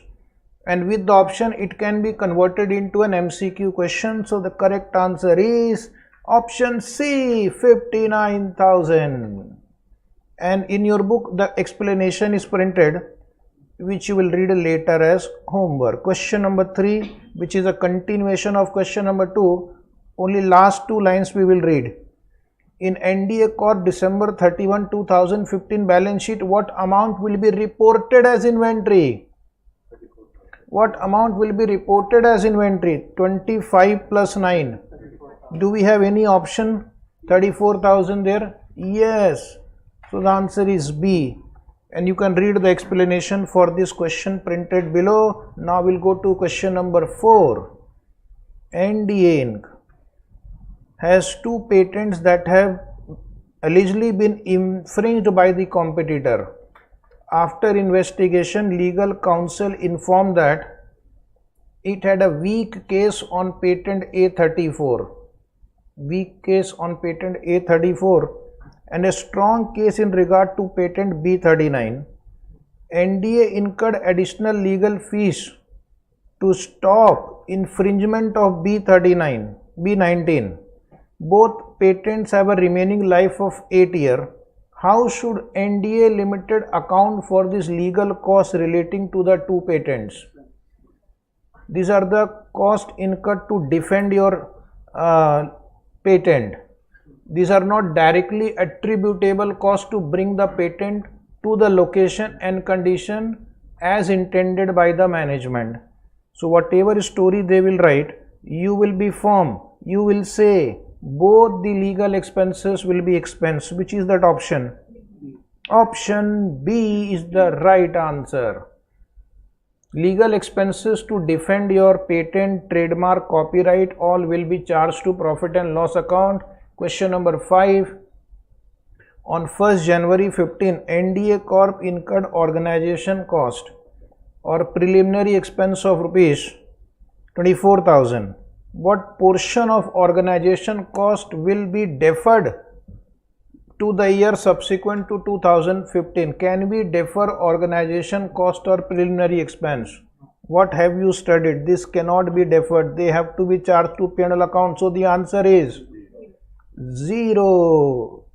And with the option, it can be converted into an MCQ question. So the correct answer is option C, 59,000. And in your book, the explanation is printed, which you will read later as homework. Question number 3, which is a continuation of question number 2. Only last 2 lines we will read. In NDA Corp December 31, 2015 balance sheet, what amount will be reported as inventory? What amount will be reported as inventory? 25 plus 9. Do we have any option? 34,000 there? Yes. So the answer is B. And you can read the explanation for this question printed below. Now we'll go to question number 4. NDA Inc. has 2 patents that have allegedly been infringed by the competitor. After investigation, legal counsel informed that it had a weak case on patent A34. Weak case on patent A34 and a strong case in regard to patent B39. NDA incurred additional legal fees to stop infringement of B19. Both patents have a remaining life of 8 years. How should NDA Limited account for this legal costs relating to the 2 patents? These are the costs incurred to defend your patent. These are not directly attributable costs to bring the patent to the location and condition as intended by the management. So whatever story they will write, you will be firm. You will say both the legal expenses will be expensed. Which is that option? Option B is the right answer. Legal expenses to defend your patent, trademark, copyright, all will be charged to profit and loss account. Question number 5. On 1st January 15, NDA Corp incurred organization cost or preliminary expense of rupees 24,000. What portion of organization cost will be deferred to the year subsequent to 2015? Can we defer organization cost or preliminary expense? What have you studied? This cannot be deferred. They have to be charged to P&L account. So the answer is 0.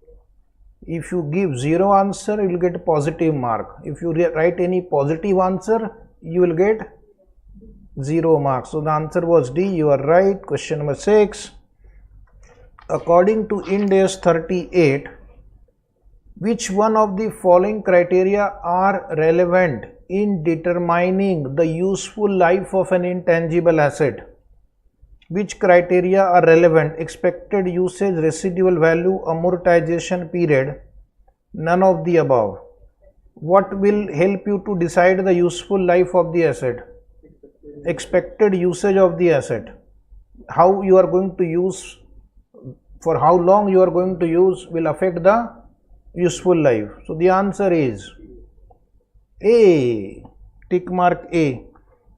If you give 0 answer, you will get a positive mark. If you write any positive answer, you will get 0 marks. So the answer was D. You are right. Question number 6. According to IND AS 38, which one of the following criteria are relevant in determining the useful life of an intangible asset? Which criteria are relevant? Expected usage, residual value, amortization period? None of the above. What will help you to decide the useful life of the asset? Expected usage of the asset. How you are going to use, for how long you are going to use will affect the useful life. So the answer is A. Tick mark A.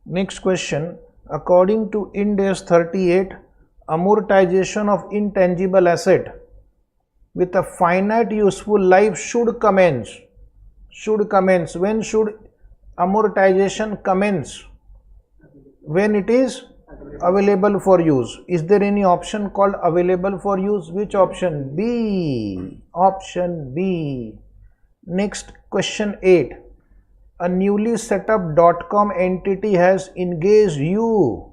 Next question. According to IND AS 38, amortization of intangible asset with a finite useful life should commence. Should commence. When should amortization commence? When it is available for use. Is there any option called available for use? Which option? B. Option B. Next, question 8. A newly set up .com entity has engaged you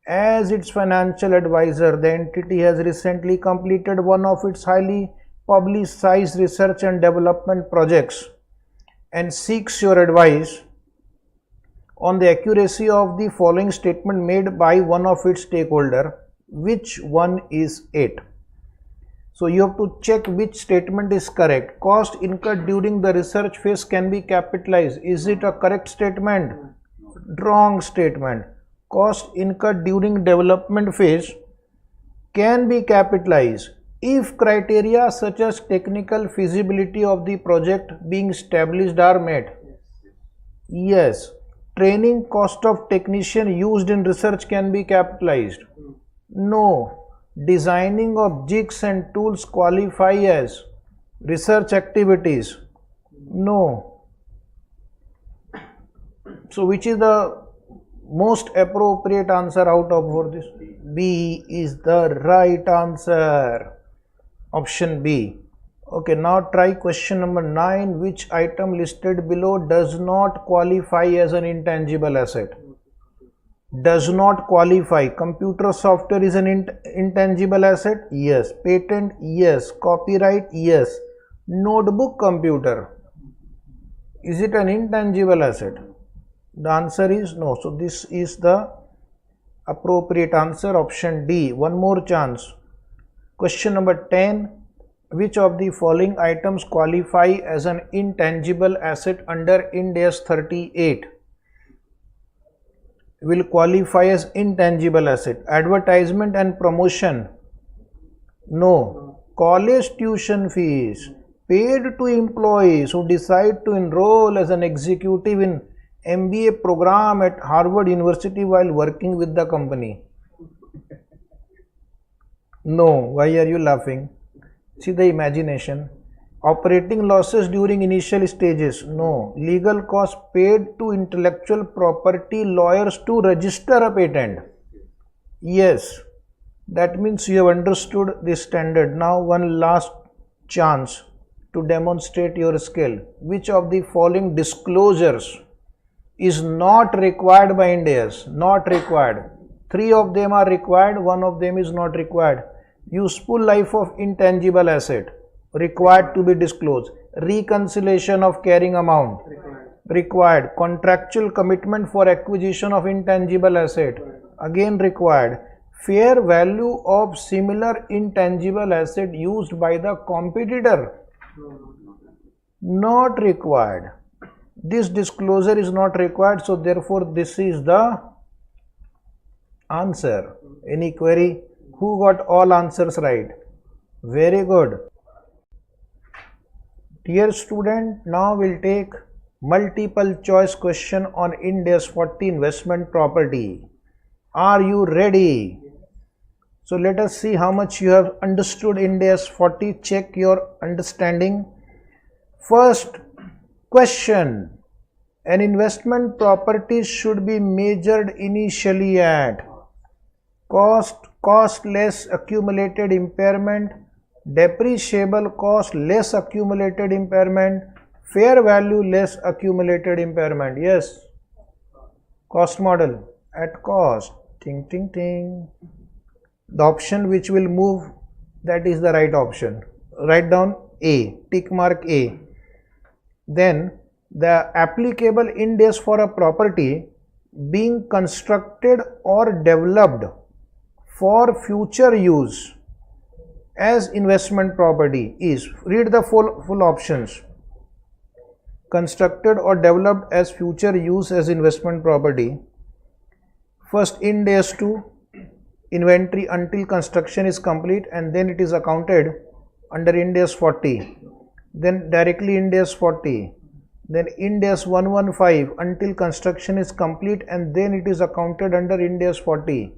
as its financial advisor. The entity has recently completed one of its highly publicized research and development projects and seeks your advice on the accuracy of the following statement made by one of its stakeholder. Which one is it? So you have to check which statement is correct. Cost incurred during the research phase can be capitalized. Is it a correct statement? Wrong statement. Cost incurred during development phase can be capitalized if criteria such as technical feasibility of the project being established are met. Yes. Training cost of technician used in research can be capitalized. No. Designing of jigs and tools qualify as research activities. No. So which is the most appropriate answer out of for this? B is the right answer. Option B. Okay, now try question number 9. Which item listed below does not qualify as an intangible asset? Does not qualify. Computer software is an intangible asset? Yes. Patent? Yes. Copyright? Yes. Notebook computer, is it an intangible asset? The answer is no. So this is the appropriate answer, option D. One more chance. Question number 10. Which of the following items qualify as an intangible asset under IND AS 38? Will qualify as intangible asset. Advertisement and promotion? No. College tuition fees paid to employees who decide to enroll as an executive in MBA program at Harvard University while working with the company? No. Why are you laughing? See the imagination. Operating losses during initial stages? No. Legal costs paid to intellectual property lawyers to register a patent? Yes. That means you have understood this standard. Now one last chance to demonstrate your skill. Which of the following disclosures is not required by IND AS? Not required. 3 of them are required, 1 of them is not required. Useful life of intangible asset, required to be disclosed. Reconciliation of carrying amount, required. Contractual commitment for acquisition of intangible asset, again required. Fair value of similar intangible asset used by the competitor, not required. This disclosure is not required, so therefore this is the answer. Any query? Who got all answers right? Very good. Dear student, now we'll take multiple choice question on IND AS 40 investment property. Are you ready? So let us see how much you have understood IND AS 40. Check your understanding. First question. An investment property should be measured initially at cost less accumulated impairment, depreciable cost less accumulated impairment, fair value less accumulated impairment. Yes. Cost model at cost. Ting ting ting. The option which will move, that is the right option. Write down A. Tick mark A. Then the applicable IND AS for a property being constructed or developed for future use as investment property is, read the full options. Constructed or developed as future use as investment property. First, IND AS 2, inventory until construction is complete, and then it is accounted under IND AS 40. Then directly IND AS 40. Then IND AS 115 until construction is complete, and then it is accounted under IND AS 40.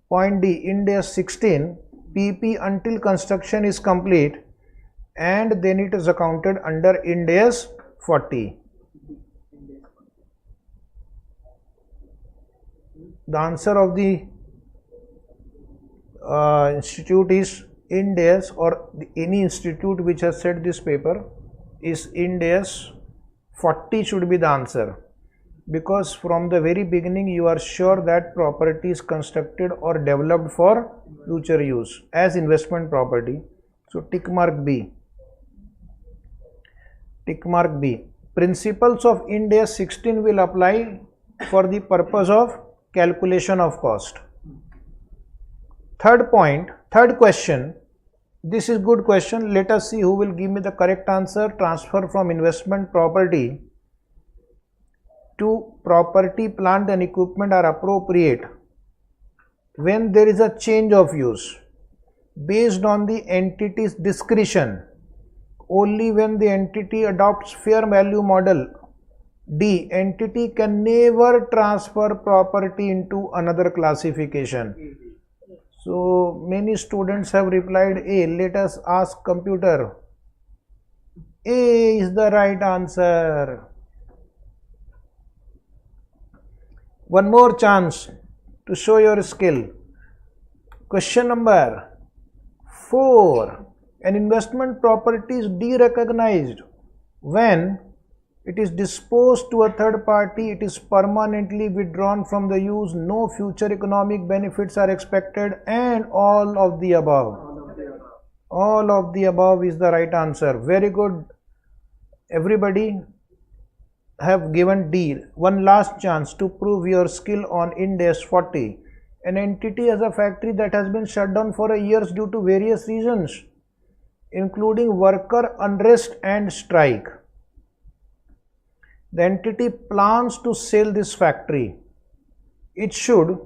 Point D, IND AS 16, PP until construction is complete, and then it is accounted under IND AS 40. The answer of the institute is IND AS, or any institute which has set this paper is IND AS 40 should be the answer, because from the very beginning you are sure that property is constructed or developed for future use as investment property. So tick mark B. Tick mark B. Principles of IND AS 16 will apply for the purpose of calculation of cost. Third question, this is good question. Let us see who will give me the correct answer. Transfer from investment property to property, plant and equipment are appropriate when there is a change of use based on the entity's discretion, only when the entity adopts fair value model. D. Entity can never transfer property into another classification. So many students have replied A. Let us ask computer. A is the right answer. One more chance to show your skill. Question number 4. An investment property is derecognized when it is disposed to a third party, it is permanently withdrawn from the use, no future economic benefits are expected, and all of the above. All of the above is the right answer. Very good. Everybody have given D. One last chance to prove your skill on IND AS 40. An entity has a factory that has been shut down for years due to various reasons, including worker unrest and strike. The entity plans to sell this factory. It should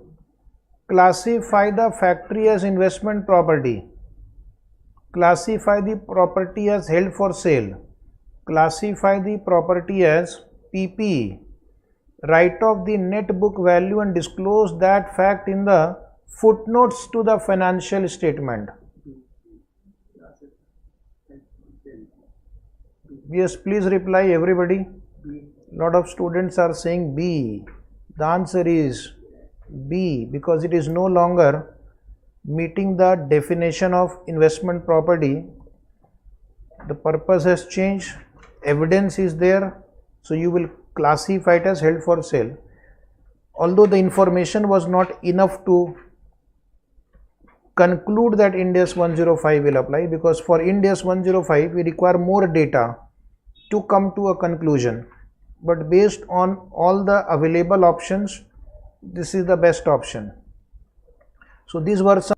classify the factory as investment property, classify the property as held for sale, classify the property as PP, write off the net book value and disclose that fact in the footnotes to the financial statement. Yes, please reply everybody. Lot of students are saying B. The answer is B, because it is no longer meeting the definition of investment property. The purpose has changed, evidence is there, so you will classify it as held for sale. Although the information was not enough to conclude that IND AS 105 will apply, because for IND AS 105 we require more data to come to a conclusion. But based on all the available options, this is the best option. So these were some.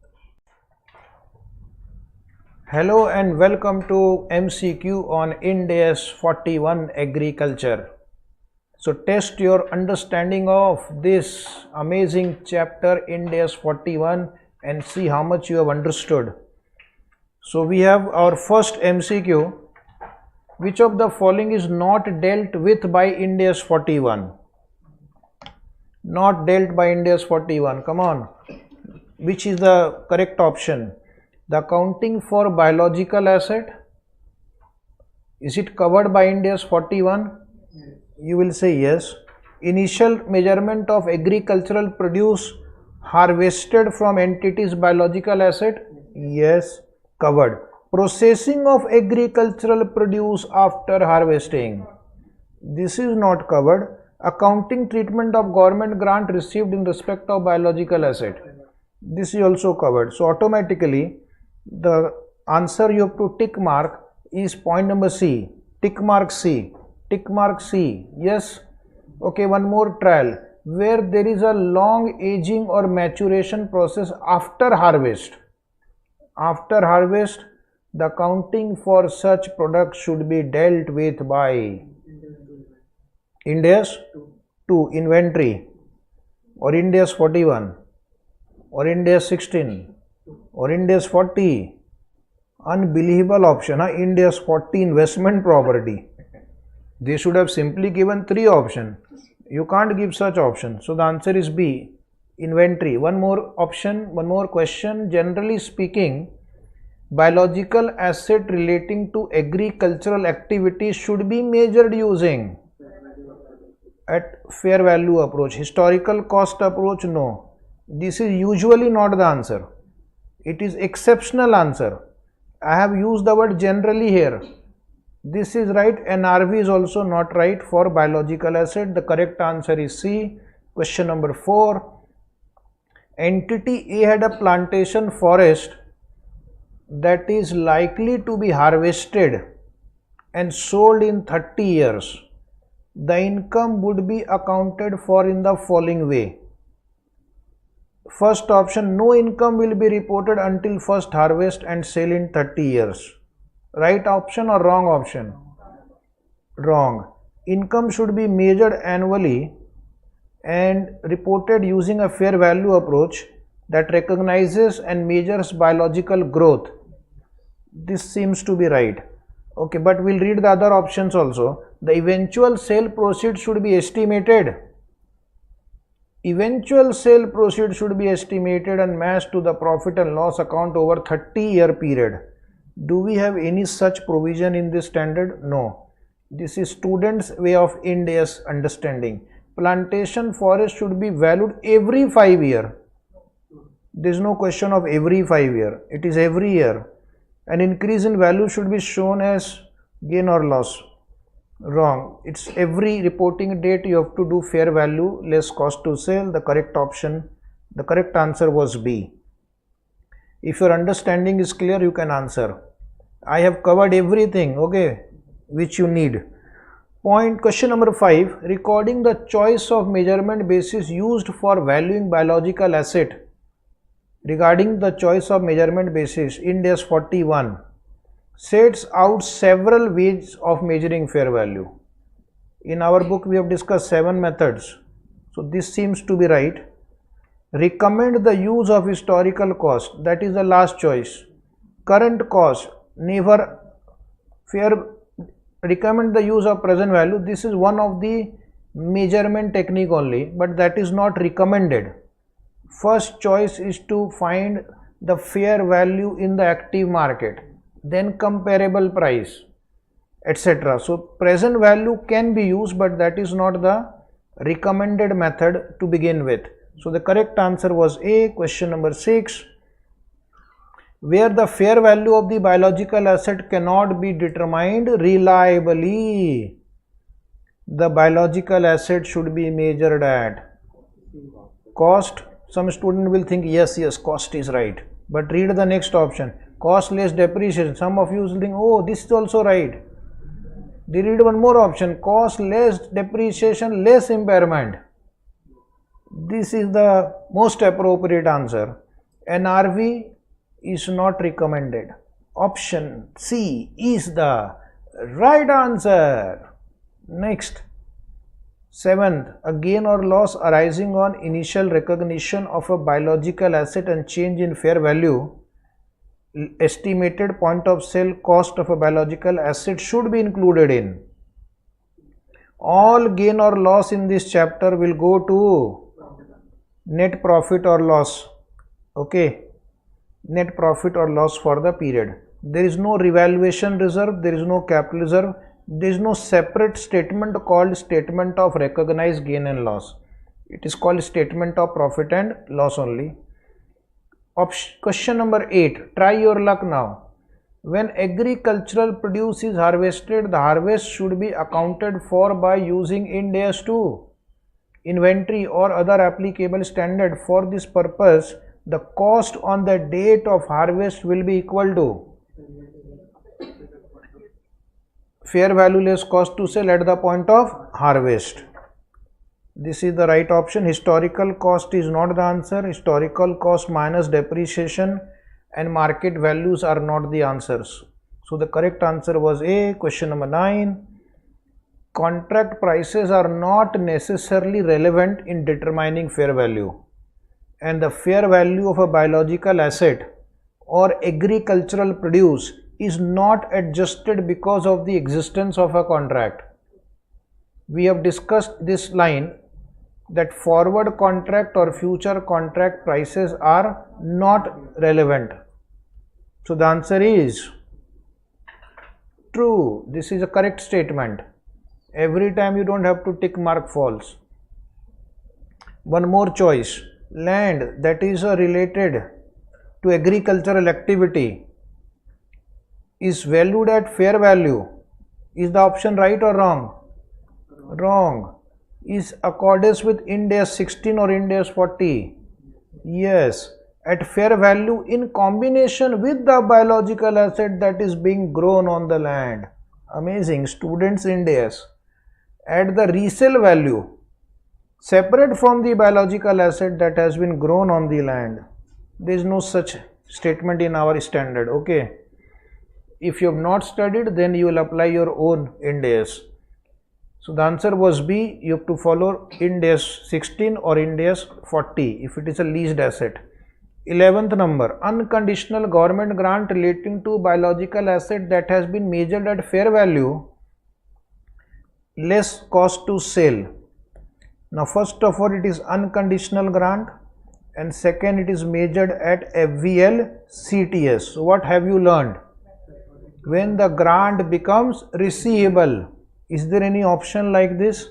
Hello and welcome to MCQ on IND AS 41 Agriculture. So test your understanding of this amazing chapter IND AS 41 and see how much you have understood. So we have our first MCQ. Which of the following is not dealt with by IND AS 41? Not dealt by IND AS 41. Come on. Which is the correct option? The accounting for biological asset. Is it covered by IND AS 41? You will say yes. Initial measurement of agricultural produce harvested from entity's biological asset. Yes, covered. Processing of agricultural produce after harvesting. This is not covered. Accounting treatment of government grant received in respect of biological asset. This is also covered. So automatically the answer you have to tick mark is point number C. Tick mark C. Tick mark C. Yes. Okay, one more trial. Where there is a long aging or maturation process after harvest. After harvest, the accounting for such products should be dealt with by IND AS 2 inventory, or IND AS 41, or IND AS 16, or IND AS 40. Unbelievable option, IND AS 40 investment property. They should have simply given 3 options. You can't give such option. So the answer is B, inventory. One more option, one more question. Generally speaking, biological asset relating to agricultural activities should be measured using at fair value approach. Historical cost approach, no. This is usually not the answer. It is exceptional answer. I have used the word generally here. This is right. NRV is also not right for biological asset. The correct answer is C. Question number 4. Entity A had a plantation forest that is likely to be harvested and sold in 30 years, the income would be accounted for in the following way. First option, no income will be reported until first harvest and sale in 30 years. Right option or wrong option? Wrong. Income should be measured annually and reported using a fair value approach that recognizes and measures biological growth. This seems to be right. Okay, but we'll read the other options also. The eventual sale proceeds should be estimated. Eventual sale proceeds should be estimated and matched to the profit and loss account over 30-year period. Do we have any such provision in this standard? No. This is students' way of IND AS understanding. Plantation forest should be valued every 5 years. There is no question of every 5 years. It is every year. An increase in value should be shown as gain or loss. Wrong. It's every reporting date you have to do fair value less cost to sale. The correct answer was B. If your understanding is clear, you can answer. I have covered everything, okay, which you need. Question number 5. Recording the choice of measurement basis used for valuing biological asset. Regarding the choice of measurement basis, IND AS 41 sets out several ways of measuring fair value. In our book, we have discussed 7 methods. So this seems to be right. Recommend the use of historical cost. That is the last choice. Current cost. Never. Recommend the use of present value. This is one of the measurement technique only, but that is not recommended. First choice is to find the fair value in the active market, then comparable price, etc. So present value can be used, but that is not the recommended method to begin with. So the correct answer was A. Question number 6. Where the fair value of the biological asset cannot be determined reliably, the biological asset should be measured at cost. Some student will think yes, cost is right, but read the next option, cost less depreciation. Some of you will think, oh, this is also right. They read one more option, cost less depreciation less impairment. This is the most appropriate answer. NRV is not recommended. Option C is the right answer. Next, 7th, a gain or loss arising on initial recognition of a biological asset and change in fair value, estimated point of sale cost of a biological asset should be included in. All gain or loss in this chapter will go to net profit or loss. Okay, net profit or loss for the period. There is no revaluation reserve, there is no capital reserve, there is no separate statement called statement of recognized gain and loss. It is called statement of profit and loss only. Question number 8. Try your luck now. When agricultural produce is harvested, the harvest should be accounted for by using IND AS 2, inventory or other applicable standard. For this purpose, the cost on the date of harvest will be equal to fair value less cost to sell at the point of harvest. This is the right option. Historical cost is not the answer. Historical cost minus depreciation and market values are not the answers. So the correct answer was A. Question number 9. Contract prices are not necessarily relevant in determining fair value, and the fair value of a biological asset or agricultural produce is not adjusted because of the existence of a contract. We have discussed this line that forward contract or future contract prices are not relevant. So the answer is true. This is a correct statement. Every time you don't have to tick mark false. One more choice. Land that is related to agricultural activity is valued at fair value. Is the option right or wrong? Wrong. Is accordance with IND AS 16 or IND AS 40? Yes. At fair value in combination with the biological asset that is being grown on the land. Amazing. Students, IND AS. at the resale value separate from the biological asset that has been grown on the land. There is no such statement in our standard. Okay, if you have not studied, then you will apply your own IND AS. So the answer was B. You have to follow IND AS 16 or IND AS 40 if it is a leased asset. 11th number, unconditional government grant relating to biological asset that has been measured at fair value less cost to sell. Now first of all, it is unconditional grant, and second, it is measured at FVL CTS. So what have you learned? When the grant becomes receivable, is there any option like this?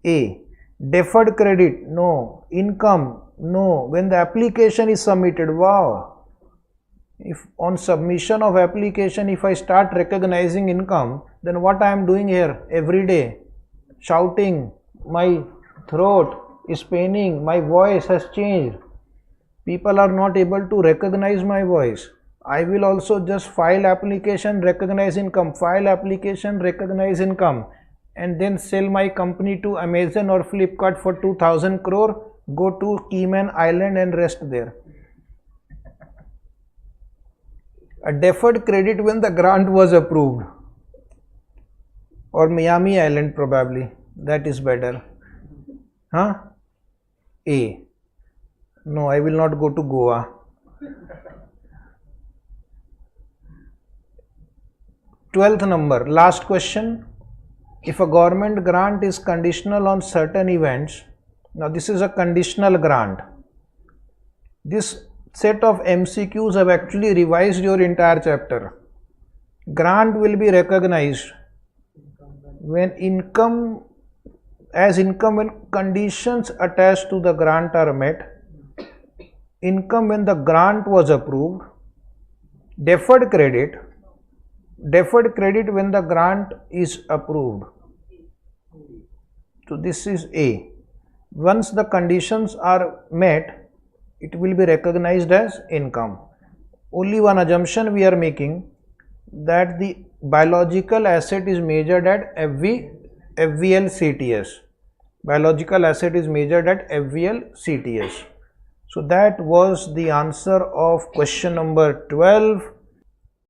A. Deferred credit? No. Income? No. When the application is submitted? Wow. If on submission of application, if I start recognizing income, then what I am doing here every day? Shouting, my throat is paining, my voice has changed. People are not able to recognize my voice. I will also just file application, recognize income, file application, recognize income, and then sell my company to Amazon or Flipkart for 2000 crore, go to Cayman Island and rest there. A deferred credit when the grant was approved, or Miami Island probably, that is better. Huh? A. No, I will not go to Goa. Twelfth number, last question. If a government grant is conditional on certain events, now this is a conditional grant. This set of MCQs have actually revised your entire chapter. Grant will be recognized when income when conditions attached to the grant are met, income when the grant was approved, deferred credit when the grant is approved. So this is A. Once the conditions are met, it will be recognized as income. Only one assumption we are making, that the biological asset is measured at FVL CTS. Biological asset is measured at FVL CTS. So that was the answer of question number 12.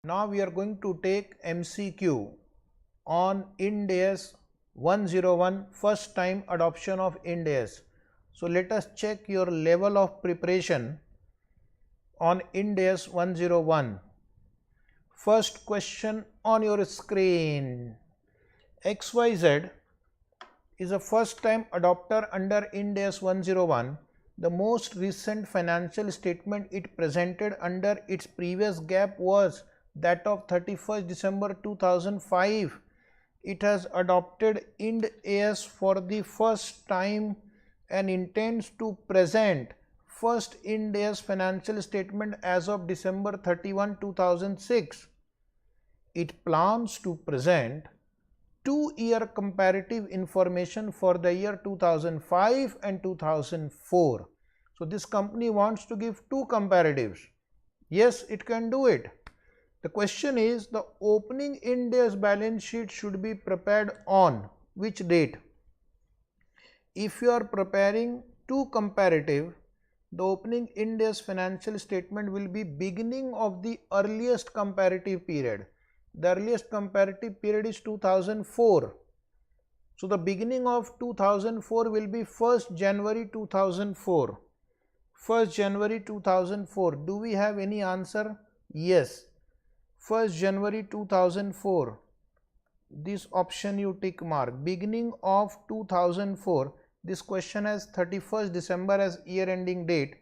Now we are going to take MCQ on IND AS 101, first time adoption of IND AS. So let us check your level of preparation on IND AS 101. First question on your screen. XYZ is a first time adopter under IND AS 101. The most recent financial statement it presented under its previous gap was that of 31st December 2005. It has adopted IND AS for the first time and intends to present first IND AS financial statement as of December 31, 2006. It plans to present 2-year comparative information for the year 2005 and 2004. So this company wants to give 2 comparatives. Yes, it can do it. The question is, the opening IND AS balance sheet should be prepared on which date? If you are preparing 2 comparative, the opening IND AS financial statement will be beginning of the earliest comparative period. The earliest comparative period is 2004. So the beginning of 2004 will be 1st January 2004. 1st January 2004. Do we have any answer? Yes. 1st January 2004. This option you tick mark. Beginning of 2004. This question has 31st December as year ending date.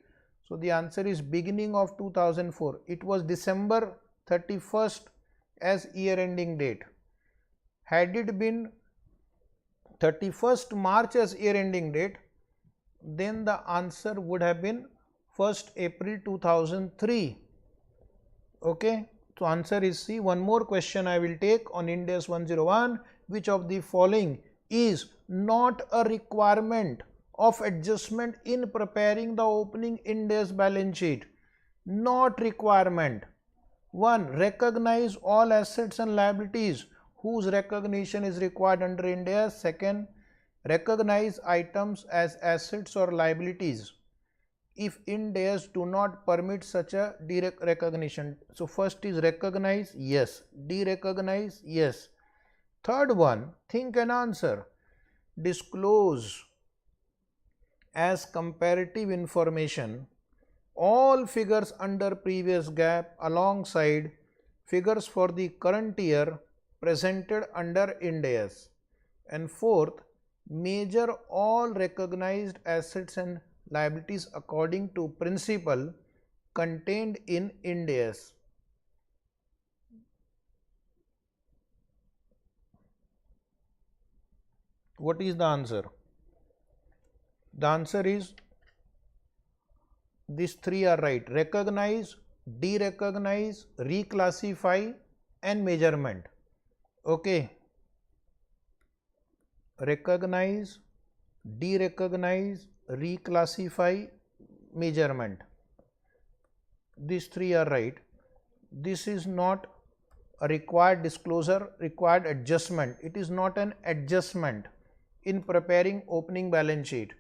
So the answer is beginning of 2004. It was December 31st as year ending date. Had it been 31st March as year ending date, then the answer would have been 1st April 2003. Okay, so answer is C. One more question I will take on IND AS 101. Which of the following is not a requirement of adjustment in preparing the opening IND AS balance sheet? Not requirement. 1. Recognize all assets and liabilities whose recognition is required under IND AS. Second, recognize items as assets or liabilities if IND AS do not permit such a derecognition. So first is recognize, yes. Derecognize, yes. Third one, think and answer. Disclose as comparative information all figures under previous gap alongside figures for the current year presented under IND AS. And fourth, measure all recognized assets and liabilities according to principle contained in IND AS. What is the answer? The answer is these three are right: recognize, derecognize, reclassify and measurement. Okay, recognize, derecognize, reclassify, measurement. These three are right. This is not a required disclosure, required adjustment. It is not an adjustment in preparing opening balance sheet.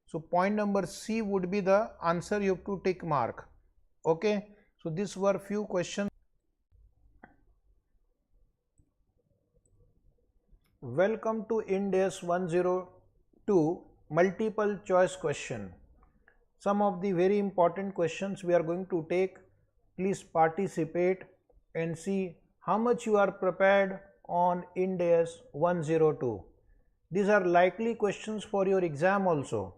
So point number C would be the answer. You have to tick mark. Okay, so these were few questions. Welcome to IND AS 102 multiple choice question. Some of the very important questions we are going to take. Please participate and see how much you are prepared on IND AS 102. These are likely questions for your exam also.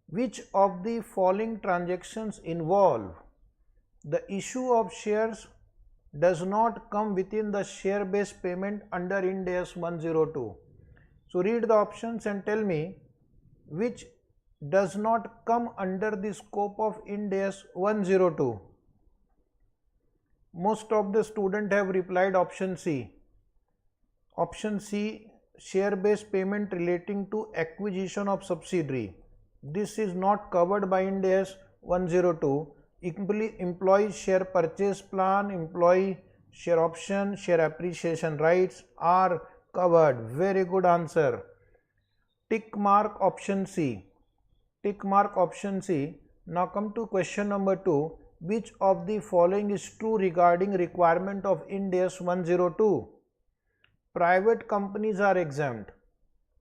Which of the following transactions involve the issue of shares does not come within the share based payment under IND AS 102? So read the options and tell me which does not come under the scope of IND AS 102. Most of the students have replied option C. Option C, share based payment relating to acquisition of subsidiary. This is not covered by IND AS 102. Employee share purchase plan, employee share option, share appreciation rights are covered. Very good answer. Tick mark option C. Tick mark option C. Now come to question number 2. Which of the following is true regarding requirement of IND AS 102? Private companies are exempt.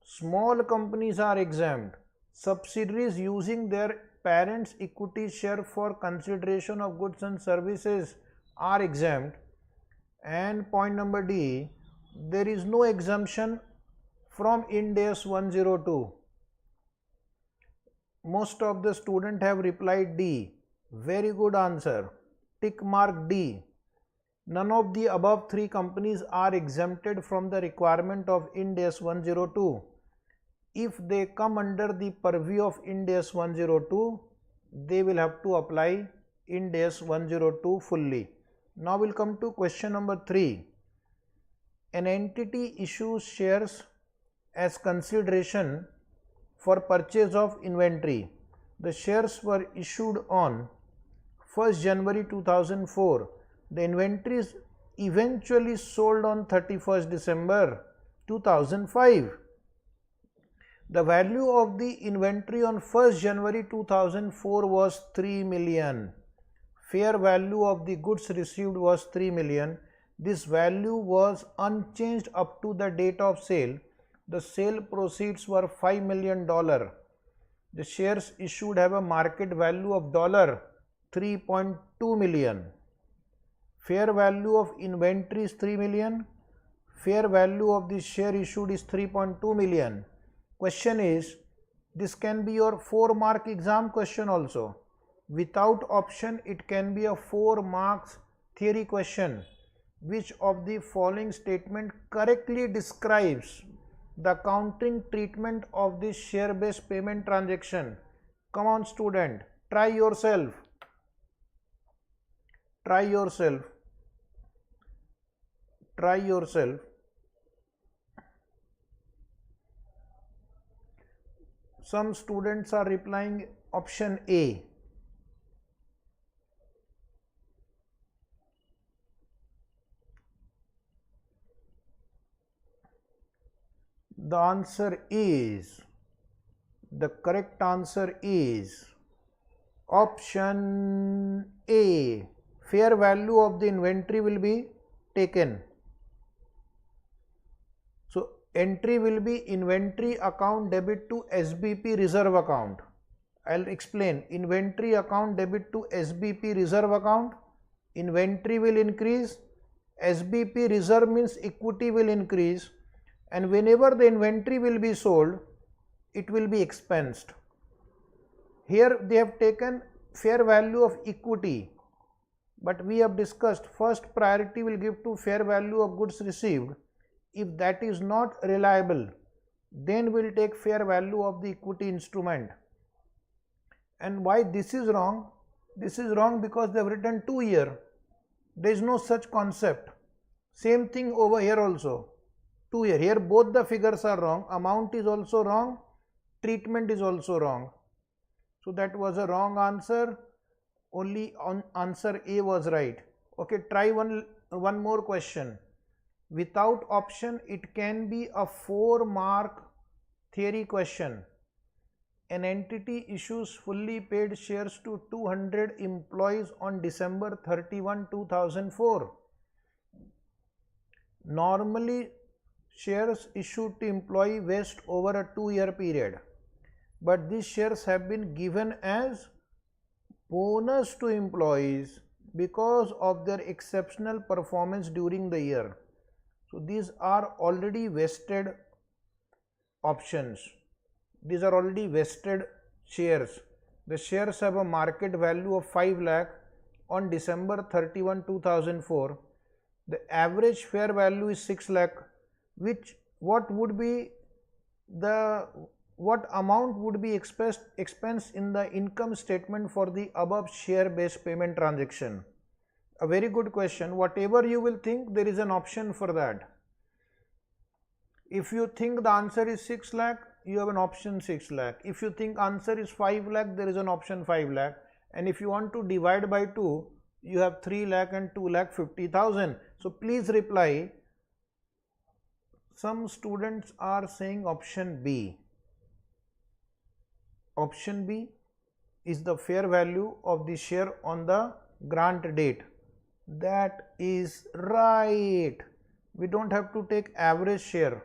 Small companies are exempt. Subsidiaries using their parents' equity share for consideration of goods and services are exempt. And point number D, there is no exemption from IND AS 102. Most of the students have replied D. Very good answer. Tick mark D. None of the above three companies are exempted from the requirement of IND AS 102. If they come under the purview of IND AS 102, they will have to apply IND AS 102 fully. Now we'll come to question number 3. An entity issues shares as consideration for purchase of inventory. The shares were issued on 1st January 2004. The inventory is eventually sold on 31st December 2005. The value of the inventory on 1st January 2004 was 3 million. Fair value of the goods received was 3 million. This value was unchanged up to the date of sale. The sale proceeds were $5 million. The shares issued have a market value of $3.2 million. Fair value of inventory is 3 million. Fair value of the share issued is 3.2 million. Question is, this can be your 4-mark exam question also. Without option, it can be a 4 marks theory question. Which of the following statement correctly describes the accounting treatment of this share-based payment transaction? Come on student, try yourself. Try yourself. Try yourself. Some students are replying option A. The answer is, the correct answer is option A. Fair value of the inventory will be taken. So entry will be inventory account debit to SBP reserve account. I'll explain. Inventory account debit to SBP reserve account. Inventory will increase. SBP reserve means equity will increase, and whenever the inventory will be sold, it will be expensed. Here they have taken fair value of equity, but we have discussed first priority will give to fair value of goods received. If that is not reliable, then we'll take fair value of the equity instrument. And why this is wrong? This is wrong because they have written 2 year. There is no such concept. Same thing over here also. 2 year. Here both the figures are wrong. Amount is also wrong. Treatment is also wrong. So that was a wrong answer. Only on answer A was right. Okay, try one more question. Without option, it can be a 4-mark theory question. An entity issues fully paid shares to 200 employees on December 31, 2004. Normally, shares issued to employee vest over a 2-year period, but these shares have been given as bonus to employees because of their exceptional performance during the year. So these are already vested options. These are already vested shares. The shares have a market value of 5 lakh on December 31, 2004. The average fair value is 6 lakh. What amount would be expensed in the income statement for the above share based payment transaction? A very good question. Whatever you will think, there is an option for that. If you think the answer is 6 lakh, you have an option 6 lakh. If you think answer is 5 lakh, there is an option 5 lakh. And if you want to divide by 2, you have 3 lakh and 2 lakh 50,000. So please reply. Some students are saying option B. Option B is the fair value of the share on the grant date. That is right. We don't have to take average share.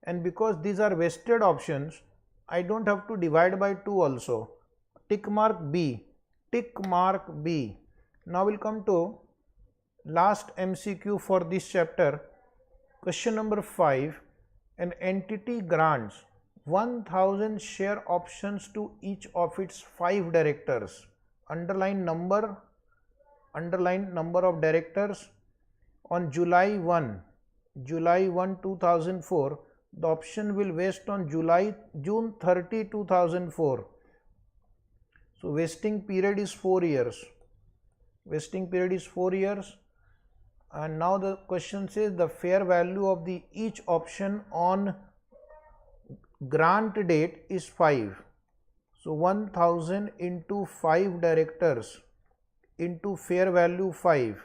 And because these are vested options, I don't have to divide by 2 also. Tick mark B. Tick mark B. Now we'll come to last MCQ for this chapter. Question number 5. An entity grants 1000 share options to each of its 5 directors. Underline number of directors. On July 1, 2004, the option will vest on June 30, 2004. So vesting period is 4 years. Vesting period is 4 years. And now the question says the fair value of the each option on grant date is 5. So 1000 into 5 directors into fair value 5.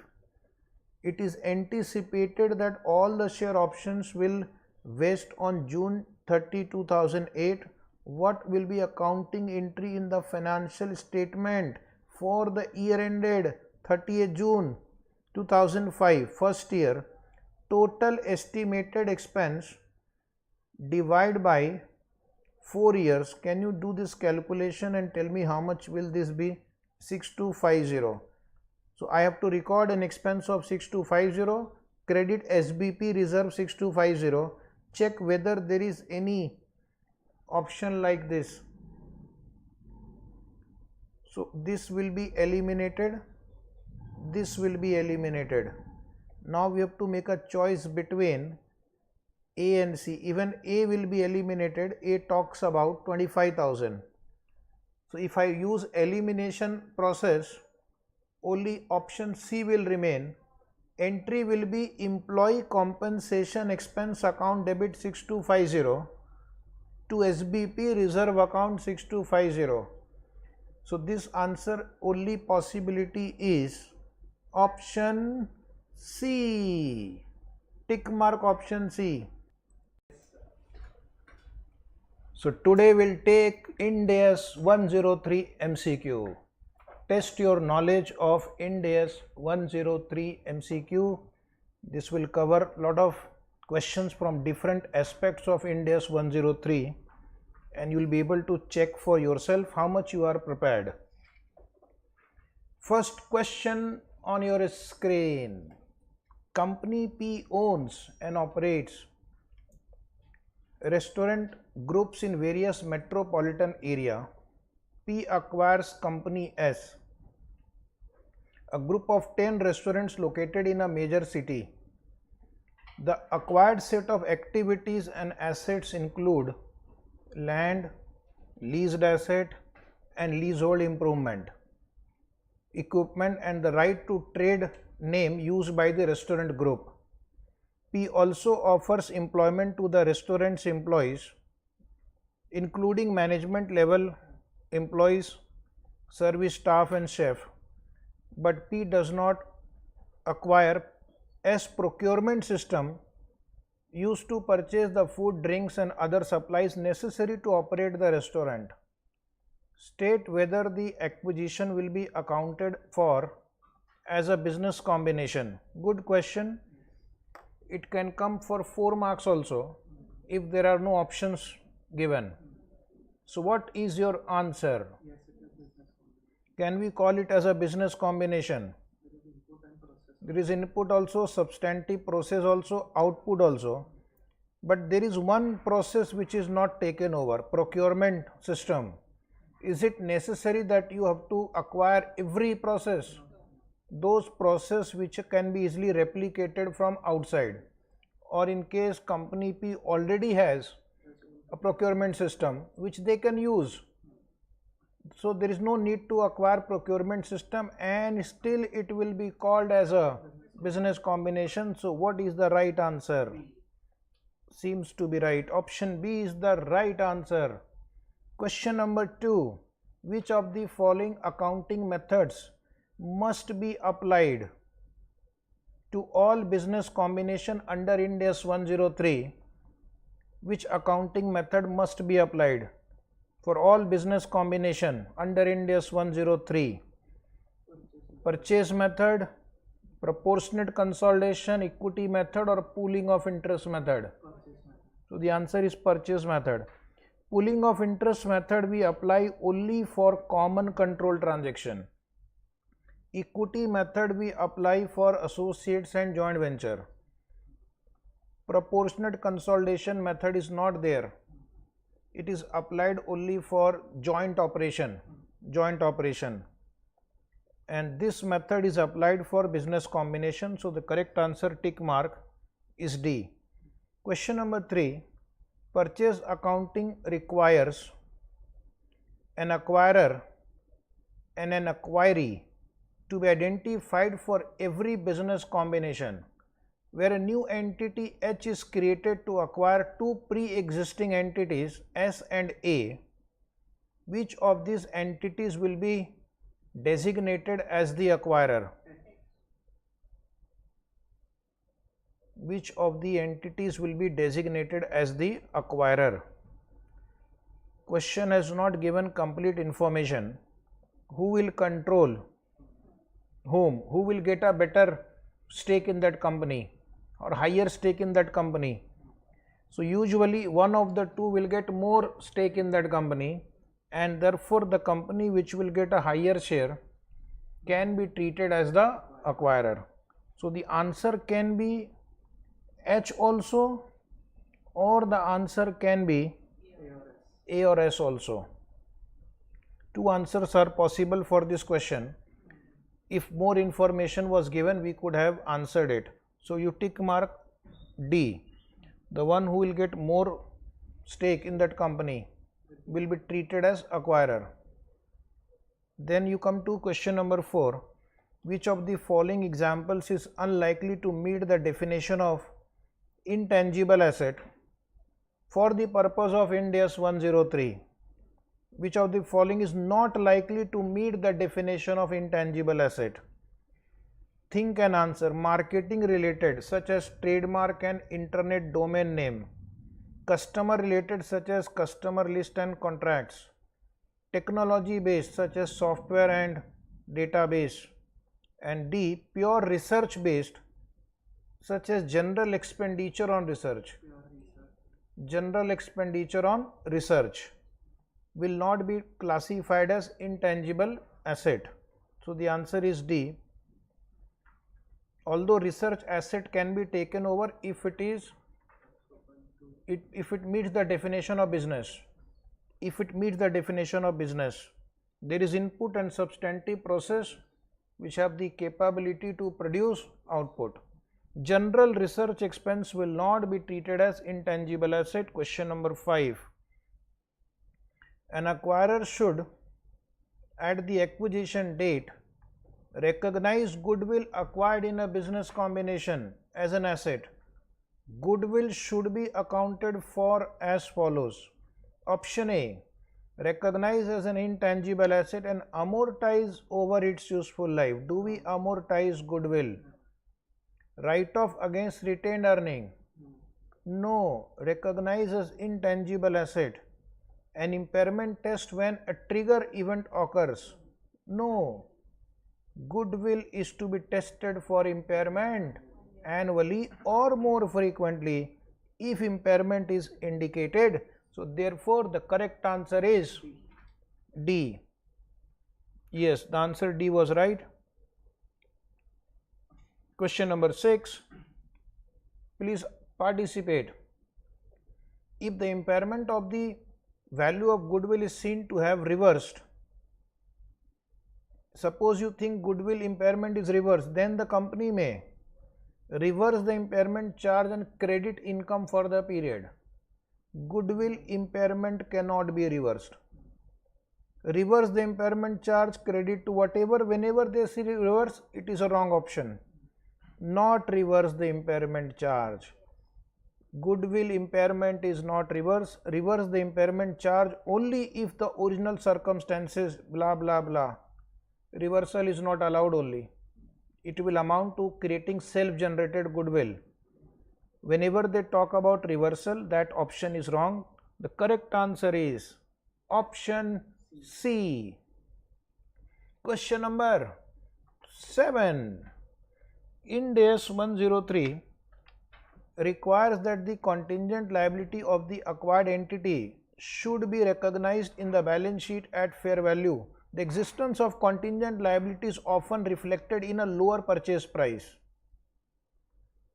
It is anticipated that all the share options will vest on June 30, 2008. What will be accounting entry in the financial statement for the year ended 30th June 2005, first year? Total estimated expense divide by 4 years. Can you do this calculation and tell me how much will this be? 6250. So I have to record an expense of 6250, credit SBP reserve 6250, check whether there is any option like this. So this will be eliminated, this will be eliminated. Now we have to make a choice between A and C. Even A will be eliminated. A talks about 25,000. So if I use elimination process, only option C will remain. Entry will be employee compensation expense account debit 6250 to SBP reserve account 6250. So this answer only possibility is option C. Tick mark option C. So today we'll take IND AS 103 MCQ. Test your knowledge of IND AS 103 MCQ. This will cover a lot of questions from different aspects of IND AS 103 and you will be able to check for yourself how much you are prepared. First question on your screen. Company P owns and operates restaurant groups in various metropolitan area. P acquires Company S, a group of 10 restaurants located in a major city. The acquired set of activities and assets include land, leased asset and leasehold improvement, equipment and the right to trade name used by the restaurant group. P also offers employment to the restaurant's employees, including management level employees, service staff and chef, but P does not acquire S procurement system used to purchase the food, drinks and other supplies necessary to operate the restaurant. State whether the acquisition will be accounted for as a business combination. Good question. It can come for 4 marks also if there are no options given. So what is your answer? Can we call it as a business combination? There is input also, substantive process also, output also. But there is one process which is not taken over, procurement system. Is it necessary that you have to acquire every process? Those processes which can be easily replicated from outside, or in case company P already has a procurement system which they can use. So there is no need to acquire procurement system and still it will be called as a business combination. So what is the right answer? Seems to be right. Option B is the right answer. Question number 2. Which of the following accounting methods must be applied to all business combination under IND AS 103? Which accounting method must be applied for all business combination under IND AS 103? Purchase method, proportionate consolidation, equity method or pooling of interest method? So the answer is purchase method. Pooling of interest method we apply only for common control transaction. Equity method we apply for associates and joint venture. Proportionate consolidation method is not there. It is applied only for joint operation. And this method is applied for business combination. So the correct answer, tick mark, is D. Question number 3. Purchase accounting requires an acquirer and an acquiree to be identified for every business combination where a new entity H is created to acquire 2 pre-existing entities S and A. Which of these entities will be designated as the acquirer? Which of the entities will be designated as the acquirer? Question has not given complete information. Who will control whom? Who will get a better stake in that company or higher stake in that company? So usually one of the two will get more stake in that company and therefore the company which will get a higher share can be treated as the acquirer. So the answer can be H also, or the answer can be A or S also. 2 answers are possible for this question. If more information was given, we could have answered it. So you tick mark D. The one who will get more stake in that company will be treated as acquirer. Then you come to question number 4. Which of the following examples is unlikely to meet the definition of intangible asset for the purpose of IND AS 103? Which of the following is not likely to meet the definition of intangible asset? Think and answer. Marketing related, such as trademark and internet domain name, customer related such as customer list and contracts, technology based such as software and database, and D, pure research based such as general expenditure on research. General expenditure on research will not be classified as intangible asset. So the answer is D. Although research asset can be taken over if it meets the definition of business. If it meets the definition of business, there is input and substantive process which have the capability to produce output. General research expense will not be treated as intangible asset. Question number 5. An acquirer should, at the acquisition date, recognize goodwill acquired in a business combination as an asset. Goodwill should be accounted for as follows. Option A, recognize as an intangible asset and amortize over its useful life. Do we amortize goodwill? Write-off against retained earning? No. Recognize as intangible asset. An impairment test when a trigger event occurs? No. Goodwill is to be tested for impairment annually or more frequently if impairment is indicated. So therefore the correct answer is D. Yes, the answer D was right. Question number 6. Please participate. If the impairment of the value of goodwill is seen to have reversed, suppose you think goodwill impairment is reversed, then the company may reverse the impairment charge and credit income for the period. Goodwill impairment cannot be reversed. Reverse the impairment charge, credit to whatever, whenever they see reverse, it is a wrong option. Not reverse the impairment charge. Goodwill impairment is not reverse. Reverse the impairment charge only if the original circumstances blah blah blah. Reversal is not allowed only. It will amount to creating self-generated goodwill. Whenever they talk about reversal, that option is wrong. The correct answer is option C. Question number 7. IND AS 103 requires that the contingent liability of the acquired entity should be recognized in the balance sheet at fair value. The existence of contingent liability is often reflected in a lower purchase price.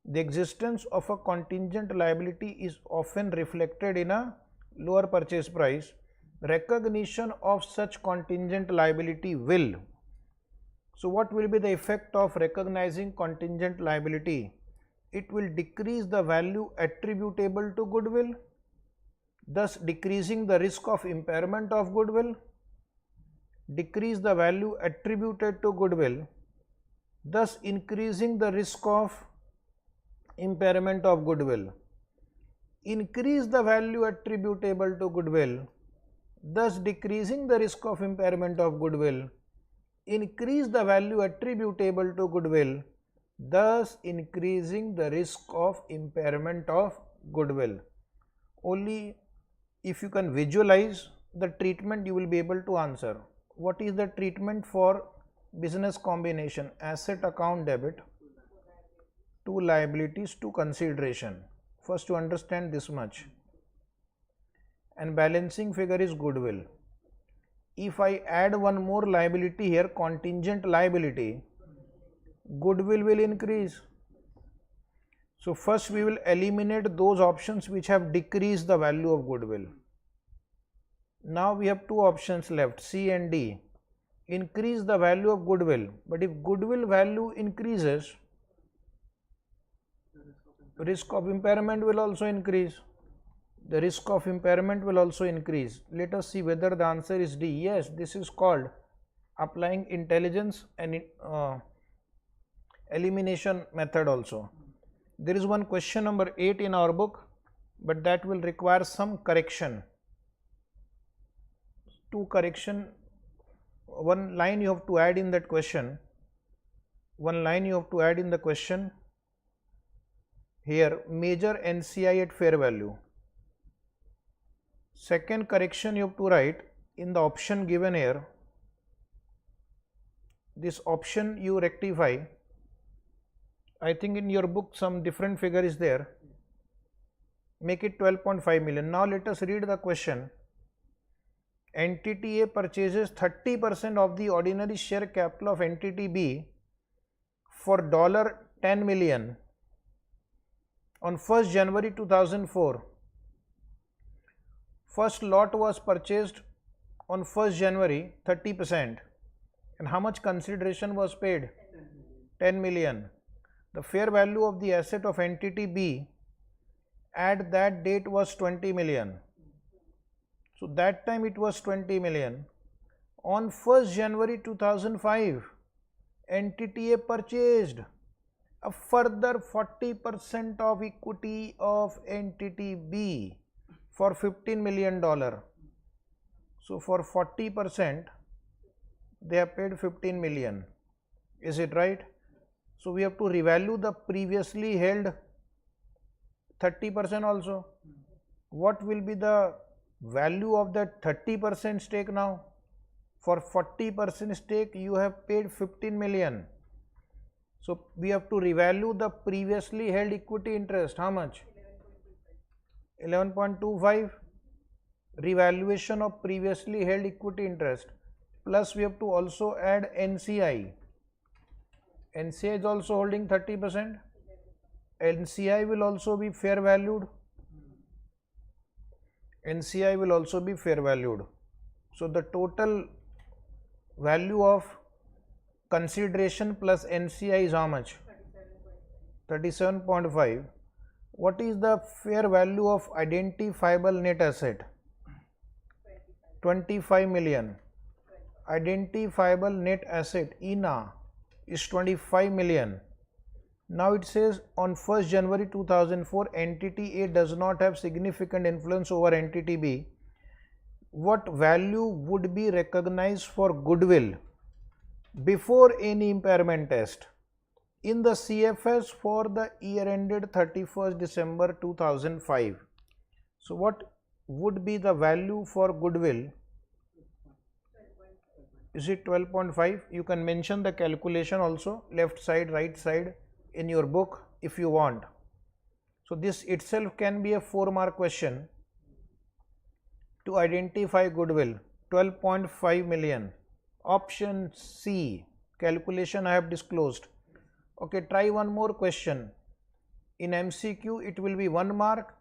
The existence of a contingent liability is often reflected in a lower purchase price. Recognition of such contingent liability will. So what will be the effect of recognizing contingent liability? It will decrease the value attributable to goodwill, thus decreasing the risk of impairment of goodwill. Decrease the value attributed to goodwill, thus increasing the risk of impairment of goodwill. Increase the value attributable to goodwill, thus decreasing the risk of impairment of goodwill. Increase the value attributable to goodwill, thus increasing the risk of impairment of goodwill. Only if you can visualize the treatment, you will be able to answer. What is the treatment for business combination? Asset account debit, to liabilities, to consideration. First to understand this much. And balancing figure is goodwill. If I add one more liability here, contingent liability, goodwill will increase. So first we will eliminate those options which have decreased the value of goodwill. Now we have two options left, C and D. Increase the value of goodwill, but if goodwill value increases, risk of impairment will also increase. The risk of impairment will also increase. Let us see whether the answer is D. Yes, this is called applying intelligence and elimination method also. There is one question number 8 in our book, but that will require some correction. Two correction. One line you have to add in that question. One line you have to add in the question. Here, measure NCI at fair value. Second correction you have to write in the option given here. This option you rectify. I think in your book some different figure is there. Make it 12.5 million. Now let us read the question. Entity A purchases 30% of the ordinary share capital of entity B for $10 million on 1st January 2004. First lot was purchased on 1st January, 30%. And how much consideration was paid? 10 million. The fair value of the asset of entity B at that date was 20 million. So that time it was 20 million. On 1st January 2005, entity A purchased a further 40% of equity of entity B for $15 million. So for 40%, they have paid 15 million. Is it right? So we have to revalue the previously held 30% also. What will be the value of that 30% stake now? For 40% stake, you have paid 15 million. So we have to revalue the previously held equity interest. How much? 11.25. Revaluation of previously held equity interest. Plus we have to also add NCI. NCI is also holding 30%. NCI will also be fair valued. NCI will also be fair valued. So the total value of consideration plus NCI is how much? 37.5. What is the fair value of identifiable net asset? 25 million. Identifiable net asset INA is 25 million. Now it says on 1st January 2004, entity A does not have significant influence over entity B. What value would be recognized for goodwill before any impairment test in the CFS for the year ended 31st December 2005? So what would be the value for goodwill? Is it 12.5? You can mention the calculation also, left side, right side in your book if you want. So this itself can be a 4-mark question to identify goodwill. 12.5 million. Option C, calculation I have disclosed. Okay, try one more question. In MCQ it will be 1 mark,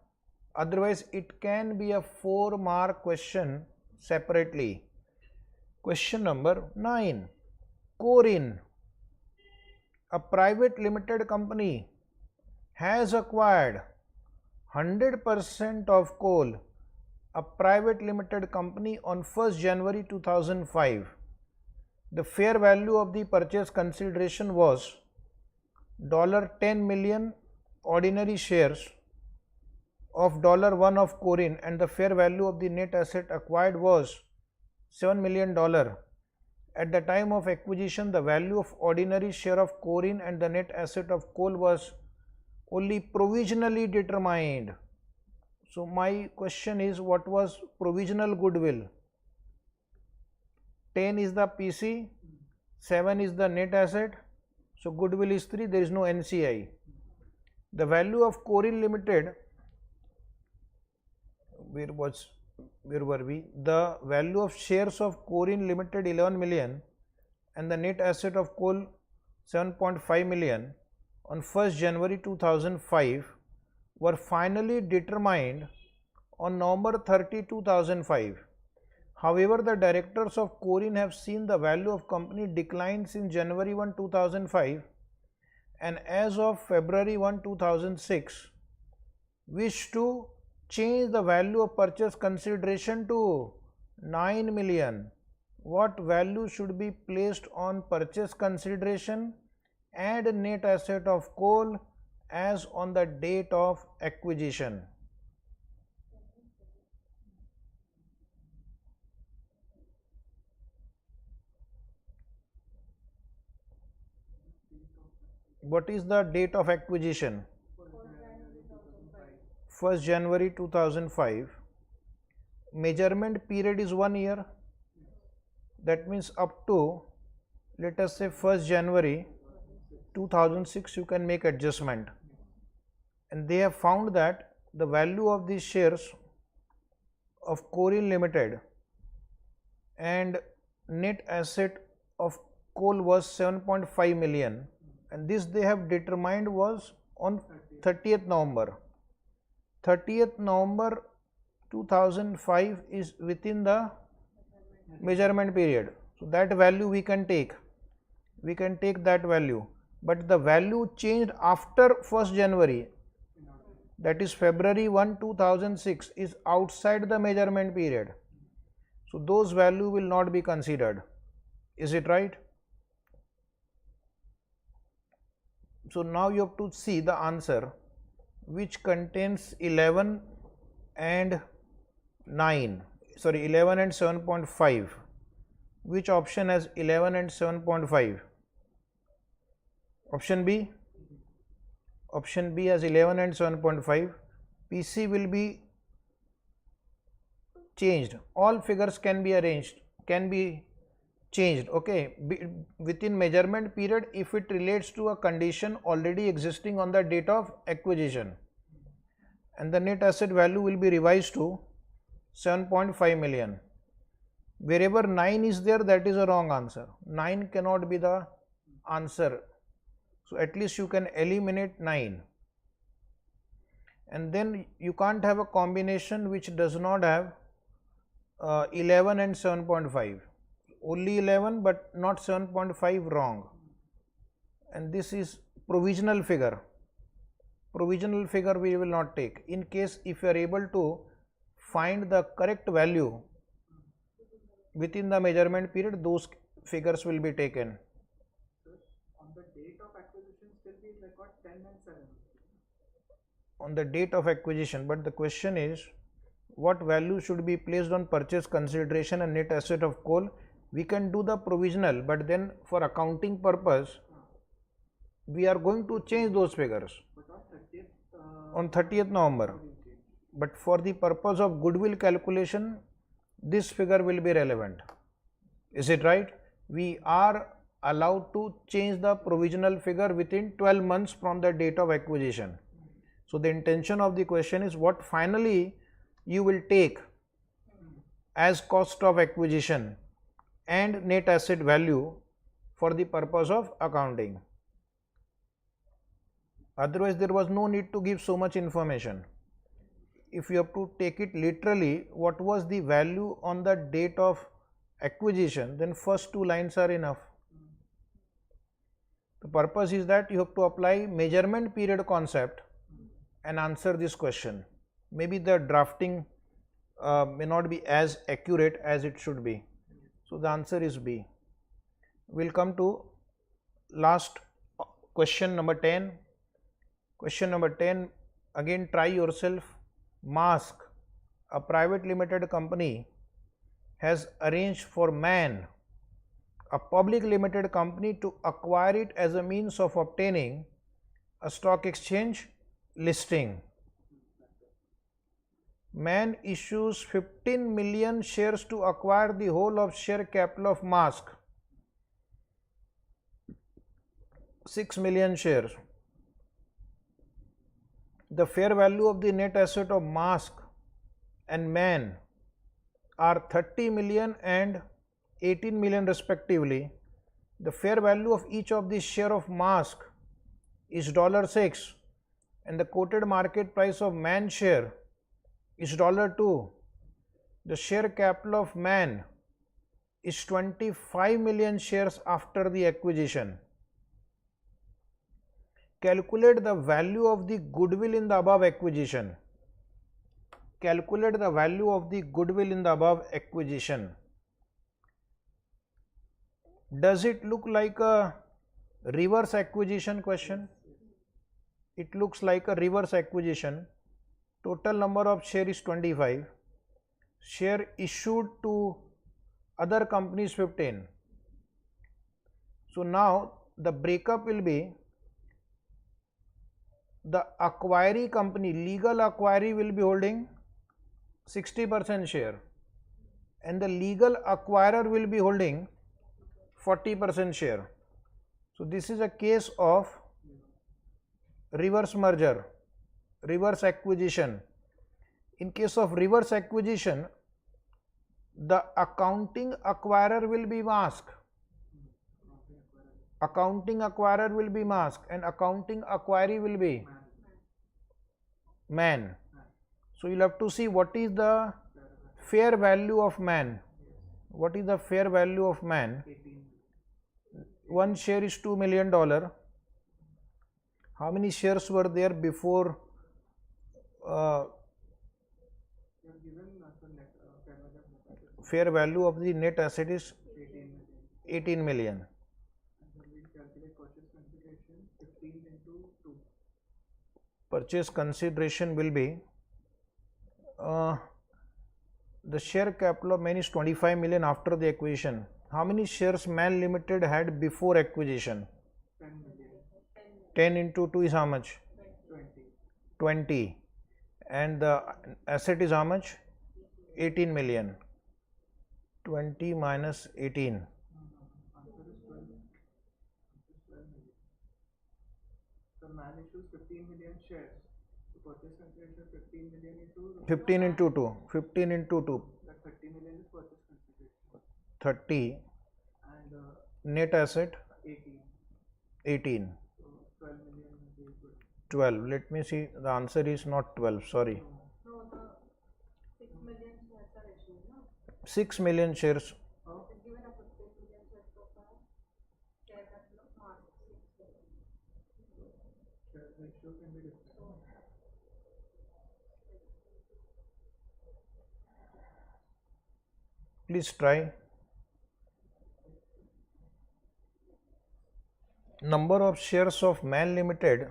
otherwise it can be a 4-mark question separately. Question number 9. Corin, a private limited company, has acquired 100% of coal, a private limited company, on 1st January 2005. The fair value of the purchase consideration was $10 million ordinary shares of $1 of Corin, and the fair value of the net asset acquired was $7 million. At the time of acquisition, the value of ordinary share of Corin and the net asset of coal was only provisionally determined. So my question is, what was provisional goodwill? 10 is the PC, 7 is the net asset, so goodwill is 3, there is no NCI. The value of Corin Limited, where were we? The value of shares of Corin Limited 11 million and the net asset of coal 7.5 million on 1st January 2005 were finally determined on November 30, 2005. However, the directors of Corin have seen the value of company decline since January 1, 2005, and as of February 1, 2006, wish to change the value of purchase consideration to 9 million. What value should be placed on purchase consideration and net asset of coal as on the date of acquisition? What is the date of acquisition? 1st January 2005. measurement period is 1 year. That means up to, let us say, 1st January 2006 you can make adjustment, and they have found that the value of these shares of Coal Limited and net asset of coal was 7.5 million, and this they have determined was on 30th November. 30th November 2005 is within the measurement period, so that value we can take that value, but the value changed after 1st January, that is February 1, 2006, is outside the measurement period, so those value will not be considered. Is it right? So now you have to see the answer which contains 11 and 7.5. Which option has 11 and 7.5? Option B. Option B has 11 and 7.5. PC will be changed. All figures can be changed, okay, within measurement period if it relates to a condition already existing on the date of acquisition, and the net asset value will be revised to 7.5 million. Wherever 9 is there, that is a wrong answer. 9 cannot be the answer, so at least you can eliminate 9, and then you can't have a combination which does not have 11 and 7.5. Only 11 but not 7.5, wrong. And this is provisional figure. Provisional figure we will not take. In case if you are able to find the correct value within the measurement period, those figures will be taken. On the date of acquisition still we record 10 and 7. On the date of acquisition, but the question is what value should be placed on purchase consideration and net asset of coal. We can do the provisional, but then for accounting purpose we are going to change those figures on 30th November, but for the purpose of goodwill calculation this figure will be relevant. Is it right? We are allowed to change the provisional figure within 12 months from the date of acquisition. So the intention of the question is what finally you will take as cost of acquisition and net asset value for the purpose of accounting. Otherwise there was no need to give so much information. If you have to take it literally, what was the value on the date of acquisition, then first 2 lines are enough. The purpose is that you have to apply measurement period concept and answer this question. Maybe the drafting may not be as accurate as it should be. So the answer is B. We'll come to last question, number 10. Question number 10, again try yourself. Mask, a private limited company, has arranged for MAN, a public limited company, to acquire it as a means of obtaining a stock exchange listing. MAN issues 15 million shares to acquire the whole of share capital of Mask, 6 million shares. The fair value of the net asset of Mask and MAN are 30 million and 18 million respectively. The fair value of each of the share of Mask is $6 and the quoted market price of MAN share is $2. The share capital of MAN is 25 million shares after the acquisition. Calculate the value of the goodwill in the above acquisition. Calculate the value of the goodwill in the above acquisition. Does it look like a reverse acquisition question? It looks like a reverse acquisition. Total number of share is 25. Share issued to other companies 15. So now the breakup will be the acquiring company, legal acquiring will be holding 60% share, and the legal acquirer will be holding 40% share. So this is a case of reverse merger, reverse acquisition. In case of reverse acquisition, the accounting acquirer will be masked. Accounting acquirer will be masked and accounting acquiree will be man. So you'll have to see what is the fair value of man. What is the fair value of man? One share is $2 million. How many shares were there before? Fair value of the net asset is 18 million. Purchase consideration will be the share capital of man is 25 million after the acquisition. How many shares Man Limited had before acquisition? 10 million. 10 into 2 is how much? 20. And the asset is how much? 18 million. 20 minus 18. The man issues 15 million shares. The purchase consideration 15 million into 15 into 2. 15 into 2. that 30 million is purchase consideration. 30. And Net asset 18. 18. So 12 million is equal. 12. Let me see. The answer is not 12. Sorry. No, the 6 million shares are issued, no? 6 million shares. Oh, It's given a 15 million shares so far. Share capital of March 6 million. share ratio can be different. Please try. Number of shares of Man Limited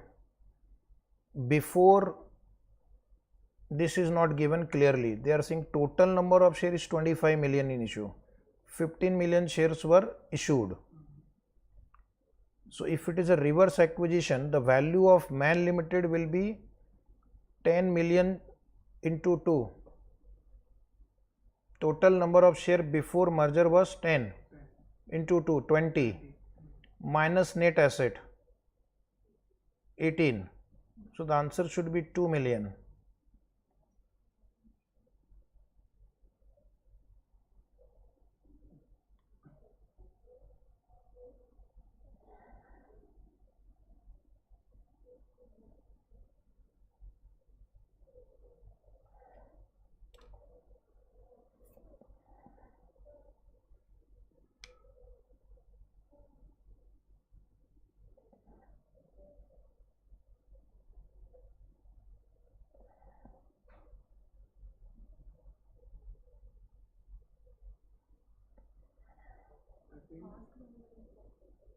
before this is not given clearly. They are saying total number of shares is 25 million in issue. 15 million shares were issued. So if it is a reverse acquisition, the value of Man Limited will be 10 million into 2. Total number of share before merger was 10 into 2, 20, minus net asset 18. So the answer should be 2 million.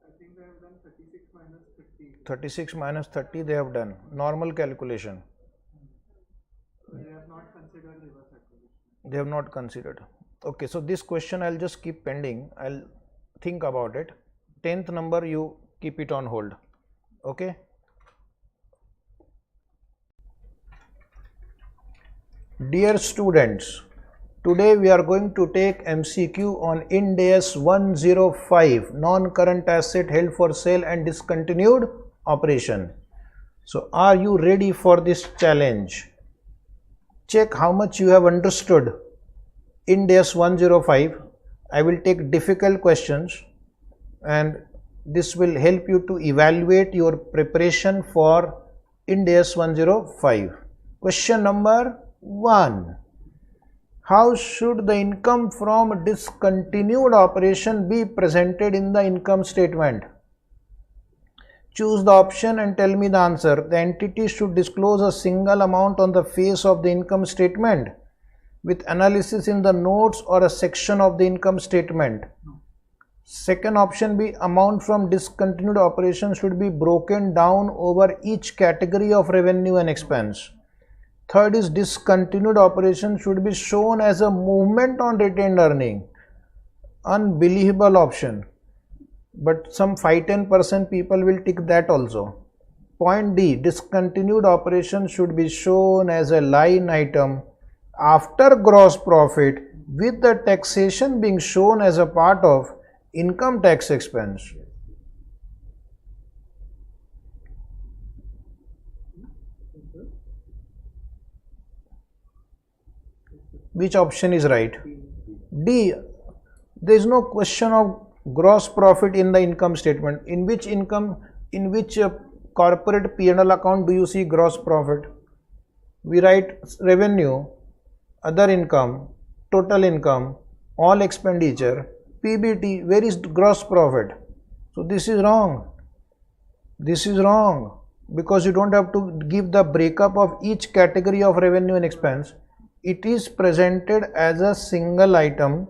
I think they have done 36 minus 30. 36 minus 30 they have done. Normal calculation. They have not considered reverse acquisition. They have not considered. Okay, so this question I'll just keep pending. I'll think about it. 10th number you keep it on hold. Okay. Dear students, today we are going to take MCQ on IND AS 105, non-current asset held for sale and discontinued operation. So are you ready for this challenge? Check how much you have understood IND AS 105. I will take difficult questions and this will help you to evaluate your preparation for IND AS 105. Question number 1. How should the income from discontinued operation be presented in the income statement? Choose the option and tell me the answer. The entity should disclose a single amount on the face of the income statement with analysis in the notes or a section of the income statement. Second option be amount from discontinued operation should be broken down over each category of revenue and expense. Third is discontinued operation should be shown as a movement on retained earning. Unbelievable option. But some 5-10% people will tick that also. Point D, discontinued operation should be shown as a line item. after gross profit with the taxation being shown as a part of income tax expense. Which option is right? D. There is no question of gross profit in the income statement. In which corporate P&L account do you see gross profit? We write revenue, other income, total income, all expenditure, PBT. Where is gross profit? So this is wrong. This is wrong because you don't have to give the breakup of each category of revenue and expense. It is presented as a single item,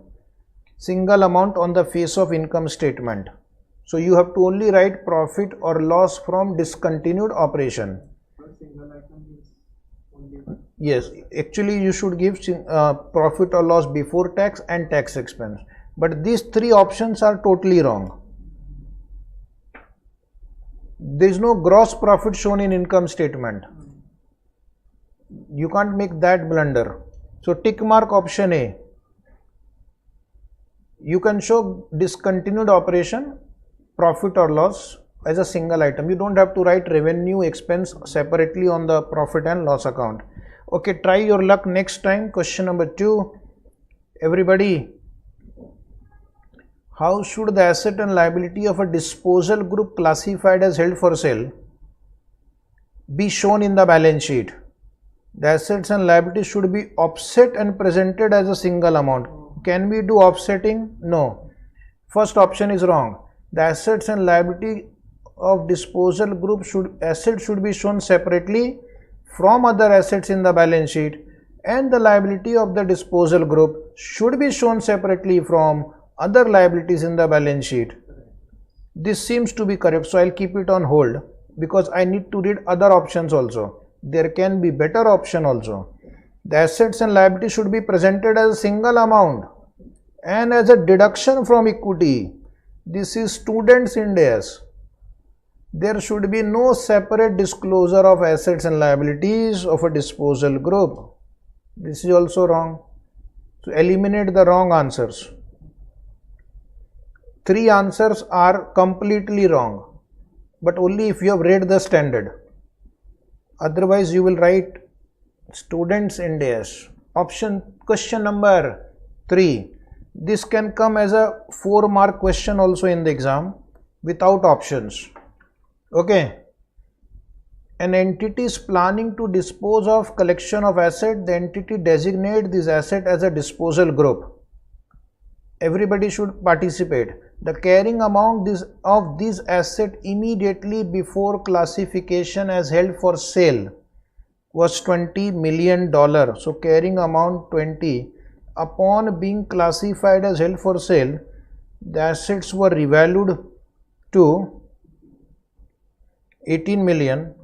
single amount on the face of income statement. So you have to only write profit or loss from discontinued operation. Single item is only one. Yes, actually you should give profit or loss before tax and tax expense. But these three options are totally wrong. There is no gross profit shown in income statement. You can't make that blunder. So tick mark option A. You can show discontinued operation, profit or loss as a single item. You don't have to write revenue expense separately on the profit and loss account. Okay, try your luck next time. Question number 2. Everybody, how should the asset and liability of a disposal group classified as held for sale be shown in the balance sheet? The assets and liabilities should be offset and presented as a single amount. Can we do offsetting? No. First option is wrong. The assets and liability of disposal group should be shown separately from other assets in the balance sheet, and the liability of the disposal group should be shown separately from other liabilities in the balance sheet. This seems to be correct, so I'll keep it on hold because I need to read other options also. There can be better option also. The assets and liabilities should be presented as a single amount and as a deduction from equity. This is students' IND AS. There should be no separate disclosure of assets and liabilities of a disposal group. This is also wrong. So eliminate the wrong answers. 3 answers are completely wrong, but only if you have read the standard. Otherwise you will write students IND AS. Question number 3. This can come as a 4-mark question also in the exam without options. Okay. An entity is planning to dispose of collection of asset. The entity designate this asset as a disposal group. Everybody should participate. The carrying amount of this asset immediately before classification as held for sale was $20 million. So carrying amount 20. Upon being classified as held for sale, the assets were revalued to 18 million.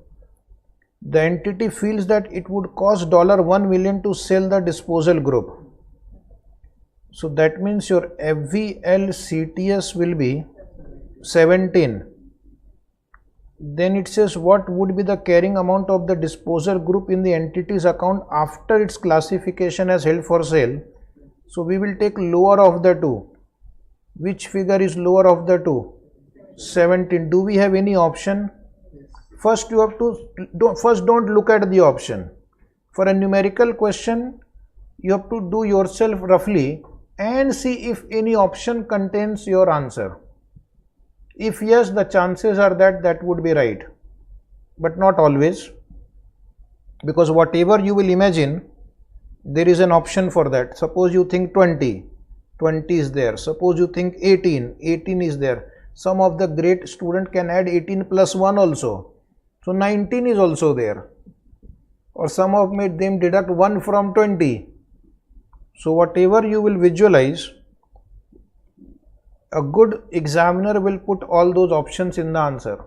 The entity feels that it would cost $1 million to sell the disposal group. So that means your FVLCTS will be 17. Then it says what would be the carrying amount of the disposal group in the entity's account after its classification as held for sale. So we will take lower of the two. Which figure is lower of the two? 17. Do we have any option? First you have to don't look at the option. For a numerical question you have to do yourself roughly and see if any option contains your answer. If yes, the chances are that would be right, but not always, because whatever you will imagine, there is an option for that. Suppose you think 20 is there. Suppose you think 18 is there. Some of the great student can add 18 plus 1 also. So 19 is also there. Or some of them deduct 1 from 20. So whatever you will visualize, a good examiner will put all those options in the answer.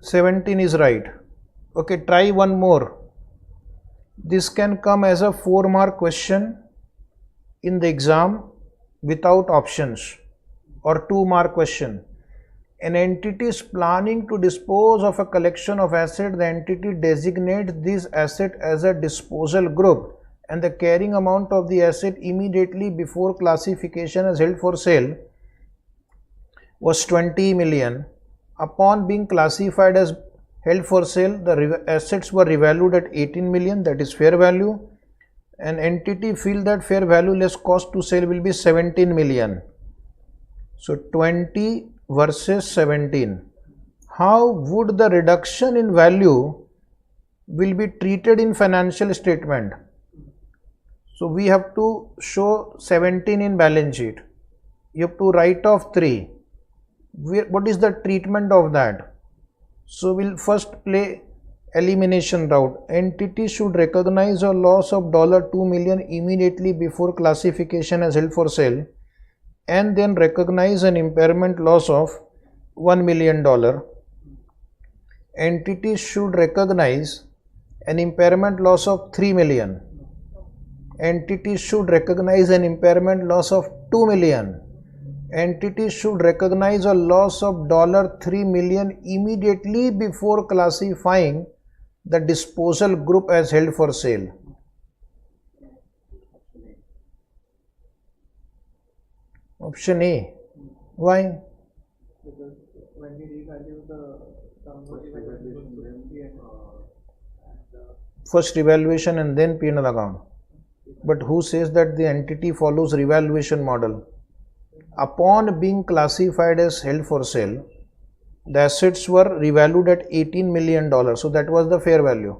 17 is right. Okay, try one more. This can come as a 4-mark question in the exam without options, or 2-mark question. An entity is planning to dispose of a collection of assets. The entity designates this asset as a disposal group. and the carrying amount of the asset immediately before classification as held for sale was 20 million. Upon being classified as held for sale, the assets were revalued at 18 million, that is fair value. An entity feel that fair value less cost to sell will be 17 million. So 20 versus 17. How would the reduction in value will be treated in financial statement? So we have to show 17 in balance sheet. You have to write off 3. What is the treatment of that? So we'll first play elimination route. Entity should recognize a loss of $2 million immediately before classification as held for sale, and then recognize an impairment loss of $1 million. Entity should recognize an impairment loss of 3 million. Entity should recognize an impairment loss of 2 million. Entity should recognize a loss of $3 million immediately before classifying the disposal group as held for sale. Option A. Why? Because when we revalue the downward evaluation, First revaluation and then P&L account. But who says that the entity follows revaluation model? Upon being classified as held for sale, the assets were revalued at $18 million. So that was the fair value.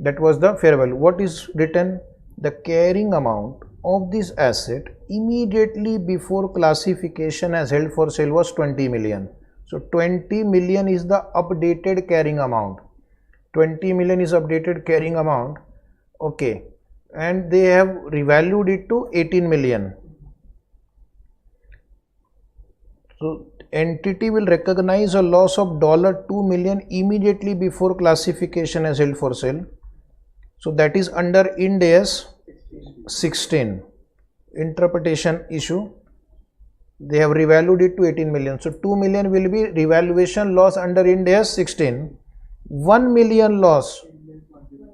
That was the fair value. What is written? The carrying amount of this asset immediately before classification as held for sale was 20 million. So 20 million is the updated carrying amount. 20 million is updated carrying amount. Okay. And they have revalued it to 18 million. So entity will recognize a loss of $2 million immediately before classification as held for sale. So that is under IND AS 16. Interpretation issue. They have revalued it to 18 million. So 2 million will be revaluation loss under IND AS 16. 1 million loss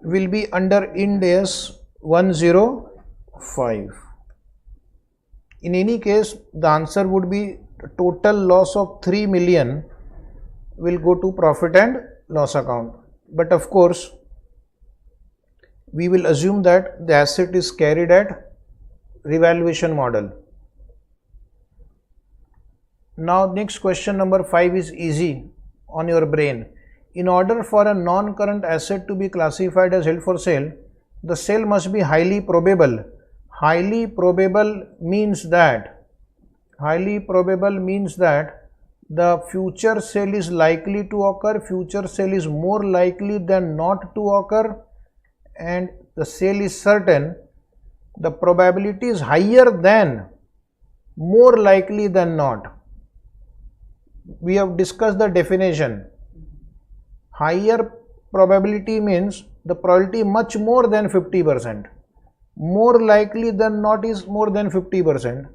will be under IND AS 105. In any case, the answer would be total loss of 3 million will go to profit and loss account. But of course, we will assume that the asset is carried at revaluation model. Now next question number 5 is easy on your brain. In order for a non-current asset to be classified as held for sale, the sale must be highly probable. Highly probable means that the future sale is likely to occur, future sale is more likely than not to occur, and the sale is certain. The probability is higher than, more likely than not. We have discussed the definition. Higher probability means the probability much more than 50%. More likely than not is more than 50%.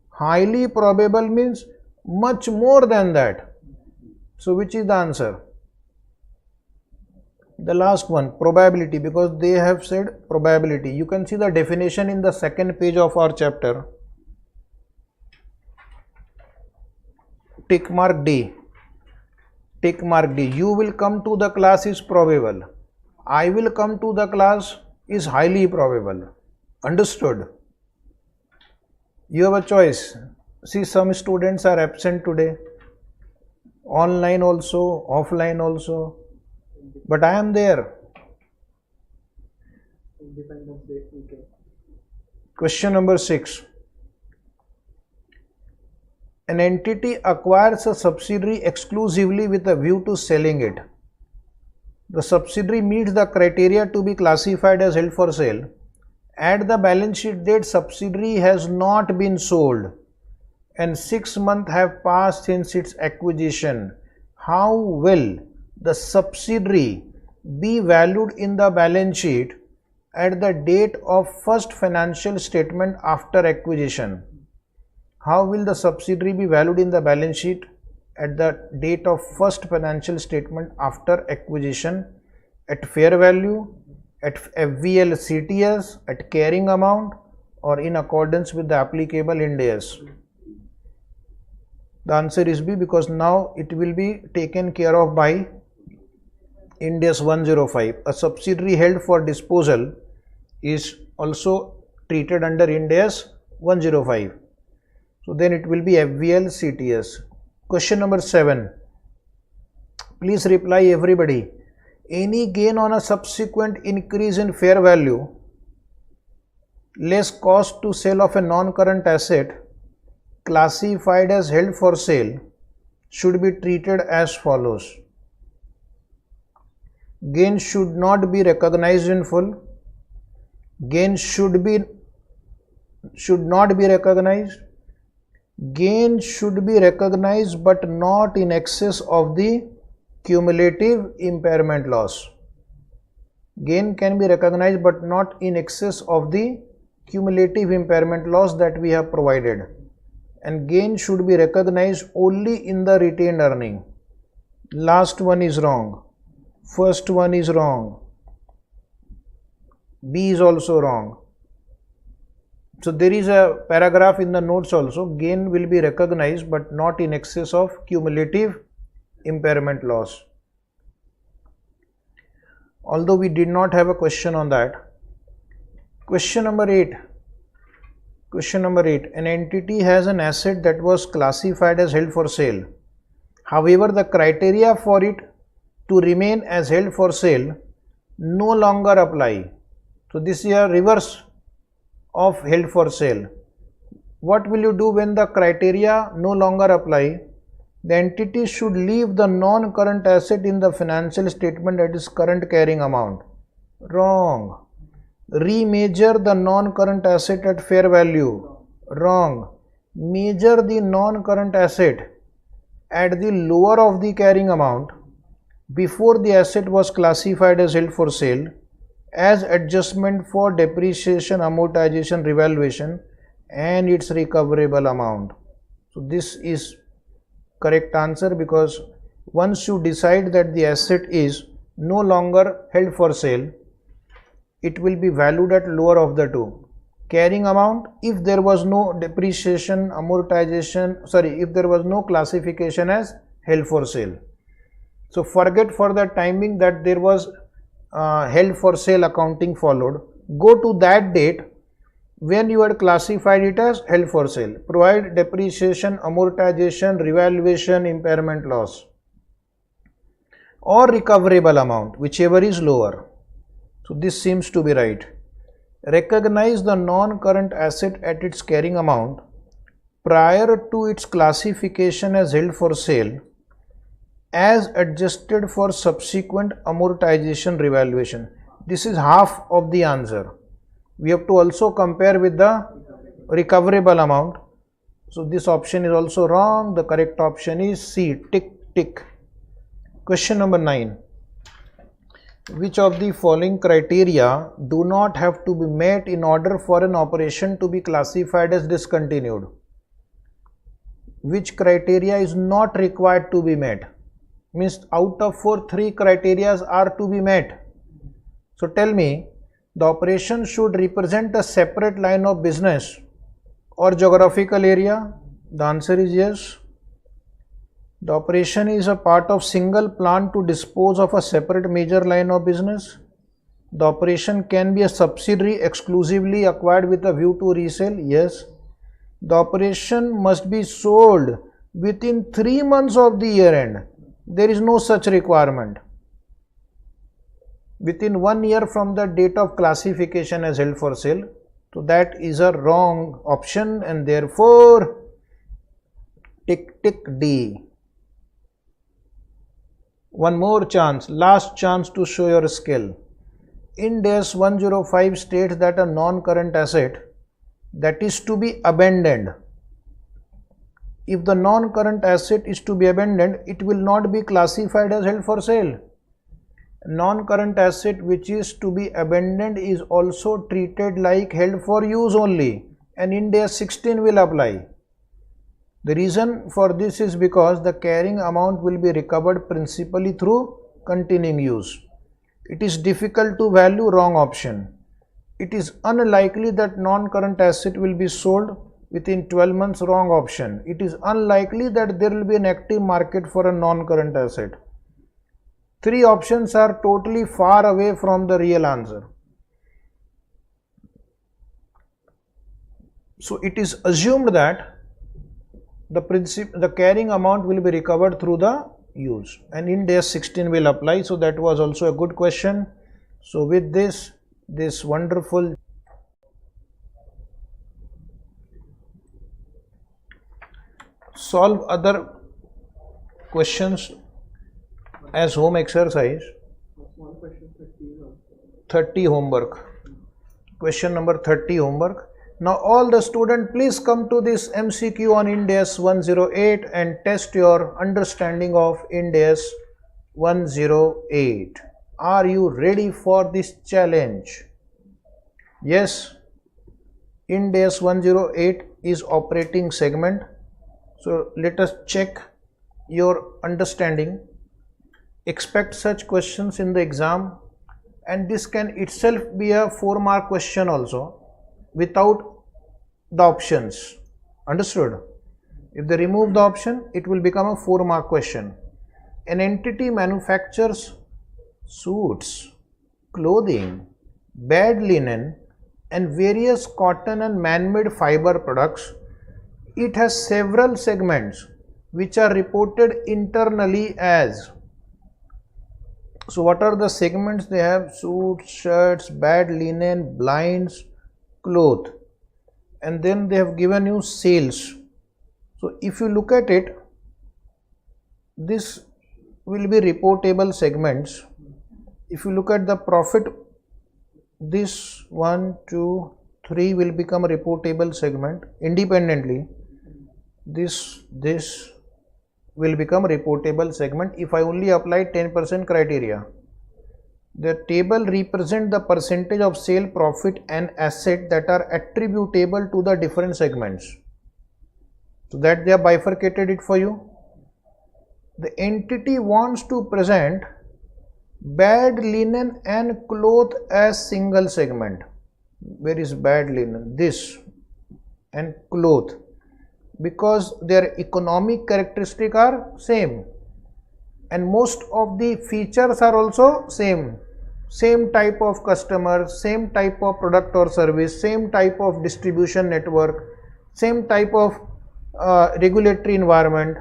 Highly probable means much more than that. So which is the answer? The last one, probability, because they have said probability. You can see the definition in the second page of our chapter. Tick mark D. Tick mark D. You will come to the class is probable. I will come to the class is highly probable. Understood? You have a choice. See, some students are absent today. Online also, offline also. But I am there. Independence Day weekend. Question number 6. An entity acquires a subsidiary exclusively with a view to selling it. The subsidiary meets the criteria to be classified as held for sale. At the balance sheet date, subsidiary has not been sold and 6 months have passed since its acquisition. How will the subsidiary be valued in the balance sheet at the date of first financial statement after acquisition? How will the subsidiary be valued in the balance sheet at the date of first financial statement after acquisition? At fair value, at FVL CTS, at carrying amount, or in accordance with the applicable IND AS? The answer is B, because now it will be taken care of by IND AS 105. A subsidiary held for disposal is also treated under IND AS 105. So then it will be FVL CTS. Question number 7. Please reply everybody. Any gain on a subsequent increase in fair value less cost to sale of a non-current asset classified as held for sale should be treated as follows. Gain should not be recognized in full. Gain should not be recognized. Gain should be recognized but not in excess of the cumulative impairment loss. Gain can be recognized but not in excess of the cumulative impairment loss that we have provided, and gain should be recognized only in the retained earning. Last one is wrong. First one is wrong. B is also wrong. So there is a paragraph in the notes also. Gain will be recognized but not in excess of cumulative impairment loss. Although we did not have a question on that. Question number 8. Question number 8. An entity has an asset that was classified as held for sale. However, the criteria for it to remain as held for sale no longer apply. So this is a reverse of held for sale. What will you do when the criteria no longer apply? The entity should leave the non-current asset in the financial statement at its current carrying amount. Wrong. Remeasure the non-current asset at fair value. Wrong. Measure the non-current asset at the lower of the carrying amount before the asset was classified as held for sale as adjustment for depreciation, amortization, revaluation and its recoverable amount. So this is correct answer, because once you decide that the asset is no longer held for sale, it will be valued at lower of the two. Carrying amount, if there was no depreciation, amortization, if there was no classification as held for sale. So forget for the timing that there was held for sale accounting followed. Go to that date when you had classified it as held for sale. Provide depreciation, amortization, revaluation, impairment loss or recoverable amount, whichever is lower. So this seems to be right. Recognize the non-current asset at its carrying amount prior to its classification as held for sale as adjusted for subsequent amortization revaluation. This is half of the answer. We have to also compare with the recoverable amount. So this option is also wrong. The correct option is C. Tick, tick. Question number 9. Which of the following criteria do not have to be met in order for an operation to be classified as discontinued? Which criteria is not required to be met? Means out of 4, 3 criteria are to be met. So tell me, the operation should represent a separate line of business or geographical area? The answer is yes. The operation is a part of single plant to dispose of a separate major line of business. The operation can be a subsidiary exclusively acquired with a view to resale. Yes. The operation must be sold within 3 months of the year end. There is no such requirement. Within 1 year from the date of classification as held for sale. So that is a wrong option, and therefore tick tick D. One more chance, last chance to show your skill. IND AS 105 states that a non-current asset that is to be abandoned. If the non-current asset is to be abandoned, it will not be classified as held for sale. Non-current asset which is to be abandoned is also treated like held for use only, and IND AS 16 will apply. The reason for this is because the carrying amount will be recovered principally through continuing use. It is difficult to value, wrong option. It is unlikely that non-current asset will be sold within 12 months, wrong option. It is unlikely that there will be an active market for a non-current asset. Three options are totally far away from the real answer. So it is assumed that the carrying amount will be recovered through the use, and IND AS 16 will apply. So that was also a good question. So with this wonderful solve other questions as home exercise. One question 30 is also. 30 homework. Question number 30 homework. Now all the students, please come to this MCQ on IND AS 108 and test your understanding of IND AS 108. Are you ready for this challenge? Yes. IND AS 108 is operating segment. So let us check your understanding. Expect such questions in the exam, and this can itself be a 4-mark question also without the options. Understood? If they remove the option, it will become a 4-mark question. An entity manufactures suits, clothing, bed linen and various cotton and man-made fiber products. It has several segments which are reported internally as. So what are the segments? They have suits, shirts, bed linen, blinds, cloth, and then they have given you sales. So if you look at it, this will be reportable segments. If you look at the profit, this 1, 2, 3 will become a reportable segment independently. This will become a reportable segment if I only apply 10% criteria. The table represents the percentage of sale, profit and asset that are attributable to the different segments. So that they have bifurcated it for you. The entity wants to present bed linen and cloth as single segment. Where is bed linen? This, and cloth, because their economic characteristics are same and most of the features are also same type of customer, same type of product or service, same type of distribution network, same type of regulatory environment.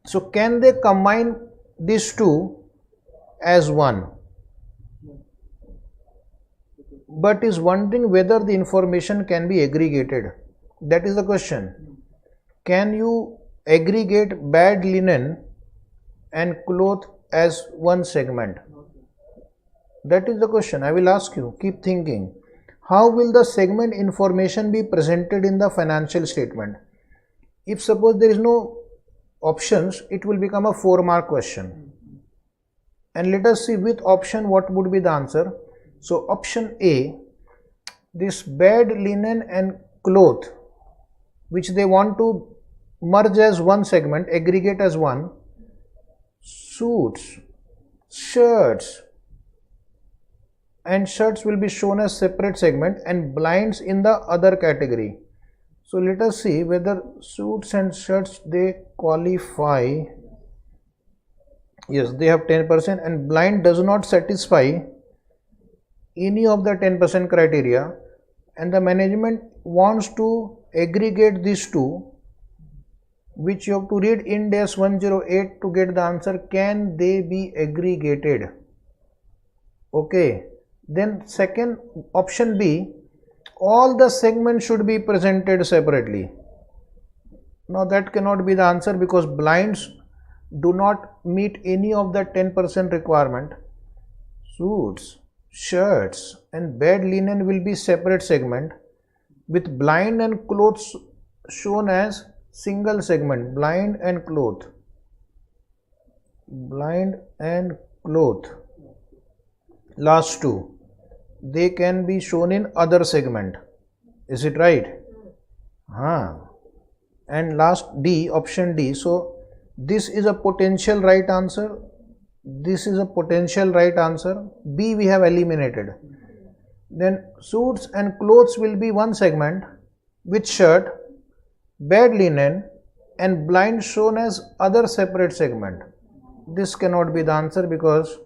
So can they combine these two as one? But is wondering whether the information can be aggregated. That is the question. Can you aggregate bed linen and cloth as one segment? That is the question. I will ask you. Keep thinking. How will the segment information be presented in the financial statement? If suppose there is no options, it will become a 4-mark question. And let us see with option what would be the answer. So option A, this bed linen and cloth, which they want to merge as one segment, aggregate as one. Suits, shirts, and shirts will be shown as separate segment and blinds in the other category. So let us see whether suits and shirts they qualify. Yes, they have 10% and blind does not satisfy any of the 10% criteria, and the management wants to aggregate these two, which you have to read IND AS 108 to get the answer. Can they be aggregated? Okay. Then second option B, all the segments should be presented separately. Now that cannot be the answer because blinds do not meet any of the 10% requirement. Suits, shirts and bed linen will be separate segment with blind and clothes shown as single segment. Blind and cloth. Blind and cloth. Last two, they can be shown in other segment. Is it right? And last D, option D. So this is a potential right answer. This is a potential right answer. B we have eliminated. Then suits and clothes will be one segment with shirt, bed linen and blind shown as other separate segment. This cannot be the answer because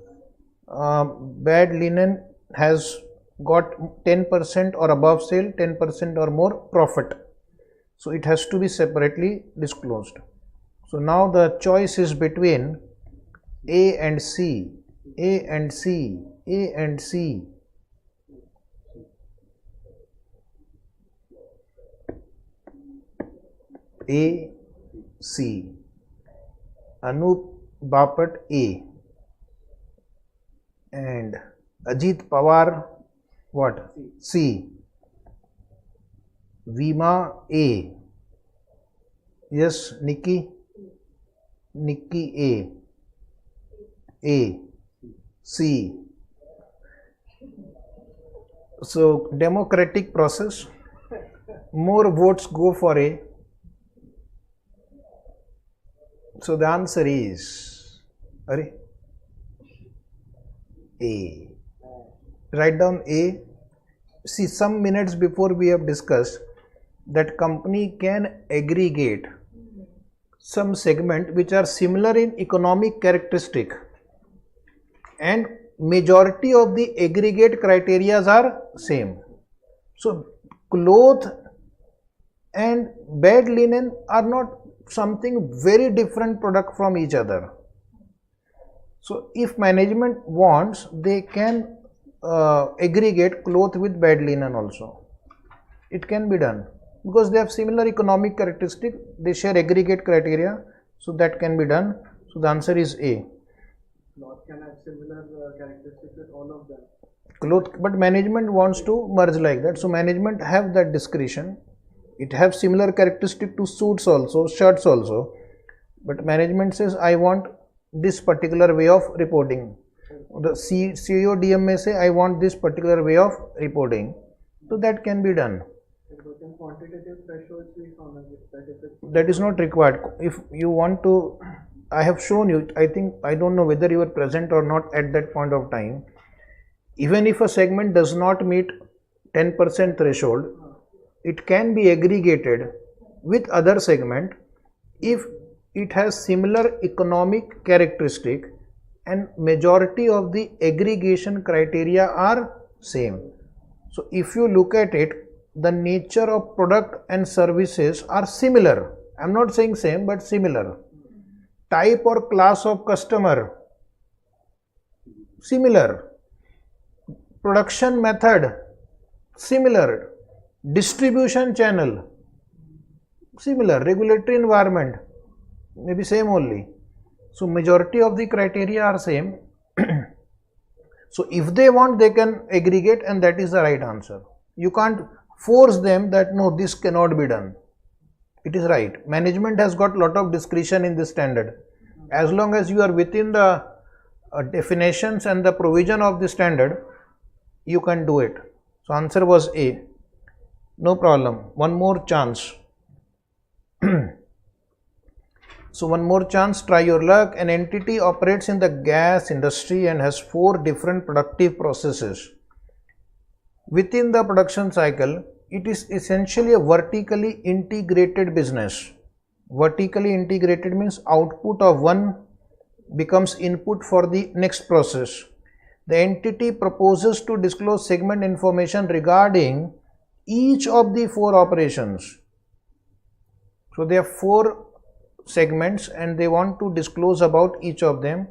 bed linen has got 10% or above sale, 10% or more profit. So it has to be separately disclosed. So now the choice is between A and C, A and C, A and C. A, C. Anup Bapat A. And Ajit Pawar what? C. Vima A. Yes, Nikki? Nikki A. A. C. So, democratic process. More votes go for A. So, the answer is A. Write down A. See, some minutes before we have discussed that company can aggregate some segment which are similar in economic characteristic, and majority of the aggregate criteria are same. So cloth and bed linen are not something very different product from each other. So if management wants, they can aggregate cloth with bed linen also. It can be done because they have similar economic characteristic, they share aggregate criteria, so that can be done. So the answer is A. Cloth can have similar characteristics with all of them. Cloth, but management wants to merge like that, so management have that discretion. It have similar characteristic to suits also, shirts also, but management says I want this particular way of reporting. The CEO DM may say I want this particular way of reporting, so that can be done. Quantitative thresholds we found that is not required. If you want to, I have shown you, I think, I don't know whether you were present or not at that point of time. Even if a segment does not meet 10% threshold, it can be aggregated with other segment if it has similar economic characteristic and majority of the aggregation criteria are same. So if you look at it, the nature of product and services are similar. I am not saying same, but similar. Type or class of customer, similar. Production method, similar. Distribution channel, similar. Regulatory environment, maybe same only. So majority of the criteria are same. So if they want, they can aggregate, and that is the right answer. You can't force them that no, this cannot be done. It is right. Management has got lot of discretion in this standard. As long as you are within the definitions and the provision of the standard, you can do it. So answer was A. No problem. One more chance. So one more chance, try your luck. An entity operates in the gas industry and has 4 different productive processes. Within the production cycle, it is essentially a vertically integrated business. Vertically integrated means output of one becomes input for the next process. The entity proposes to disclose segment information regarding each of the 4 operations. So there are 4 segments and they want to disclose about each of them.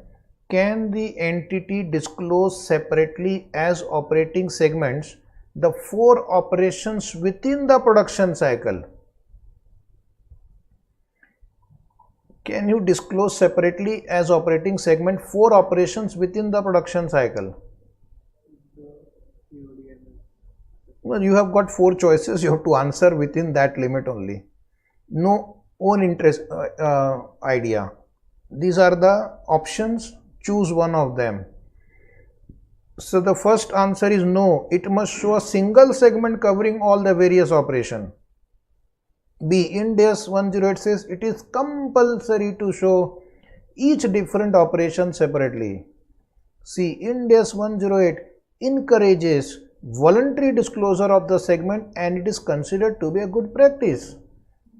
Can the entity disclose separately as operating segments the 4 operations within the production cycle? Can you disclose separately as operating segment 4 operations within the production cycle? Well, you have got 4 choices, you have to answer within that limit only. No own interest idea. These are the options, choose one of them. So the first answer is no, it must show a single segment covering all the various operations. B, IND AS 108 says it is compulsory to show each different operation separately. C. IND AS 108 encourages voluntary disclosure of the segment and it is considered to be a good practice.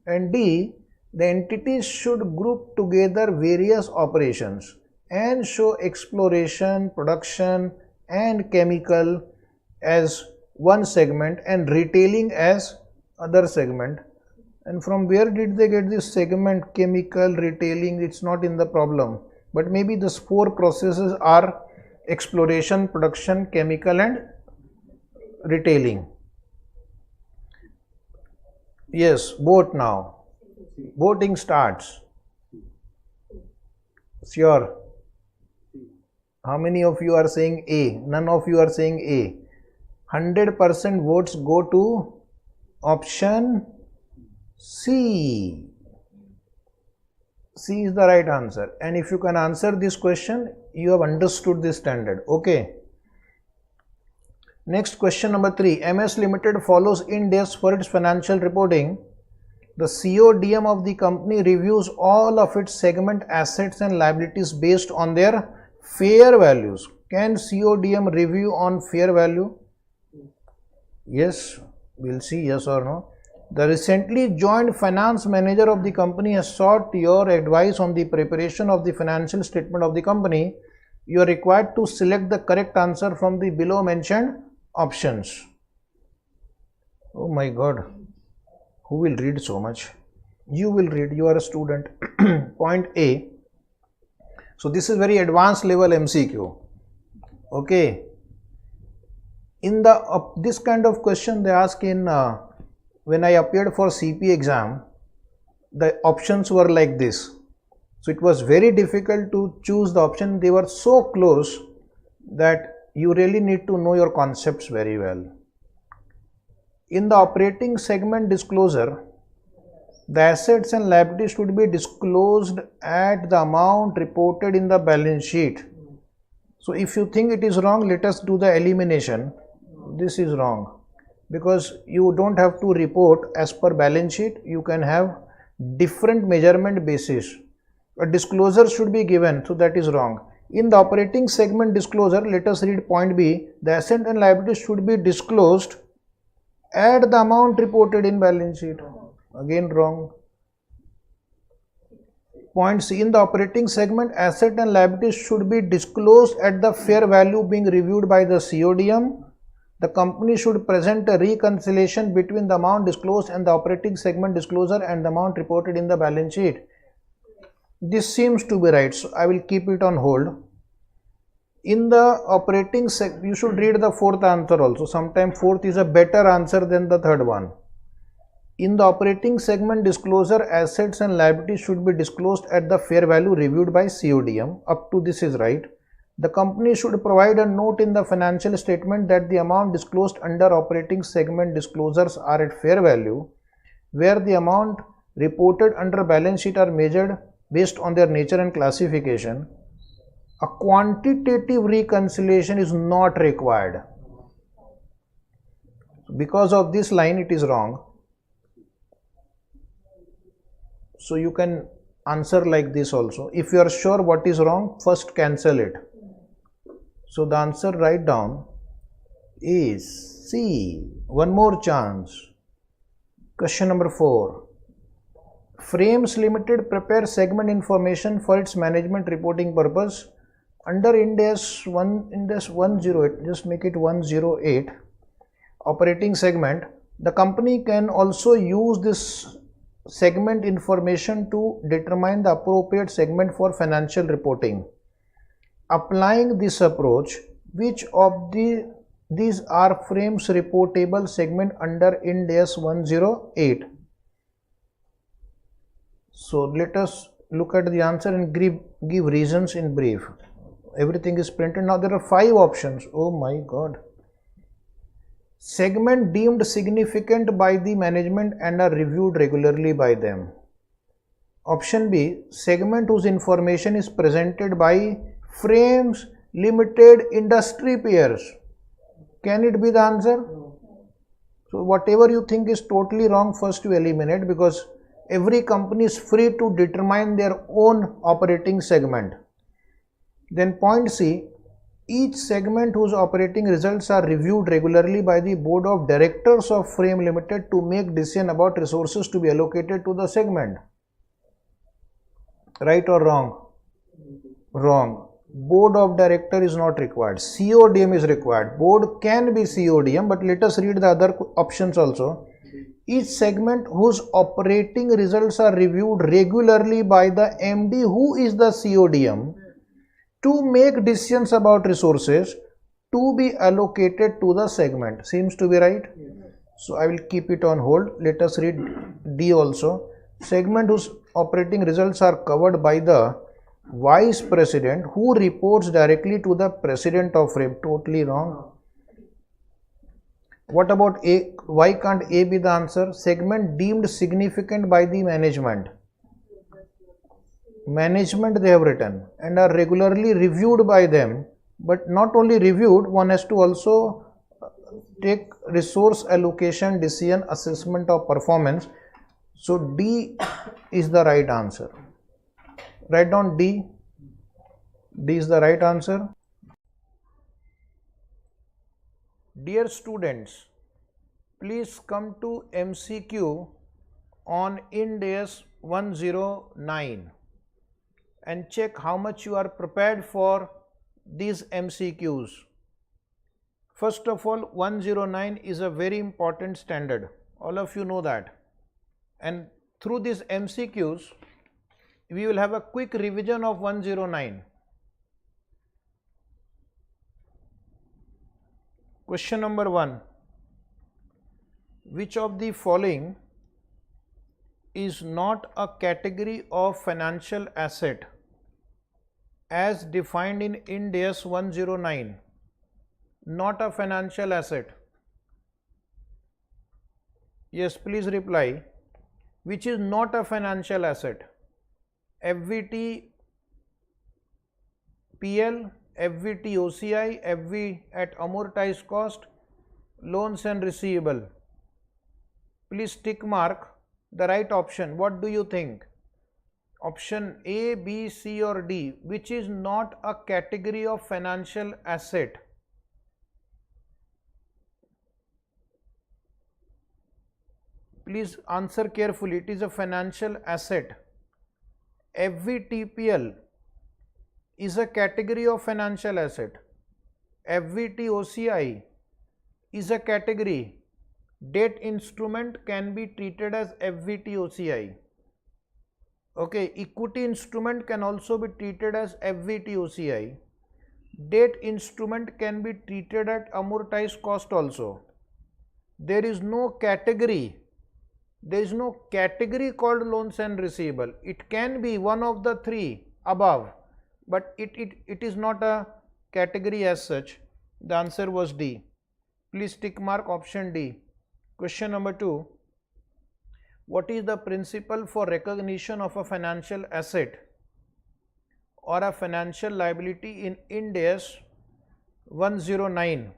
And D. The entities should group together various operations and show exploration, production and chemical as one segment and retailing as other segment. And from where did they get this segment, chemical, retailing? It's not in the problem, but maybe these four processes are exploration, production, chemical and retailing. Yes, vote now. Voting starts. Sure. How many of you are saying A? None of you are saying A. 100% votes go to option C. C is the right answer. And if you can answer this question, you have understood this standard. Okay. Next, question number 3. MS Limited follows IND AS for its financial reporting. The CODM of the company reviews all of its segment assets and liabilities based on their fair values. Can CODM review on fair value? Yes, we'll see yes or no. The recently joined finance manager of the company has sought your advice on the preparation of the financial statement of the company. You are required to select the correct answer from the below mentioned options. Oh my God. Who will read so much? You will read, you are a student. Point A. So this is very advanced level MCQ. Okay. In the this kind of question they ask in when I appeared for CPA exam, the options were like this. So it was very difficult to choose the option. They were so close that you really need to know your concepts very well. In the operating segment disclosure, the assets and liabilities should be disclosed at the amount reported in the balance sheet. So if you think it is wrong, let us do the elimination. This is wrong because you don't have to report as per balance sheet. You can have different measurement basis. A disclosure should be given, so that is wrong. In the operating segment disclosure, let us read point B. The asset and liabilities should be disclosed at the amount reported in balance sheet. Again wrong. Point C. In the operating segment, asset and liabilities should be disclosed at the fair value being reviewed by the CODM. The company should present a reconciliation between the amount disclosed and the operating segment disclosure and the amount reported in the balance sheet. This seems to be right, so I will keep it on hold. In the operating segment, you should read the fourth answer also. Sometimes fourth is a better answer than the third one. In the operating segment disclosure, assets and liabilities should be disclosed at the fair value reviewed by CODM. Up to this is right. The company should provide a note in the financial statement that the amount disclosed under operating segment disclosures are at fair value, where the amount reported under balance sheet are measured based on their nature and classification. A quantitative reconciliation is not required. Because of this line, it is wrong. So you can answer like this also. If you are sure what is wrong, first cancel it. So the answer write down is C. One more chance. Question number 4. Frames Limited prepare segment information for its management reporting purpose. Under IND AS 108, just make it 108, operating segment, the company can also use this segment information to determine the appropriate segment for financial reporting. Applying this approach, which of these are frames reportable segment under IND AS 108? So let us look at the answer and give reasons in brief. Everything is printed. Now there are 5 options. Oh my God. Segment deemed significant by the management and are reviewed regularly by them. Option B. Segment whose information is presented by Frames Limited industry peers. Can it be the answer? So whatever you think is totally wrong, first you eliminate, because every company is free to determine their own operating segment. Then point C, each segment whose operating results are reviewed regularly by the board of directors of Frame Limited to make decision about resources to be allocated to the segment. Right or wrong? Wrong. Board of director is not required. CODM is required. Board can be CODM, but let us read the other options also. Each segment whose operating results are reviewed regularly by the MD, who is the CODM, to make decisions about resources to be allocated to the segment. Seems to be right. So I will keep it on hold. Let us read D also. Segment whose operating results are covered by the vice president who reports directly to the president of frame. Totally wrong. What about A? Why can't A be the answer? Segment deemed significant by the management. Management they have written and are regularly reviewed by them, but not only reviewed, one has to also take resource allocation decision, assessment of performance. So D is the right answer. Write down D. D is the right answer. Dear students, please come to MCQ on IND AS 109 and check how much you are prepared for these MCQs. First of all, 109 is a very important standard. All of you know that. And through these MCQs, we will have a quick revision of 109. Question number 1. Which of the following is not a category of financial asset as defined in IND AS 109? Not a financial asset. Yes, please reply. Which is not a financial asset? FVT PL, FVT OCI, FV at amortized cost, loans and receivable. Please tick mark the right option. What do you think? Option A, B, C or D, which is not a category of financial asset? Please answer carefully. It is a financial asset. FVTPL is a category of financial asset. FVTOCI is a category. Debt instrument can be treated as FVTOCI. Okay, equity instrument can also be treated as FVTOCI. Debt instrument can be treated at amortized cost also. There is no category. There is no category called loans and receivable. It can be one of the three above, but it is not a category as such. The answer was D. Please tick mark option D. Question number 2. What is the principle for recognition of a financial asset or a financial liability in IND AS 109?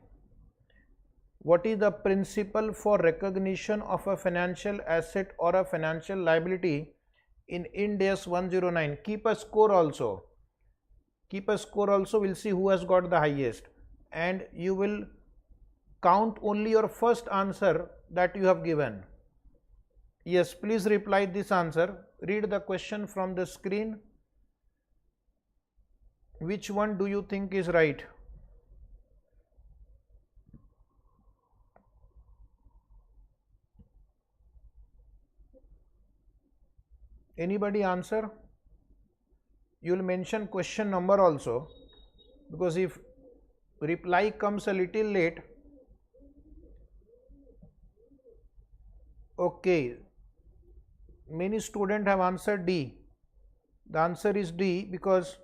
What is the principle for recognition of a financial asset or a financial liability in IND AS 109? Keep a score also. Keep a score also. We'll see who has got the highest. And you will count only your first answer that you have given. Yes, please reply this answer. Read the question from the screen. Which one do you think is right? Anybody answer? You will mention question number also, because if reply comes a little late. Okay, many students have answered D. The answer is D, because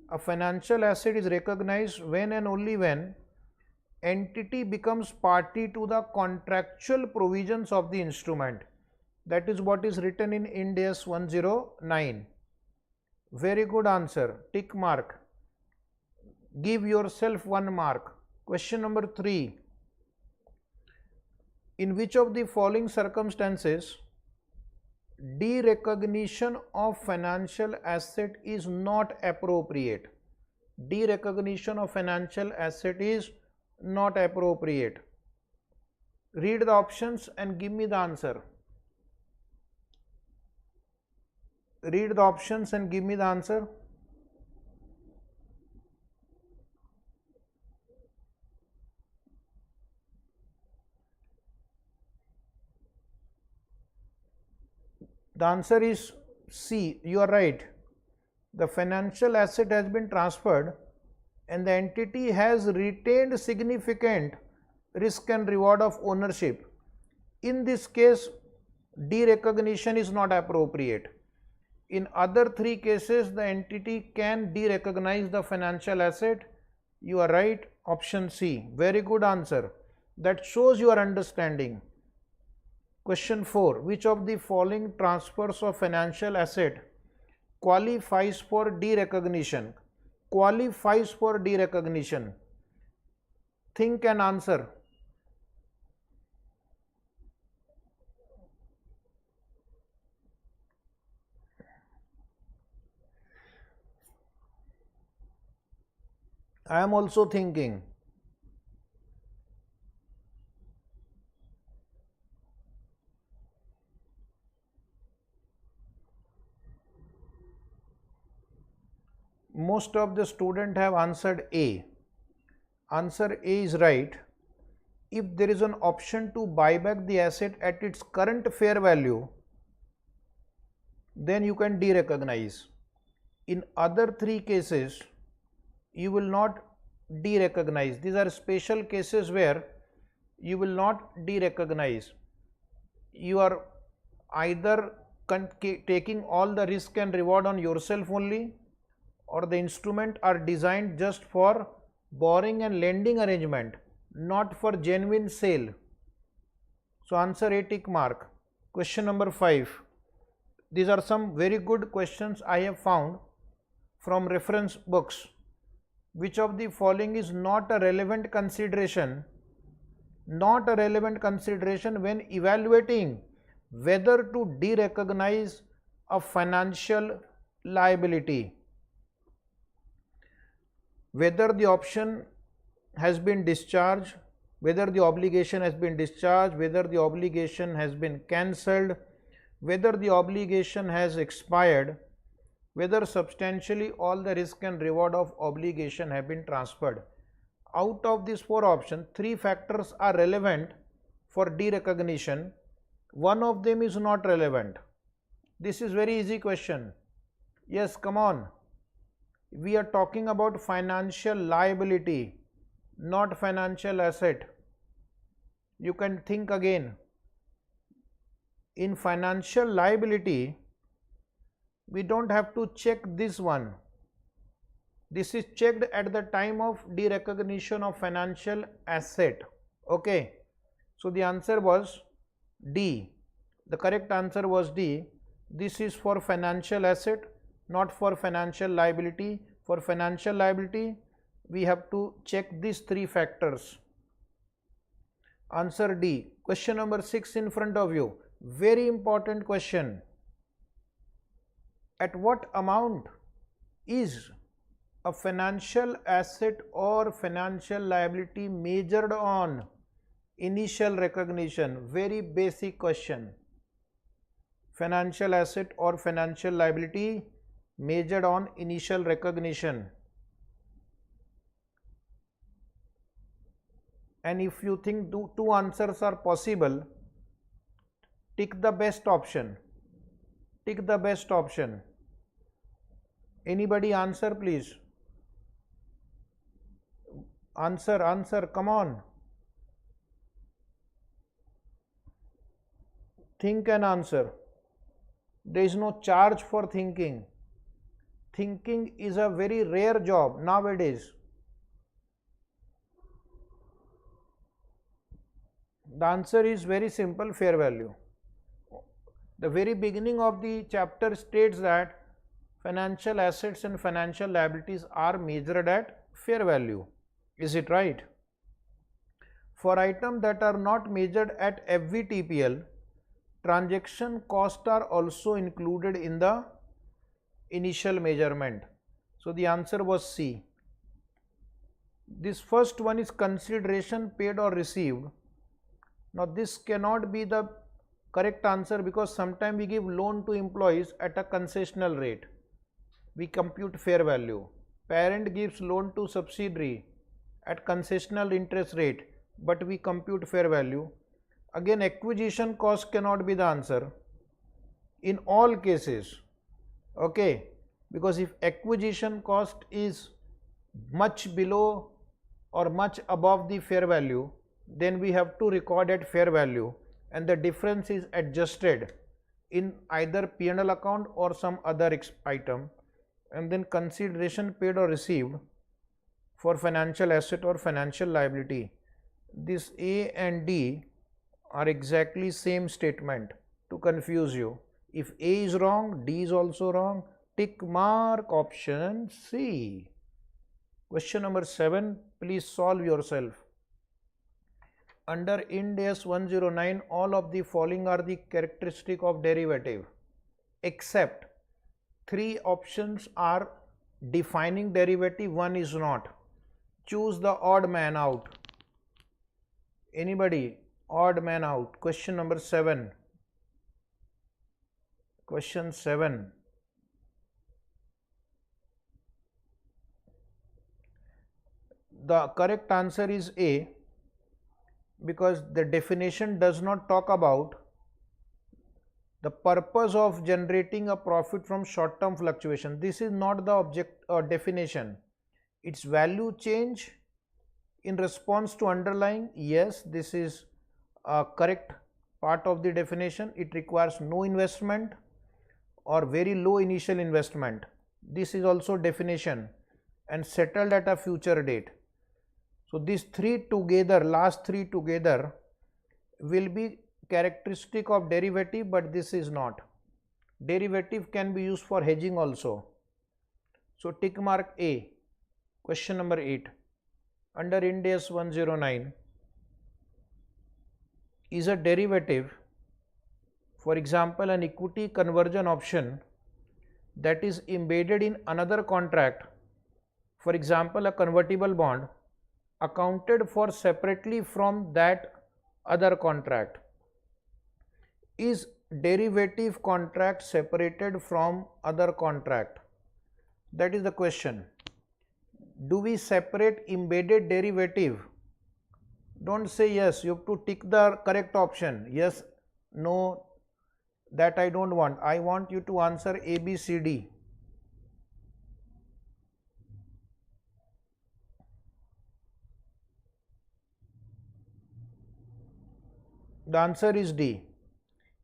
a financial asset is recognized when and only when entity becomes party to the contractual provisions of the instrument. That is what is written in IND AS 109. Very good answer. Tick mark. Give yourself 1 mark. Question number 3. In which of the following circumstances derecognition of financial asset is not appropriate. Derecognition of financial asset is not appropriate. Read the options and give me the answer. Read the options and give me the answer. The answer is C. You are right. The financial asset has been transferred and the entity has retained significant risk and reward of ownership. In this case, derecognition is not appropriate. In other three cases, the entity can derecognize the financial asset. You are right. Option C. Very good answer. That shows your understanding. Question 4. Which of the following transfers of financial asset qualifies for derecognition? Qualifies for derecognition. Think and answer. I am also thinking. Most of the students have answered A. Answer A is right. If there is an option to buy back the asset at its current fair value, then you can derecognize. In other three cases, you will not derecognize. These are special cases where you will not derecognize. You are either taking all the risk and reward on yourself only, or the instrument are designed just for borrowing and lending arrangement, not for genuine sale. So answer A, tick mark. Question number 5. These are some very good questions I have found from reference books. Which of the following is not a relevant consideration? Not a relevant consideration when evaluating whether to derecognize a financial liability. Whether the option has been discharged, whether the obligation has been discharged, whether the obligation has been cancelled, whether the obligation has expired, whether substantially all the risk and reward of obligation have been transferred. Out of these 4 options, 3 factors are relevant for derecognition. One of them is not relevant. This is very easy question. Yes, come on. We are talking about financial liability, not financial asset. You can think again. In financial liability, we don't have to check this one. This is checked at the time of derecognition of financial asset. Okay. So the answer was D. The correct answer was D. This is for financial asset, not for financial liability. For financial liability, we have to check these 3 factors. Answer D. Question number 6 in front of you. Very important question. At what amount is a financial asset or financial liability measured on initial recognition? Very basic question. Financial asset or financial liability measured on initial recognition. And if you think 2 answers are possible, tick the best option. Tick the best option. Anybody answer, please? Answer, come on. Think and answer. There is no charge for thinking. Thinking is a very rare job nowadays. The answer is very simple, fair value. The very beginning of the chapter states that financial assets and financial liabilities are measured at fair value. Is it right? For items that are not measured at FVTPL, transaction costs are also included in the initial measurement. So the answer was C. This first one is consideration paid or received. Now this cannot be the correct answer because sometimes we give loan to employees at a concessional rate. We compute fair value. Parent gives loan to subsidiary at concessional interest rate, but we compute fair value. Again, acquisition cost cannot be the answer in all cases. Okay, because if acquisition cost is much below or much above the fair value, then we have to record at fair value, and the difference is adjusted in either P&L account or some other item. And then consideration paid or received for financial asset or financial liability. This A and D are exactly same statement to confuse you. If A is wrong, D is also wrong. Tick mark option C. Question number 7, please solve yourself. Under IND AS 109, all of the following are the characteristic of derivative, except 3 options are defining derivative, 1 is not. Choose the odd man out. Anybody? Odd man out. Question number 7. Question 7. The correct answer is A, because the definition does not talk about the purpose of generating a profit from short-term fluctuation. This is not the object or definition. Its value change in response to underlying. Yes, this is a correct part of the definition. It requires no investment or very low initial investment. This is also definition, and settled at a future date. So these 3 together, last 3 together will be characteristic of derivative, but this is not. Derivative can be used for hedging also. So tick mark A. Question number 8. Under IND AS 109, is a derivative, for example, an equity conversion option that is embedded in another contract, for example, a convertible bond, accounted for separately from that other contract. Is derivative contract separated from other contract? That is the question. Do we separate embedded derivative? Don't say yes, you have to tick the correct option. Yes, no, that I don't want. I want you to answer A, B, C, D. The answer is D.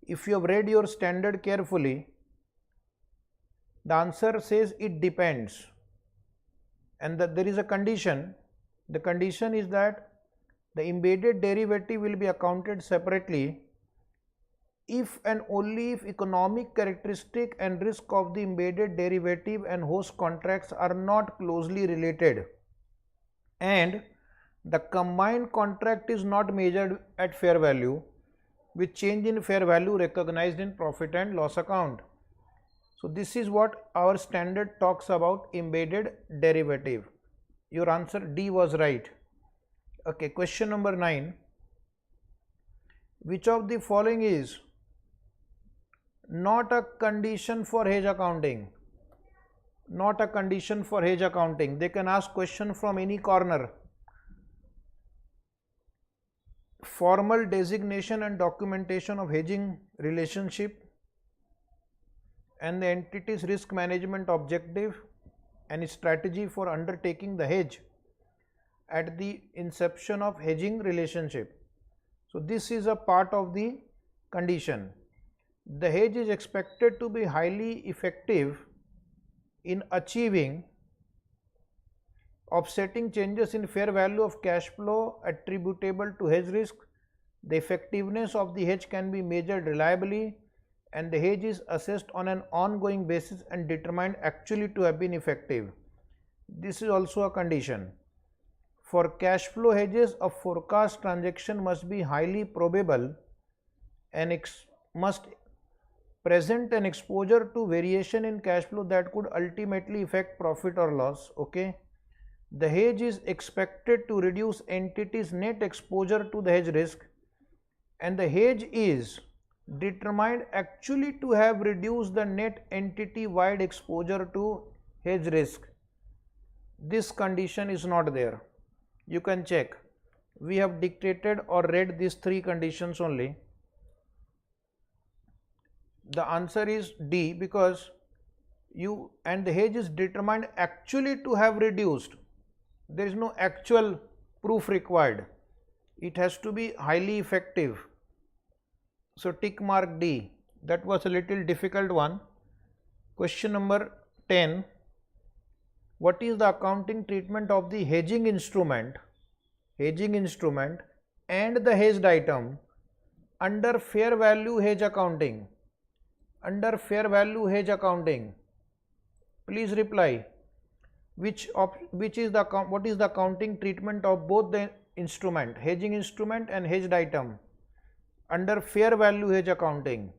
If you have read your standard carefully, the answer says it depends, and that there is a condition. The condition is that the embedded derivative will be accounted separately if and only if economic characteristic and risk of the embedded derivative and host contracts are not closely related, and the combined contract is not measured at fair value, with change in fair value recognized in profit and loss account. So this is what our standard talks about embedded derivative. Your answer D was right. Okay, question number 9. Which of the following is not a condition for hedge accounting? Not a condition for hedge accounting. They can ask question from any corner. Formal designation and documentation of hedging relationship and the entity's risk management objective and strategy for undertaking the hedge at the inception of hedging relationship. So this is a part of the condition. The hedge is expected to be highly effective in achieving offsetting changes in fair value of cash flow attributable to hedge risk. The effectiveness of the hedge can be measured reliably, and the hedge is assessed on an ongoing basis and determined actually to have been effective. This is also a condition. For cash flow hedges, a forecast transaction must be highly probable and must present an exposure to variation in cash flow that could ultimately affect profit or loss. Okay. The hedge is expected to reduce entity's net exposure to the hedge risk, and the hedge is determined actually to have reduced the net entity-wide exposure to hedge risk. This condition is not there. You can check. We have dictated or read these three conditions only. The answer is D, because the hedge is determined actually to have reduced. There is no actual proof required. It has to be highly effective. So tick mark D. That was a little difficult one. Question number 10. What is the accounting treatment of the hedging instrument and the hedged item under fair value hedge accounting? Under fair value hedge accounting, please reply. What is the accounting treatment of both the instrument, hedging instrument and hedged item, under fair value hedge accounting?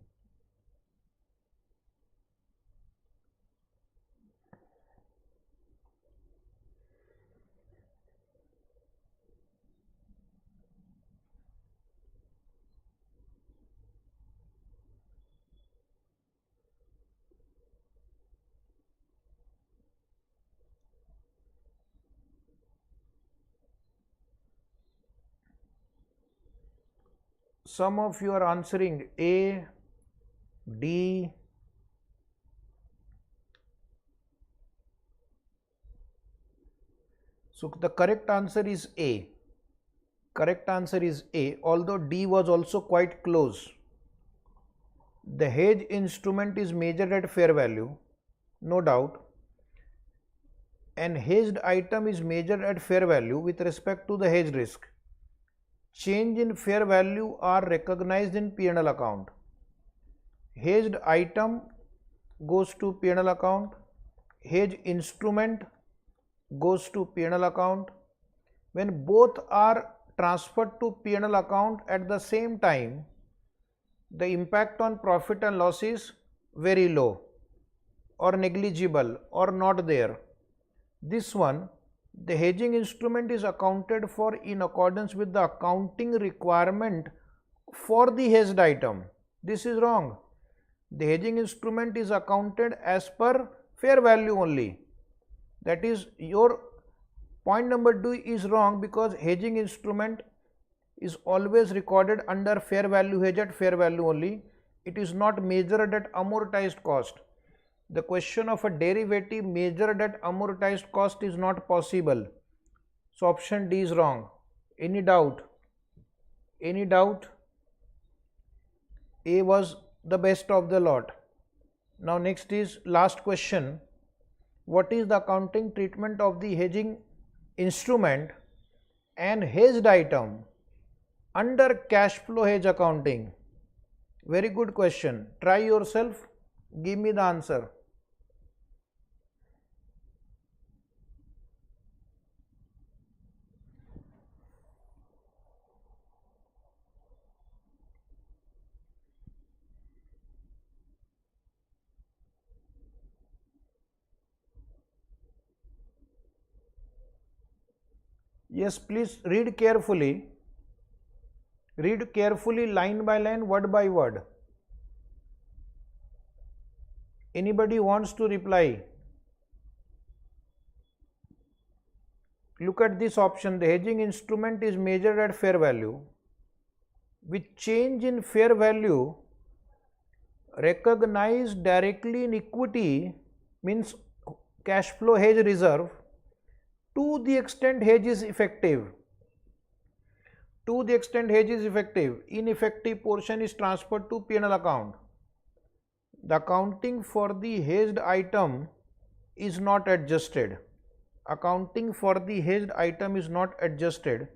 Some of you are answering A, D, so the correct answer is A. Correct answer is A, although D was also quite close. The hedge instrument is measured at fair value, no doubt, and hedged item is measured at fair value with respect to the hedge risk. Change in fair value are recognized in P&L account. Hedged item goes to P&L account, hedge instrument goes to P&L account. When both are transferred to P&L account at the same time, the impact on profit and loss is very low or negligible or not there. This one, the hedging instrument is accounted for in accordance with the accounting requirement for the hedged item. This is wrong. The hedging instrument is accounted as per fair value only. That is, your point number 2 is wrong, because hedging instrument is always recorded under fair value hedge at fair value only. It is not measured at amortized cost. The question of a derivative measured at amortized cost is not possible. So option D is wrong. Any doubt? Any doubt? A was the best of the lot. Now next is last question. What is the accounting treatment of the hedging instrument and hedged item under cash flow hedge accounting? Very good question. Try yourself. Give me the answer. Yes, please read carefully. Read carefully, line by line, word by word. Anybody wants to reply? Look at this option. The hedging instrument is measured at fair value. With change in fair value recognized directly in equity, means cash flow hedge reserve, to the extent hedge is effective. To the extent hedge is effective, ineffective portion is transferred to P&L account. The accounting for the hedged item is not adjusted. Accounting for the hedged item is not adjusted.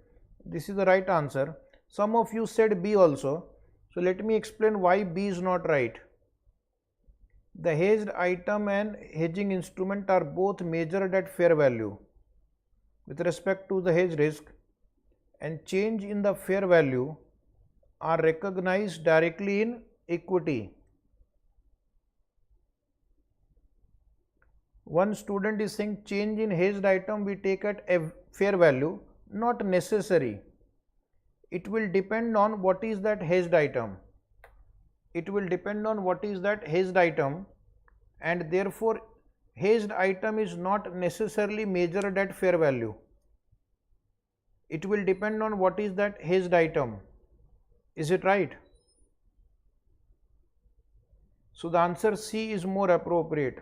This is the right answer. Some of you said B also. So let me explain why B is not right. The hedged item and hedging instrument are both measured at fair value with respect to the hedge risk, and change in the fair value are recognized directly in equity. One student is saying change in hedged item we take at fair value. Not necessary. It will depend on what is that hedged item. It will depend on what is that hedged item, and therefore hedged item is not necessarily measured at fair value. It will depend on what is that hedged item. Is it right? So the answer C is more appropriate.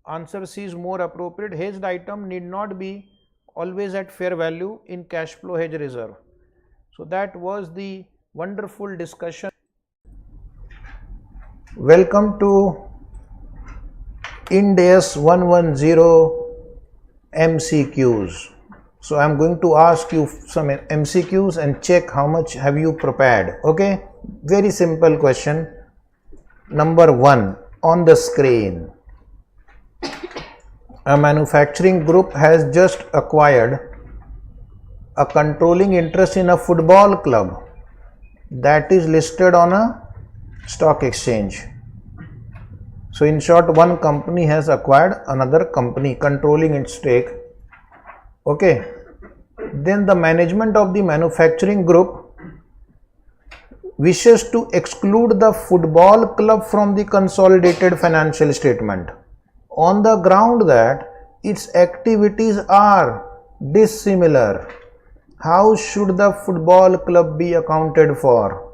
Answer C is more appropriate. Hedged item need not be always at fair value in cash flow hedge reserve. So that was the wonderful discussion. Welcome to IND AS 110 MCQs. So I am going to ask you some MCQs and check how much have you prepared. Okay, very simple question. Number 1 on the screen. A manufacturing group has just acquired a controlling interest in a football club that is listed on a stock exchange. So in short, one company has acquired another company, controlling its stake. Okay. Then the management of the manufacturing group wishes to exclude the football club from the consolidated financial statement on the ground that its activities are dissimilar. How should the football club be accounted for?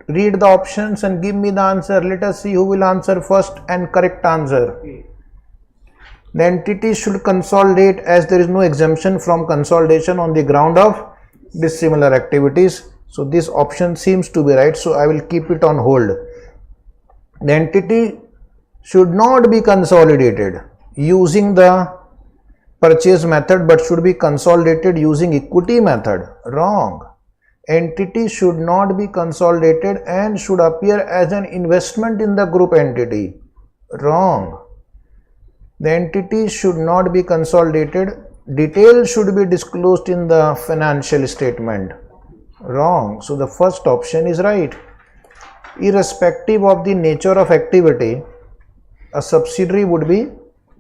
Read the options and give me the answer. Let us see who will answer first and correct answer. The entity should consolidate as there is no exemption from consolidation on the ground of dissimilar activities. So this option seems to be right. So I will keep it on hold. The entity should not be consolidated using the purchase method but should be consolidated using equity method. Wrong. Entity should not be consolidated and should appear as an investment in the group entity. Wrong. The entity should not be consolidated. Details should be disclosed in the financial statement. Wrong. So the first option is right. Irrespective of the nature of activity, a subsidiary would be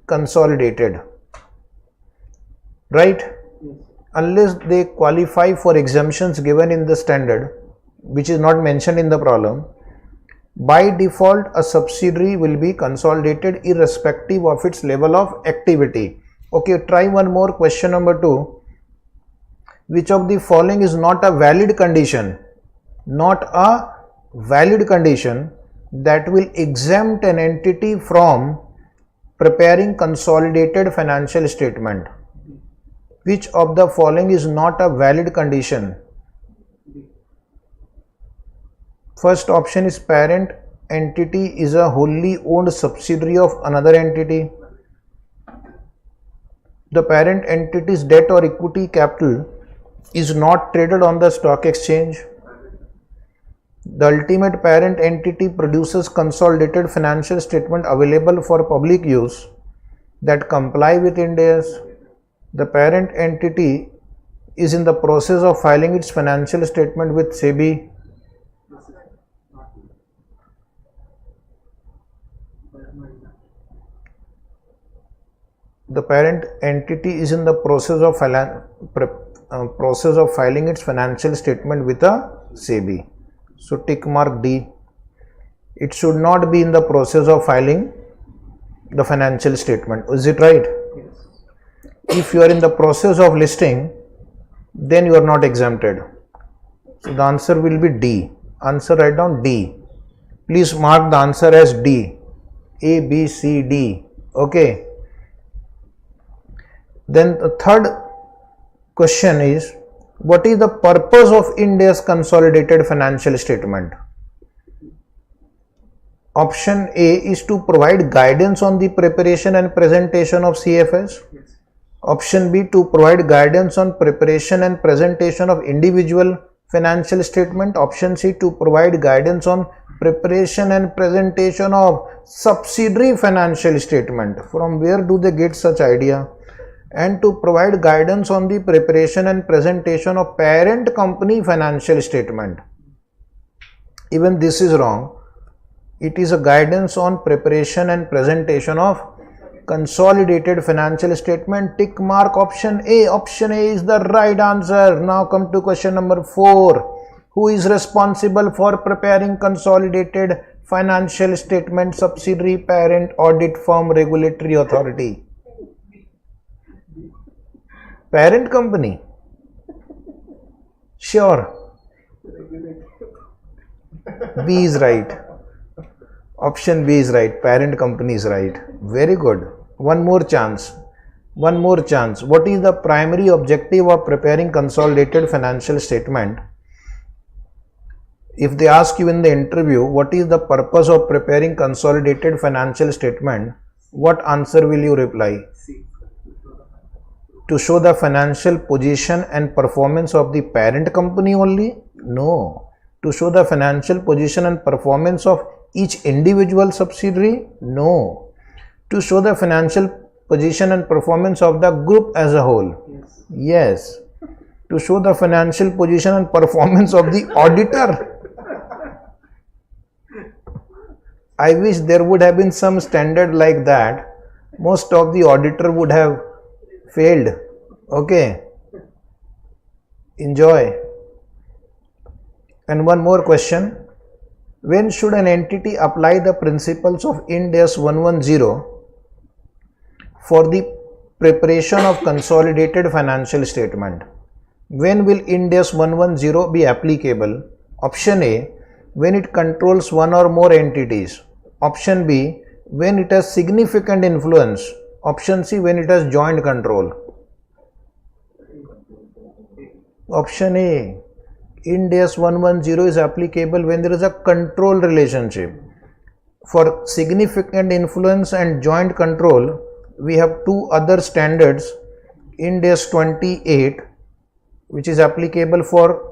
consolidated. Right? Unless they qualify for exemptions given in the standard, which is not mentioned in the problem, by default a subsidiary will be consolidated irrespective of its level of activity. Okay, try one more. Question number 2. Which of the following is not a valid condition? Not a valid condition that will exempt an entity from preparing consolidated financial statement. Which of the following is not a valid condition? First option is parent entity is a wholly owned subsidiary of another entity. The parent entity's debt or equity capital is not traded on the stock exchange. The ultimate parent entity produces consolidated financial statement available for public use that comply with IND AS. The parent entity is in the process of filing its financial statement with SEBI. The parent entity is in the process of filing its financial statement with a SEBI. So tick mark D. It should not be in the process of filing the financial statement. Is it right? Yes. If you are in the process of listing, then you are not exempted. So the answer will be D. Answer, write down D. Please mark the answer as D. A, B, C, D. Okay. Then the third question is, what is the purpose of IND AS consolidated financial statement? Option A is to provide guidance on the preparation and presentation of CFS. Yes. Option B, to provide guidance on preparation and presentation of individual financial statement. Option C, to provide guidance on preparation and presentation of subsidiary financial statement. From where do they get such idea? And to provide guidance on the preparation and presentation of parent company financial statement. Even this is wrong. It is a guidance on preparation and presentation of consolidated financial statement. Tick mark option A. Option A is the right answer. Now come to question number 4. Who is responsible for preparing consolidated financial statement? Subsidiary, parent, audit firm, regulatory authority. Parent company. Sure. B is right. Option B is right. Parent company is right. Very good. One more chance. One more chance. What is the primary objective of preparing consolidated financial statement? If they ask you in the interview, what is the purpose of preparing consolidated financial statement? What answer will you reply? To show the financial position and performance of the parent company only? No. To show the financial position and performance of each individual subsidiary? No. To show the financial position and performance of the group as a whole? Yes. To show the financial position and performance of the auditor? I wish there would have been some standard like that. Most of the auditor would have failed. Okay. Enjoy. And one more question. When should an entity apply the principles of IND AS 110 for the preparation of consolidated financial statement? When will IND AS 110 be applicable? Option A, when it controls one or more entities. Option B, when it has significant influence. Option C, when it has joint control. Option A, IND AS 110 is applicable when there is a control relationship. For significant influence and joint control, we have two other standards, IND AS 28, which is applicable for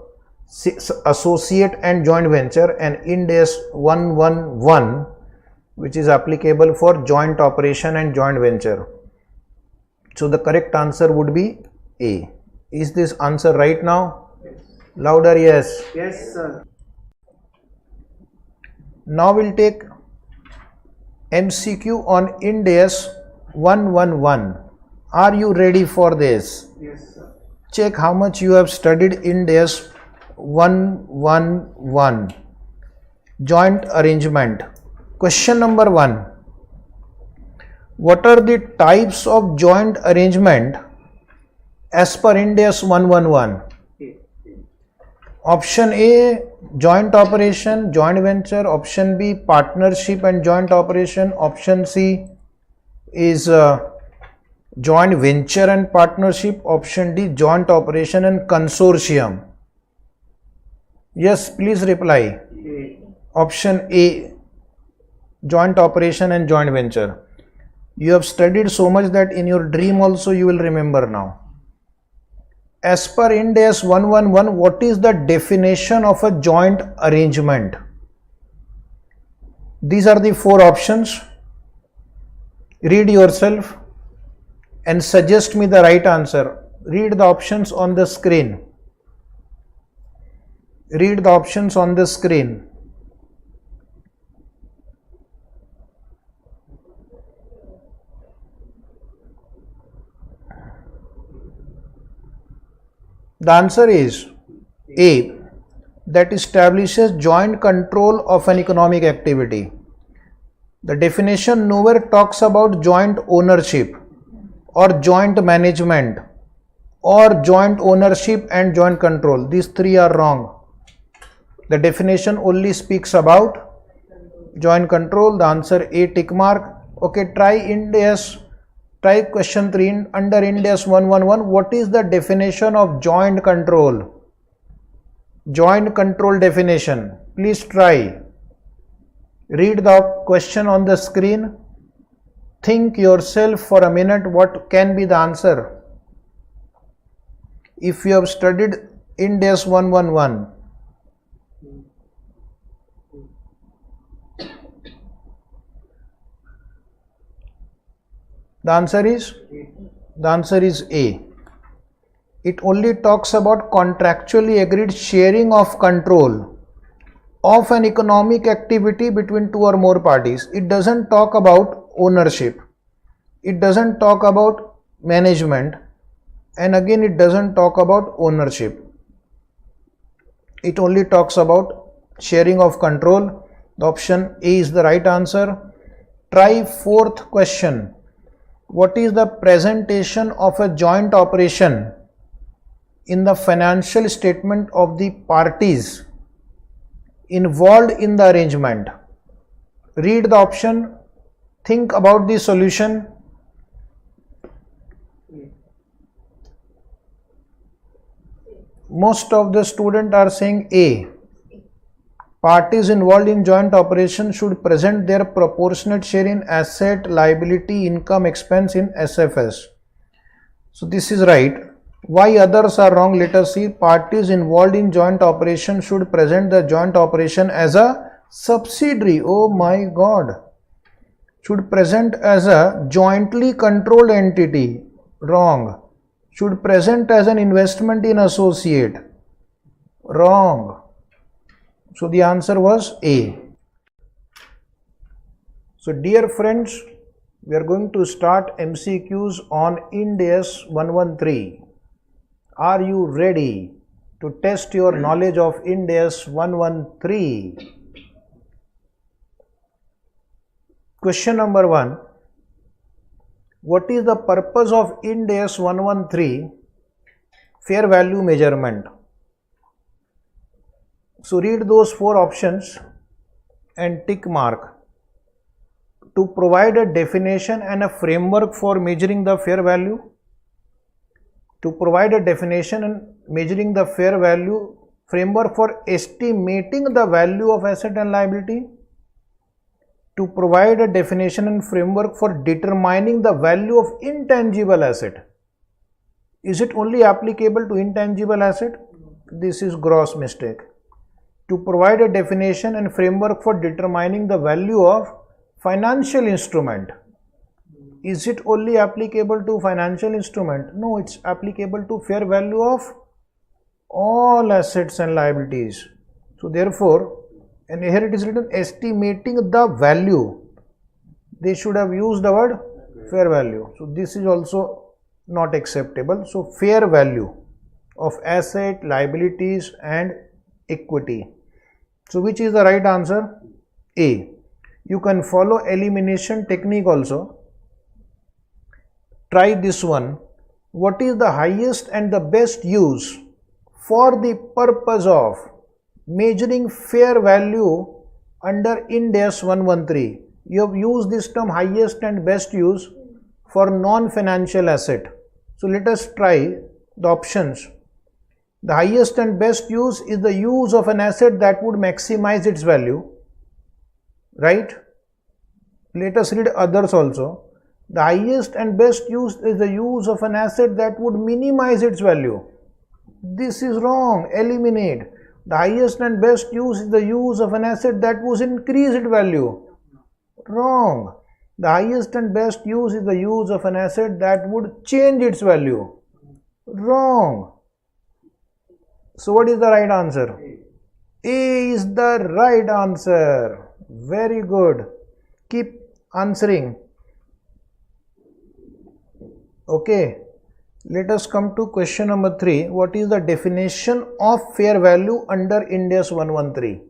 associate and joint venture, and IND AS 111, which is applicable for joint operation and joint venture. So the correct answer would be A. Is this answer right now? Louder, yes. Yes, sir. Now we'll take MCQ on IND AS 111. Are you ready for this? Yes, sir. Check how much you have studied IND AS 111. Joint arrangement. Question number 1. What are the types of joint arrangement as per IND AS 111? Option A, joint operation, joint venture. Option B, partnership and joint operation. Option C is joint venture and partnership. Option D, joint operation and consortium. Yes, please reply. Option A, joint operation and joint venture. You have studied so much that in your dream also you will remember now. As per IND AS 111, what is the definition of a joint arrangement? These are the 4 options. Read yourself and suggest me the right answer. Read the options on the screen. Read the options on the screen. The answer is A, that establishes joint control of an economic activity. The definition nowhere talks about joint ownership or joint management or joint ownership and joint control. These 3 are wrong. The definition only speaks about joint control. The answer A, tick mark. Okay, try IND AS. Try question 3 under IND AS 111. What is the definition of joint control? Joint control definition. Please try. Read the question on the screen. Think yourself for a minute what can be the answer. If you have studied IND AS 111. The answer is A. It only talks about contractually agreed sharing of control of an economic activity between two or more parties. It doesn't talk about ownership. It doesn't talk about management. And again, it doesn't talk about ownership. It only talks about sharing of control. The option A is the right answer. Try fourth question. What is the presentation of a joint operation in the financial statement of the parties involved in the arrangement? Read the option, think about the solution. Most of the students are saying A. Parties involved in joint operation should present their proportionate share in asset, liability, income, expense in SFS. So this is right. Why others are wrong? Let us see. Parties involved in joint operation should present the joint operation as a subsidiary. Oh my God. Should present as a jointly controlled entity. Wrong. Should present as an investment in associate. Wrong. So the answer was A. So dear friends, we are going to start MCQs on IND AS 113. Are you ready to test your knowledge of IND AS 113? Question number 1. What is the purpose of IND AS 113 fair value measurement? So read those 4 options and tick mark. To provide a definition and a framework for measuring the fair value. To provide a definition and measuring the fair value, framework for estimating the value of asset and liability. To provide a definition and framework for determining the value of intangible asset. Is it only applicable to intangible asset? This is gross mistake. To provide a definition and framework for determining the value of financial instrument. Is it only applicable to financial instrument? No, it's applicable to fair value of all assets and liabilities. So therefore, and here it is written estimating the value. They should have used the word fair value. So this is also not acceptable. So fair value of asset, liabilities and equity. So which is the right answer? A. You can follow elimination technique also. Try this one. What is the highest and the best use for the purpose of measuring fair value under IND AS 113? You have used this term highest and best use for non-financial asset. So let us try the options. The highest and best use is the use of an asset that would maximize its value. Right? Let us read others also. The highest and best use is the use of an asset that would minimize its value. This is wrong. Eliminate. The highest and best use is the use of an asset that would increase its value. Wrong. The highest and best use is the use of an asset that would change its value. Wrong. So what is the right answer? A is the right answer. Very good. Keep answering. Okay. Let us come to question number 3. What is the definition of fair value under IND AS 113?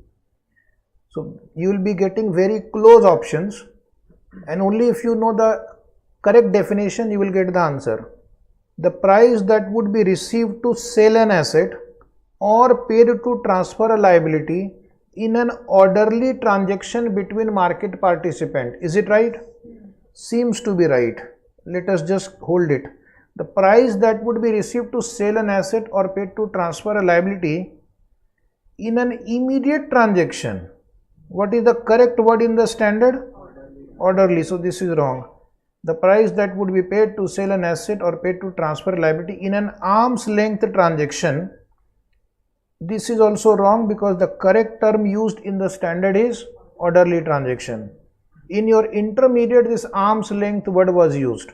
So you will be getting very close options, and only if you know the correct definition you will get the answer. The price that would be received to sell an asset or paid to transfer a liability in an orderly transaction between market participant. Is it right? Seems to be right. Let us just hold it. The price that would be received to sell an asset or paid to transfer a liability in an immediate transaction. What is the correct word in the standard? Orderly. So this is wrong. The price that would be paid to sell an asset or paid to transfer a liability in an arm's length transaction. This is also wrong because the correct term used in the standard is orderly transaction. In your intermediate, this arm's length word was used.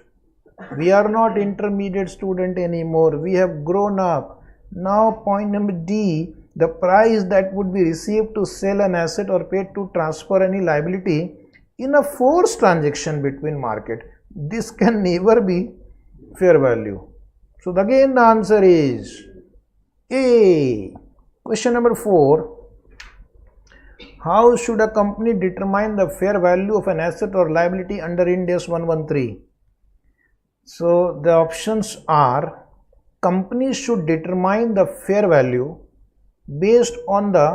We are not intermediate student anymore. We have grown up. Now point number D, the price that would be received to sell an asset or paid to transfer any liability in a forced transaction between market. This can never be fair value. So again the answer is A. Question number 4. How should a company determine the fair value of an asset or liability under IND AS 113? So the options are: companies should determine the fair value based on the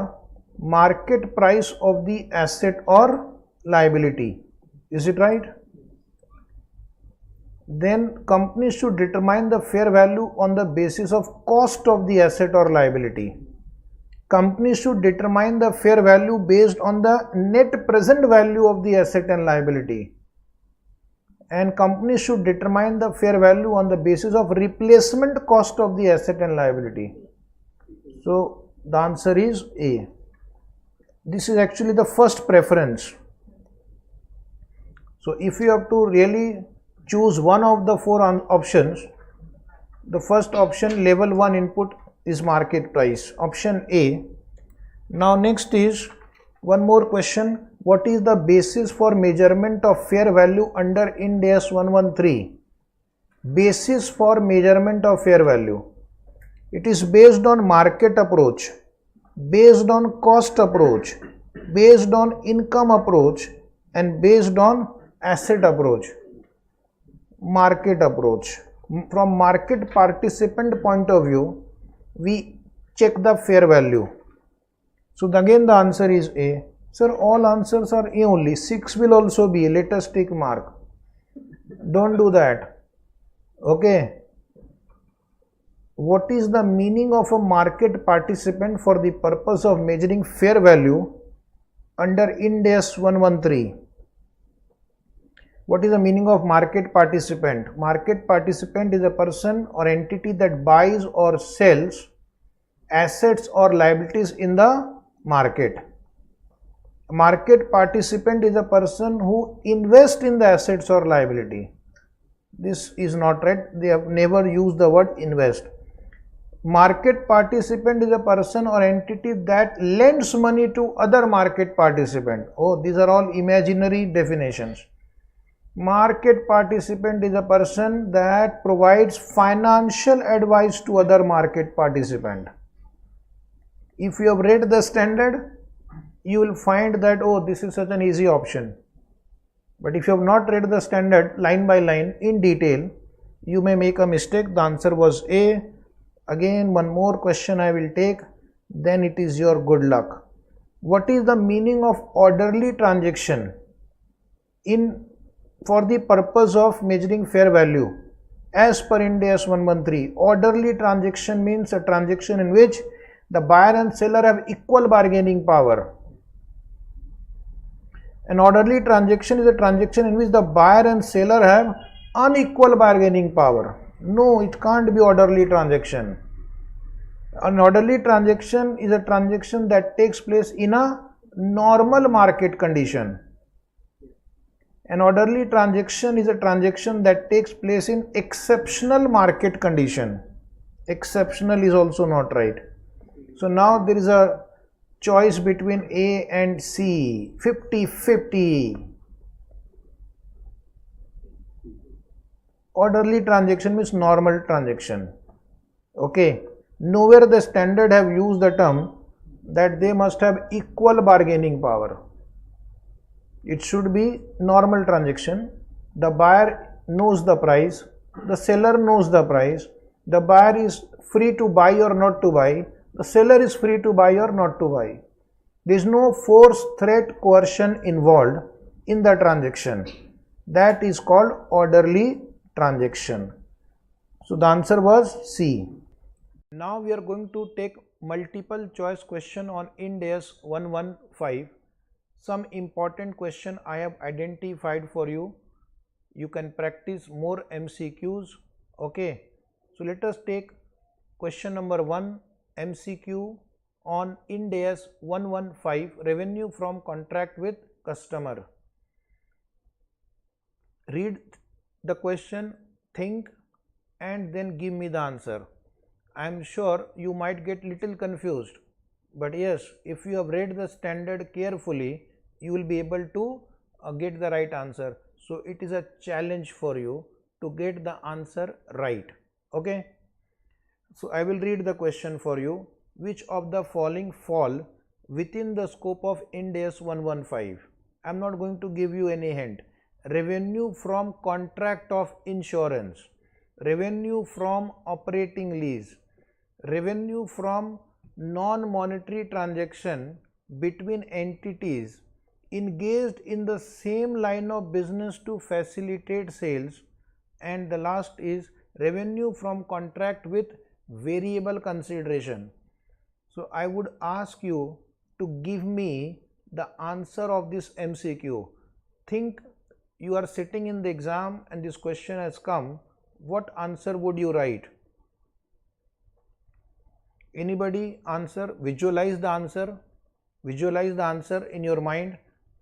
market price of the asset or liability. Is it right? Then companies should determine the fair value on the basis of cost of the asset or liability. Companies should determine the fair value based on the net present value of the asset and liability. And companies should determine the fair value on the basis of replacement cost of the asset and liability. So the answer is A. This is actually the first preference. So if you have to really choose one of the 4 options, the first option, level 1 input, is market price, option A. Now next is one more question: what is the basis for measurement of fair value under IND AS 113? Basis for measurement of fair value. It is based on market approach, based on cost approach, based on income approach, and based on asset approach. Market approach. From market participant point of view, we check the fair value. So again the answer is A. Sir, all answers are A only. 6 will also be. Let us take mark. Don't do that. Okay. What is the meaning of a market participant for the purpose of measuring fair value under IND AS 113? What is the meaning of market participant? Market participant is a person or entity that buys or sells assets or liabilities in the market. Market participant is a person who invests in the assets or liability. This is not right. They have never used the word invest. Market participant is a person or entity that lends money to other market participant. Oh, these are all imaginary definitions. Market participant is a person that provides financial advice to other market participant. If you have read the standard, you will find that, oh, this is such an easy option. But if you have not read the standard line by line in detail, you may make a mistake. The answer was A. Again, one more question I will take, then it is your good luck. What is the meaning of orderly transaction for the purpose of measuring fair value as per IND AS 113? Orderly transaction means a transaction in which the buyer and seller have equal bargaining power. An orderly transaction is a transaction in which the buyer and seller have unequal bargaining power. No, it can't be orderly transaction. An orderly transaction is a transaction that takes place in a normal market condition. An orderly transaction is a transaction that takes place in exceptional market condition. Exceptional is also not right. So now there is a choice between A and C, 50-50. Orderly transaction means normal transaction. Okay. Nowhere the standard have used the term that they must have equal bargaining power. It should be normal transaction. The buyer knows the price, the seller knows the price, the buyer is free to buy or not to buy, the seller is free to buy or not to buy. There is no force, threat, coercion involved in the transaction. That is called orderly transaction. So the answer was C. Now we are going to take multiple choice question on IND AS 115. Some important question I have identified for you. You can practice more MCQs. Okay. So let us take question number 1, MCQ on IND AS 115, revenue from contract with customer. Read the question, think, and then give me the answer. I am sure you might get little confused. But yes, if you have read the standard carefully, you will be able to get the right answer. So it is a challenge for you to get the answer right. Okay. So I will read the question for you. Which of the following fall within the scope of IND AS 115? I am not going to give you any hint. Revenue from contract of insurance, revenue from operating lease, revenue from non-monetary transaction between entities engaged in the same line of business to facilitate sales, and the last is revenue from contract with variable consideration. So I would ask you to give me the answer of this MCQ. Think you are sitting in the exam and this question has come. What answer would you write? Anybody answer? Visualize the answer. Visualize the answer in your mind,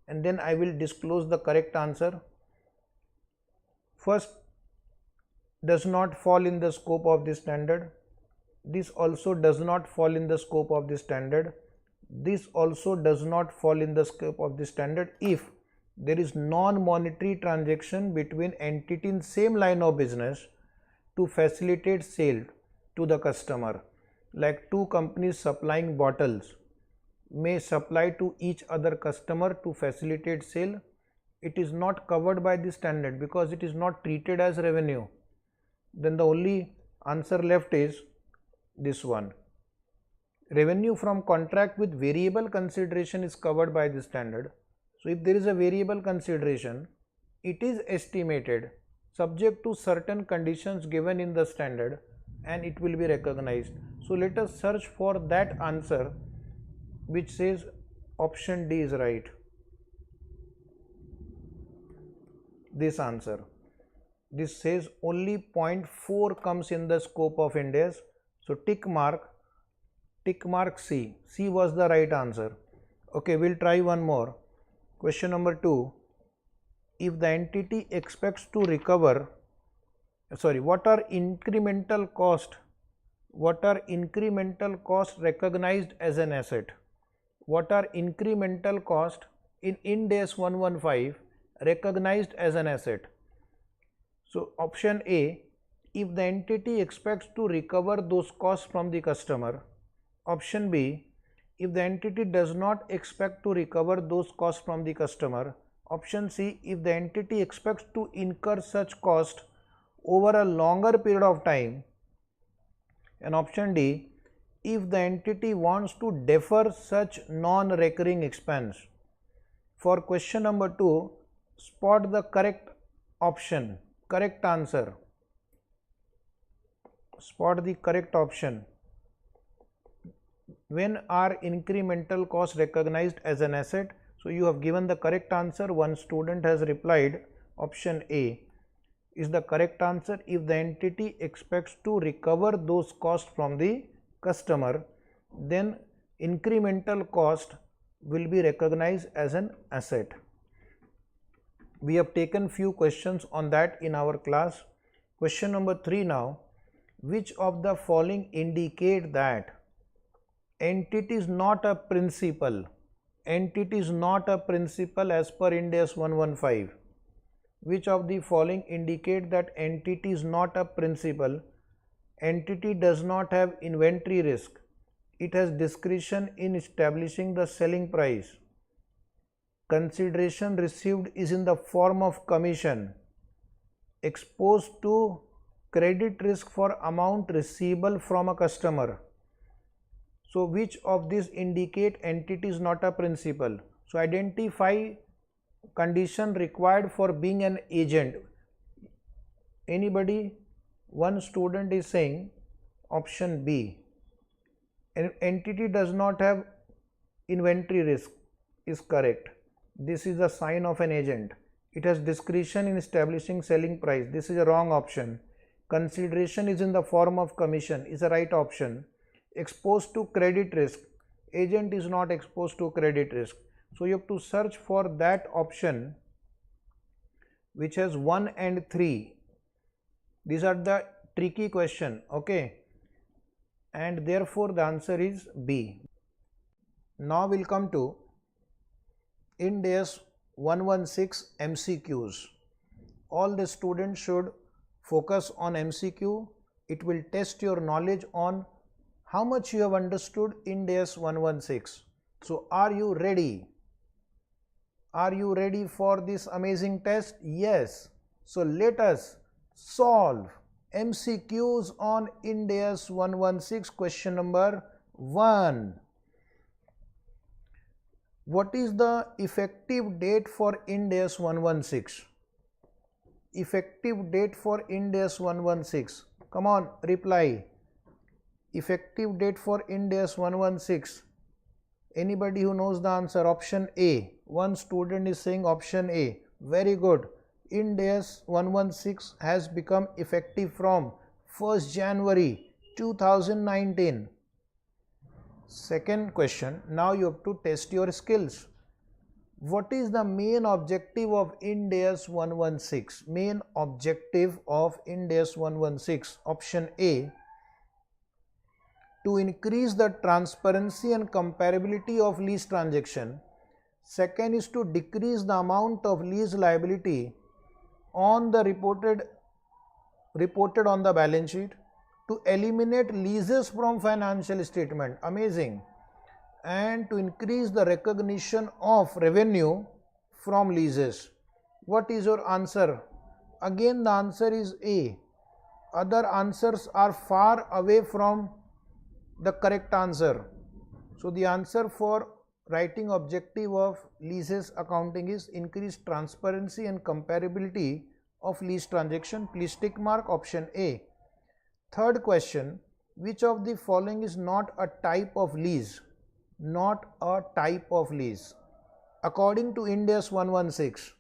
and then I will disclose the correct answer. First, does not fall in the scope of this standard. This also does not fall in the scope of this standard. This also does not fall in the scope of this standard if there is non-monetary transaction between entity in same line of business to facilitate sale to the customer. Like two companies supplying bottles may supply to each other customer to facilitate sale. It is not covered by this standard because it is not treated as revenue. Then the only answer left is this one. Revenue from contract with variable consideration is covered by this standard. So if there is a variable consideration, it is estimated subject to certain conditions given in the standard and it will be recognized. So let us search for that answer which says option D is right. This answer. This says only 0.4 comes in the scope of IND AS. So tick mark C. C was the right answer. Okay, we'll try one more. Question number 2. If the entity expects to recover, what are incremental cost? What are incremental cost recognized as an asset? What are incremental cost in IND AS 115 recognized as an asset? So option A, if the entity expects to recover those costs from the customer. Option B, if the entity does not expect to recover those costs from the customer. Option C, if the entity expects to incur such cost over a longer period of time. And option D, if the entity wants to defer such non-recurring expense. For question number 2, spot the correct option, correct answer. Spot the correct option. When are incremental costs recognized as an asset? So you have given the correct answer. One student has replied option A is the correct answer. If the entity expects to recover those costs from the customer, then incremental cost will be recognized as an asset. We have taken few questions on that in our class. Question number 3 now. Which of the following indicate that entity is not a principal? Entity is not a principal as per IND AS 115. Which of the following indicate that entity is not a principal? Entity does not have inventory risk. It has discretion in establishing the selling price. Consideration received is in the form of commission. Exposed to credit risk for amount receivable from a customer. So which of these indicate entity is not a principal? So identify condition required for being an agent. Anybody? One student is saying option B. An entity does not have inventory risk is correct. This is a sign of an agent. It has discretion in establishing selling price. This is a wrong option. Consideration is in the form of commission is a right option. Exposed to credit risk. Agent is not exposed to credit risk. So you have to search for that option which has 1 and 3. These are the tricky question, okay, and therefore the answer is B. Now we'll come to IND AS 116 MCQs. All the students should focus on MCQ. It will test your knowledge on how much you have understood IND AS 116. So are you ready? Are you ready for this amazing test? Yes. So let us solve MCQs on IND AS 116. Question number 1. What is the effective date for IND AS 116? Effective date for IND AS 116. Come on, reply. Effective date for IND AS 116. Anybody who knows the answer? Option A. One student is saying option A. Very good. IND AS 116 has become effective from 1st January 2019. Second question. Now you have to test your skills. What is the main objective of IND AS 116? Main objective of IND AS 116. Option A. To increase the transparency and comparability of lease transaction. Second is to decrease the amount of lease liability on the reported on the balance sheet. To eliminate leases from financial statement. Amazing. And to increase the recognition of revenue from leases. What is your answer? Again the answer is A. Other answers are far away from the correct answer. So the answer for writing objective of leases accounting is increased transparency and comparability of lease transaction. Please tick mark option A. Third question. Which of the following is not a type of lease? Not a type of lease. According to IND AS 116,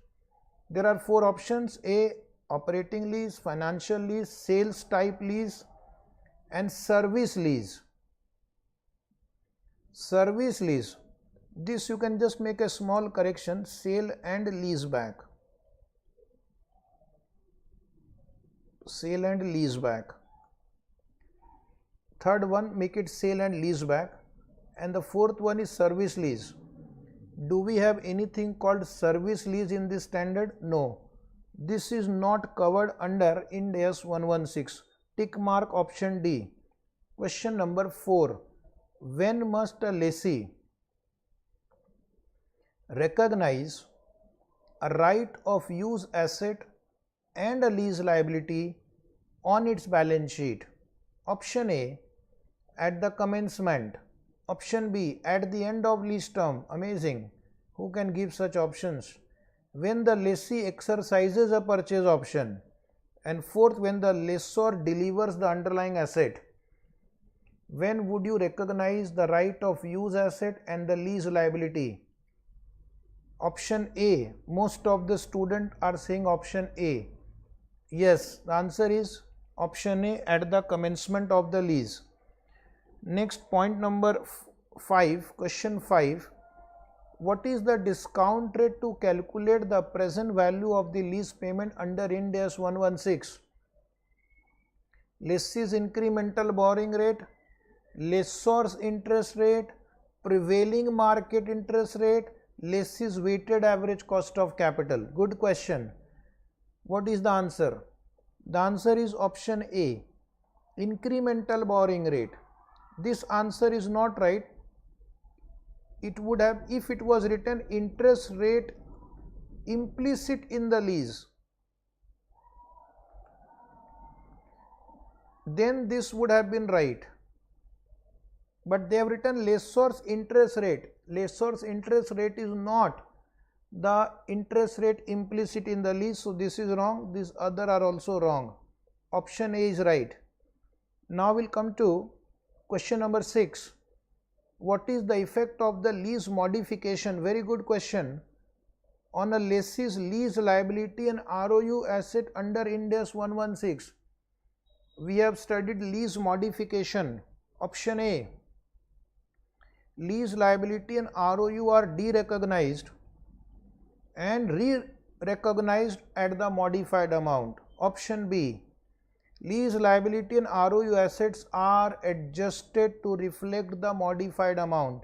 there are 4 options. A. Operating lease, financial lease, sales type lease and service lease. Service lease, this you can just make a small correction, sale and lease back. Sale and lease back. Third one, make it sale and lease back. And the fourth one is service lease. Do we have anything called service lease in this standard? No. This is not covered under IND AS 116. Tick mark option D. Question number 4. When must a lessee recognize a right of use asset and a lease liability on its balance sheet? Option A, at the commencement. Option B, at the end of lease term. Amazing. Who can give such options? When the lessee exercises a purchase option. And fourth, when the lessor delivers the underlying asset. When would you recognize the right of use asset and the lease liability? Option A. Most of the students are saying option A. Yes, the answer is option A, at the commencement of the lease. Next, point number 5, question 5. What is the discount rate to calculate the present value of the lease payment under IND AS 116? Lessee's incremental borrowing rate, lessor's interest rate, prevailing market interest rate, lessee's weighted average cost of capital. Good question. What is the answer? The answer is option A, incremental borrowing rate. This answer is not right. It would have, if it was written interest rate implicit in the lease, then this would have been right. But they have written lessor's interest rate. Lessor's interest rate is not the interest rate implicit in the lease. So this is wrong. These other are also wrong. Option A is right. Now we'll come to question number 6. What is the effect of the lease modification? Very good question. On a lessee's lease liability and ROU asset under IND AS 116. We have studied lease modification. Option A. Lease liability and ROU are derecognized and re-recognized at the modified amount. Option B. Lease liability and ROU assets are adjusted to reflect the modified amount.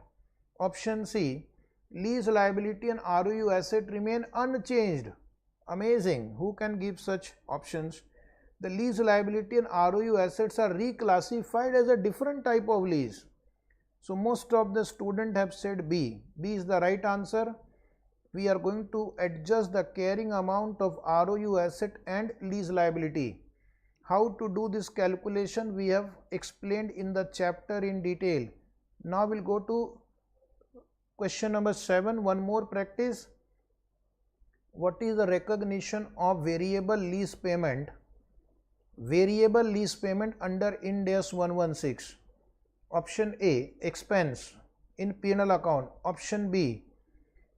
Option C, lease liability and ROU asset remain unchanged. Amazing. Who can give such options? The lease liability and ROU assets are reclassified as a different type of lease. So most of the students have said B. B is the right answer. We are going to adjust the carrying amount of ROU asset and lease liability. How to do this calculation we have explained in the chapter in detail. Now we'll go to question number 7, one more practice. What is the recognition of variable lease payment? Variable lease payment under IND AS 116. Option A, expense in P&L account. Option B,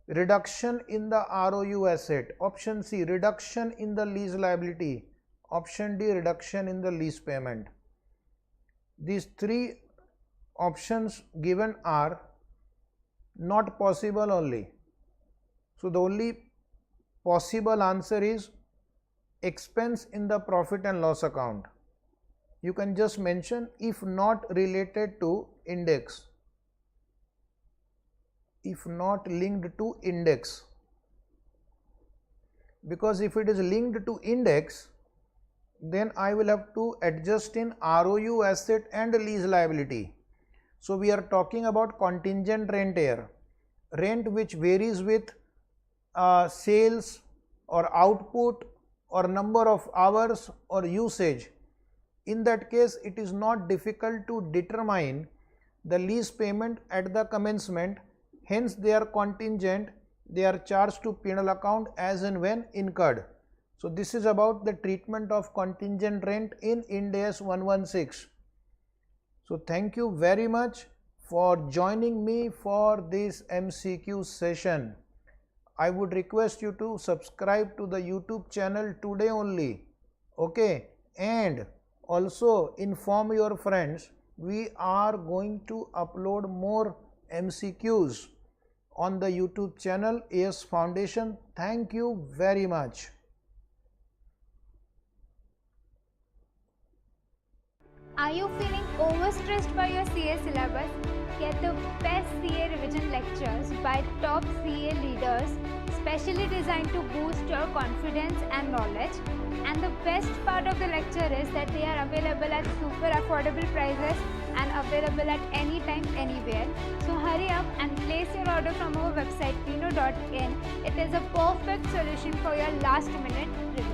reduction in the ROU asset. Option C, reduction in the lease liability. Option D, reduction in the lease payment. These three options given are not possible only. So the only possible answer is expense in the profit and loss account. You can just mention if not related to index, if not linked to index, because if it is linked to index, then I will have to adjust in ROU asset and lease liability. So we are talking about contingent rent here, rent which varies with sales or output or number of hours or usage. In that case, it is not difficult to determine the lease payment at the commencement. Hence, they are contingent. They are charged to P&L account as and when incurred. So this is about the treatment of contingent rent in IND AS 116. So thank you very much for joining me for this MCQ session. I would request you to subscribe to the YouTube channel today only. Okay, and also inform your friends. We are going to upload more MCQs on the YouTube channel AS Foundation. Thank you very much. Are you feeling overstressed by your CA syllabus? Get the best CA revision lectures by top CA leaders, specially designed to boost your confidence and knowledge. And the best part of the lecture is that they are available at super affordable prices and available at any time, anywhere. So hurry up and place your order from our website vinod.in. It is a perfect solution for your last minute revision.